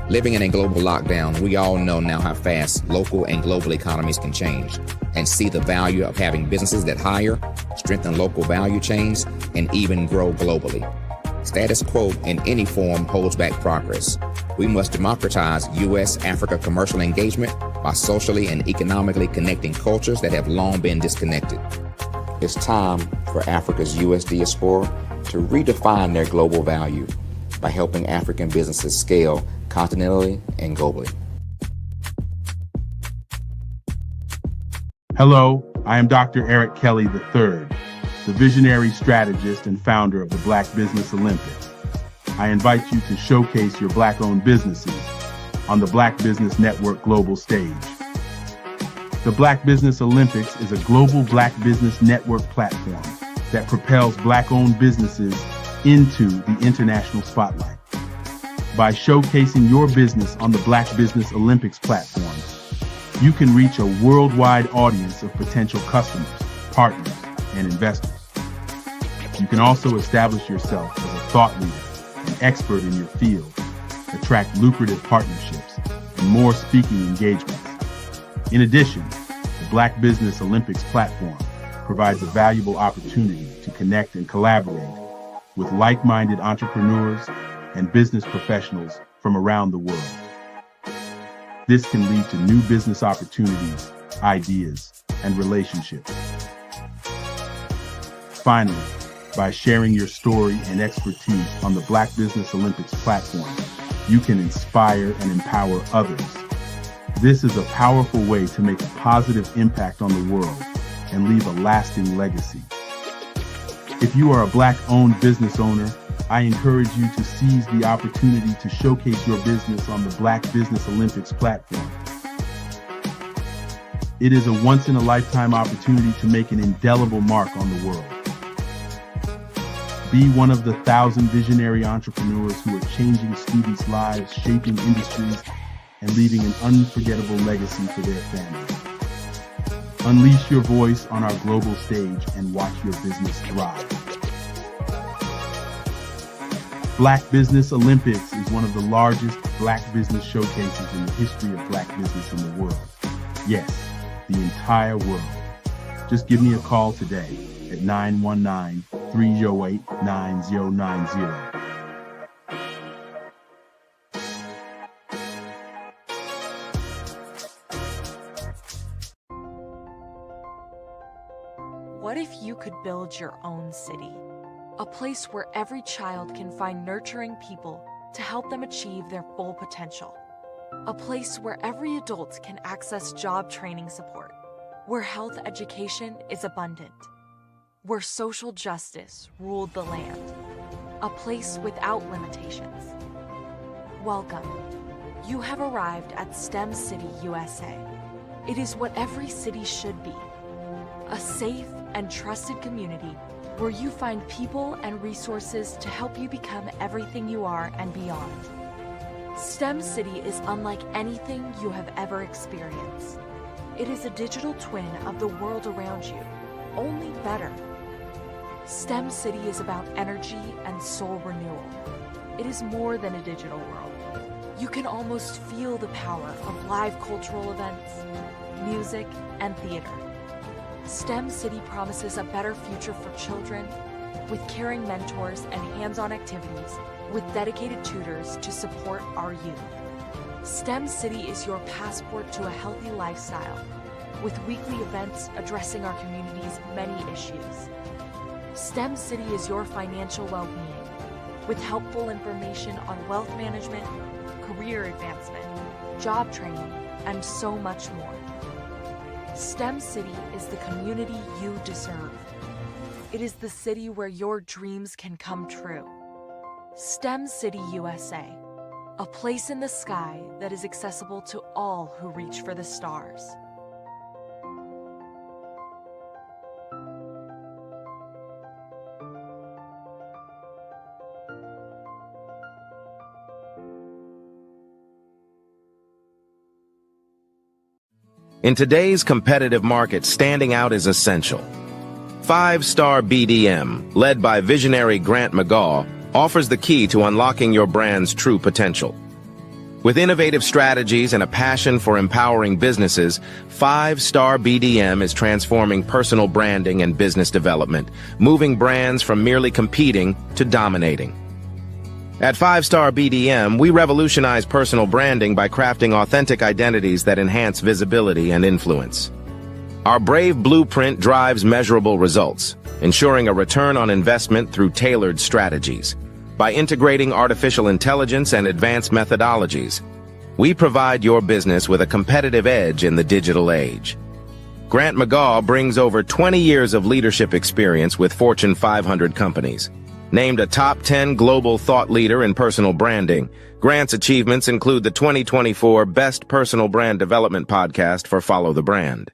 S12: Living in a global lockdown, we all know now how fast local and global economies can change and see the value of having businesses that hire, strengthen local value chains, and even grow globally. Status quo in any form holds back progress. We must democratize U.S.-Africa commercial engagement by socially and economically connecting cultures that have long been disconnected. It's time for Africa's U.S. diaspora to redefine their global value by helping African businesses scale continentally and globally.
S16: Hello, I am Dr. Eric Kelly III, the visionary strategist and founder of the Black Business Olympics. I invite you to showcase your Black-owned businesses on the Black Business Network global stage. The Black Business Olympics is a global Black Business Network platform that propels Black-owned businesses into the international spotlight. By showcasing your business on the Black Business Olympics platform, you can reach a worldwide audience of potential customers, partners, and investors. You can also establish yourself as a thought leader and expert in your field, attract lucrative partnerships, and more speaking engagements. In addition, the Black Business Olympics platform provides a valuable opportunity to connect and collaborate with like-minded entrepreneurs and business professionals from around the world. This can lead to new business opportunities, ideas, and relationships. Finally, by sharing your story and expertise on the Black Business Olympics platform, you can inspire and empower others. This is a powerful way to make a positive impact on the world and leave a lasting legacy. If you are a Black-owned business owner, I encourage you to seize the opportunity to showcase your business on the Black Business Olympics platform. It is a once-in-a-lifetime opportunity to make an indelible mark on the world. Be one of the 1,000 visionary entrepreneurs who are changing students' lives, shaping industries, and leaving an unforgettable legacy for their families. Unleash your voice on our global stage and watch your business thrive. Black Business Olympics is one of the largest Black business showcases in the history of Black business in the world. Yes, the entire world. Just give me a call today at 919-308-9090.
S5: What if you could build your own city? A place where every child can find nurturing people to help them achieve their full potential. A place where every adult can access job training support. Where health education is abundant. Where social justice ruled the land. A place without limitations. Welcome. You have arrived at STEM City, USA. It is what every city should be. A safe and trusted community where you find people and resources to help you become everything you are and beyond. STEM City is unlike anything you have ever experienced. It is a digital twin of the world around you, only better. STEM City is about energy and soul renewal. it is more than a digital world. You can almost feel the power of live cultural events, music, and theater. STEM City promises a better future for children with caring mentors and hands-on activities with dedicated tutors to support our youth. STEM City is your passport to a healthy lifestyle with weekly events addressing our community's many issues. STEM City is your financial well-being with helpful information on wealth management, career advancement, job training, and so much more. STEM City is the community you deserve. It is the city where your dreams can come true. STEM City USA, a place in the sky that is accessible to all who reach for the stars.
S9: In today's competitive market, standing out is essential. 5-Star BDM, led by visionary Grant McGaw, offers the key to unlocking your brand's true potential. With innovative strategies and a passion for empowering businesses, 5-Star BDM is transforming personal branding and business development, moving brands from merely competing to dominating. At 5-Star BDM, we revolutionize personal branding by crafting authentic identities that enhance visibility and influence. Our brave blueprint drives measurable results, ensuring a return on investment through tailored strategies. By integrating artificial intelligence and advanced methodologies, we provide your business with a competitive edge in the digital age. Grant McGaw brings over 20 years of leadership experience with Fortune 500 companies. Named a top 10 global thought leader in personal branding, Grant's achievements include the 2024 Best Personal Brand Development Podcast for Follow the Brand.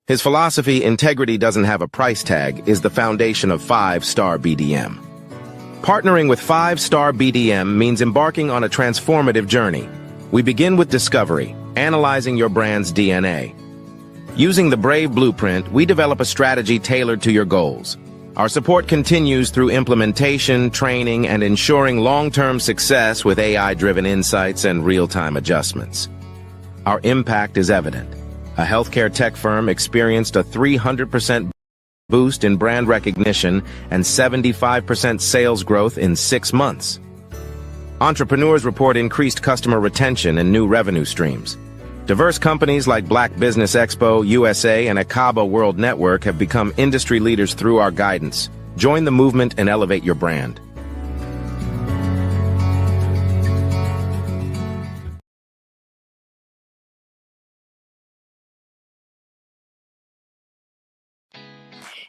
S9: His philosophy, integrity doesn't have a price tag, is the foundation of 5-Star BDM. Partnering with 5-Star BDM means embarking on a transformative journey. We begin with discovery, analyzing your brand's DNA. Using the Brave Blueprint, we develop a strategy tailored to your goals. Our support continues through implementation, training, and ensuring long-term success with AI-driven insights and real-time adjustments. Our impact is evident. A healthcare tech firm experienced a 300% boost in brand recognition and 75% sales growth in 6 months. Entrepreneurs report increased customer retention and new revenue streams. Diverse companies like Black Business Expo USA and Akaba World Network have become industry leaders through our guidance. Join the movement and elevate your brand.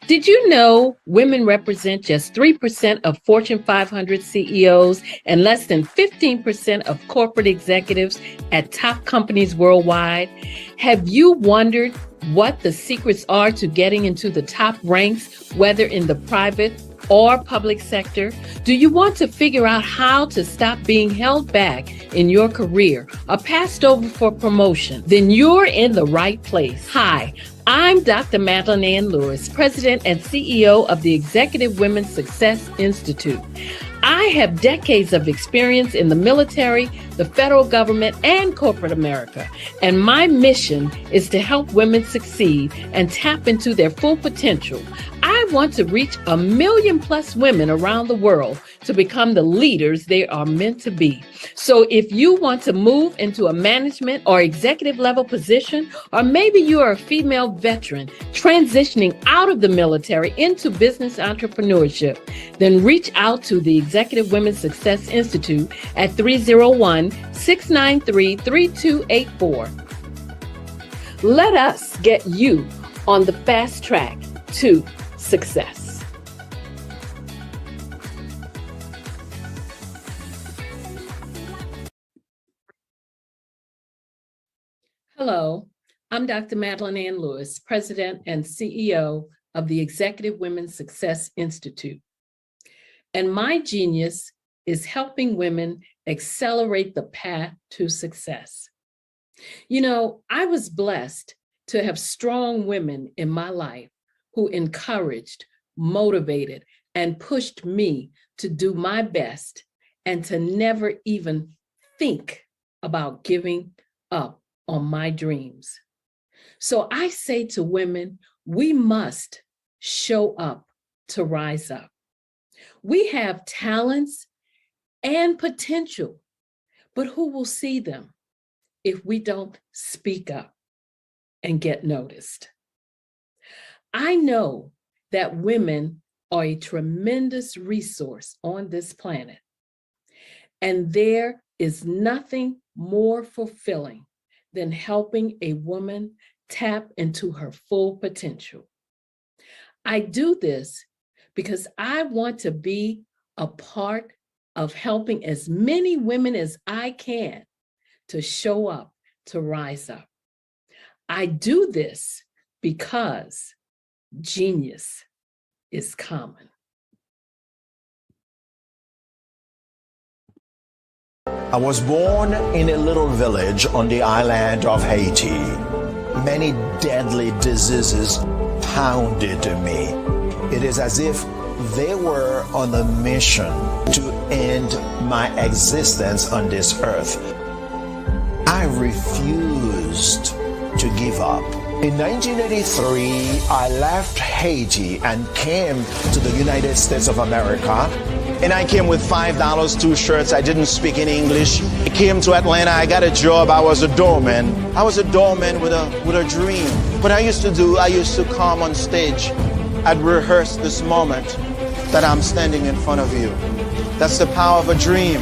S13: Did you know women represent just 3% of Fortune 500 CEOs and less than 15% of corporate executives at top companies worldwide? Have you wondered what the secrets are to getting into the top ranks, whether in the private or public sector? Do you want to figure out how to stop being held back in your career or passed over for promotion? Then you're in the right place. Hi, I'm Dr. Madeline Ann Lewis, President and CEO of the Executive Women's Success Institute. I have decades of experience in the military, the federal government, and corporate America, and my mission is to help women succeed and tap into their full potential. I want to reach 1 million+ women around the world to become the leaders they are meant to be. So if you want to move into a management or executive level position, or maybe you are a female veteran transitioning out of the military into business entrepreneurship, then reach out to the Executive Women's Success Institute at 301-693-3284. Let us get you on the fast track to success. Hello, I'm Dr. Madeline Ann Lewis, President and CEO of the Executive Women's Success Institute. And my genius is helping women accelerate the path to success. You know, I was blessed to have strong women in my life who encouraged, motivated, and pushed me to do my best and to never even think about giving up on my dreams. So I say to women, we must show up to rise up. We have talents and potential, but who will see them if we don't speak up and get noticed? I know that women are a tremendous resource on this planet, and there is nothing more fulfilling than helping a woman tap into her full potential. I do this because I want to be a part of helping as many women as I can to show up, to rise up. I do this because genius is common.
S6: I was born in a little village on the island of Haiti. Many deadly diseases pounded me. It is as if they were on a mission to end my existence on this earth. I refused to give up. In 1983, I left Haiti and came to the United States of America. And I came with $5, 2 shirts. I didn't speak any English. I came to Atlanta. I got a job. I was a doorman. I was a doorman with a dream. What I used to come on stage. I'd rehearse this moment that I'm standing in front of you. That's the power of a dream.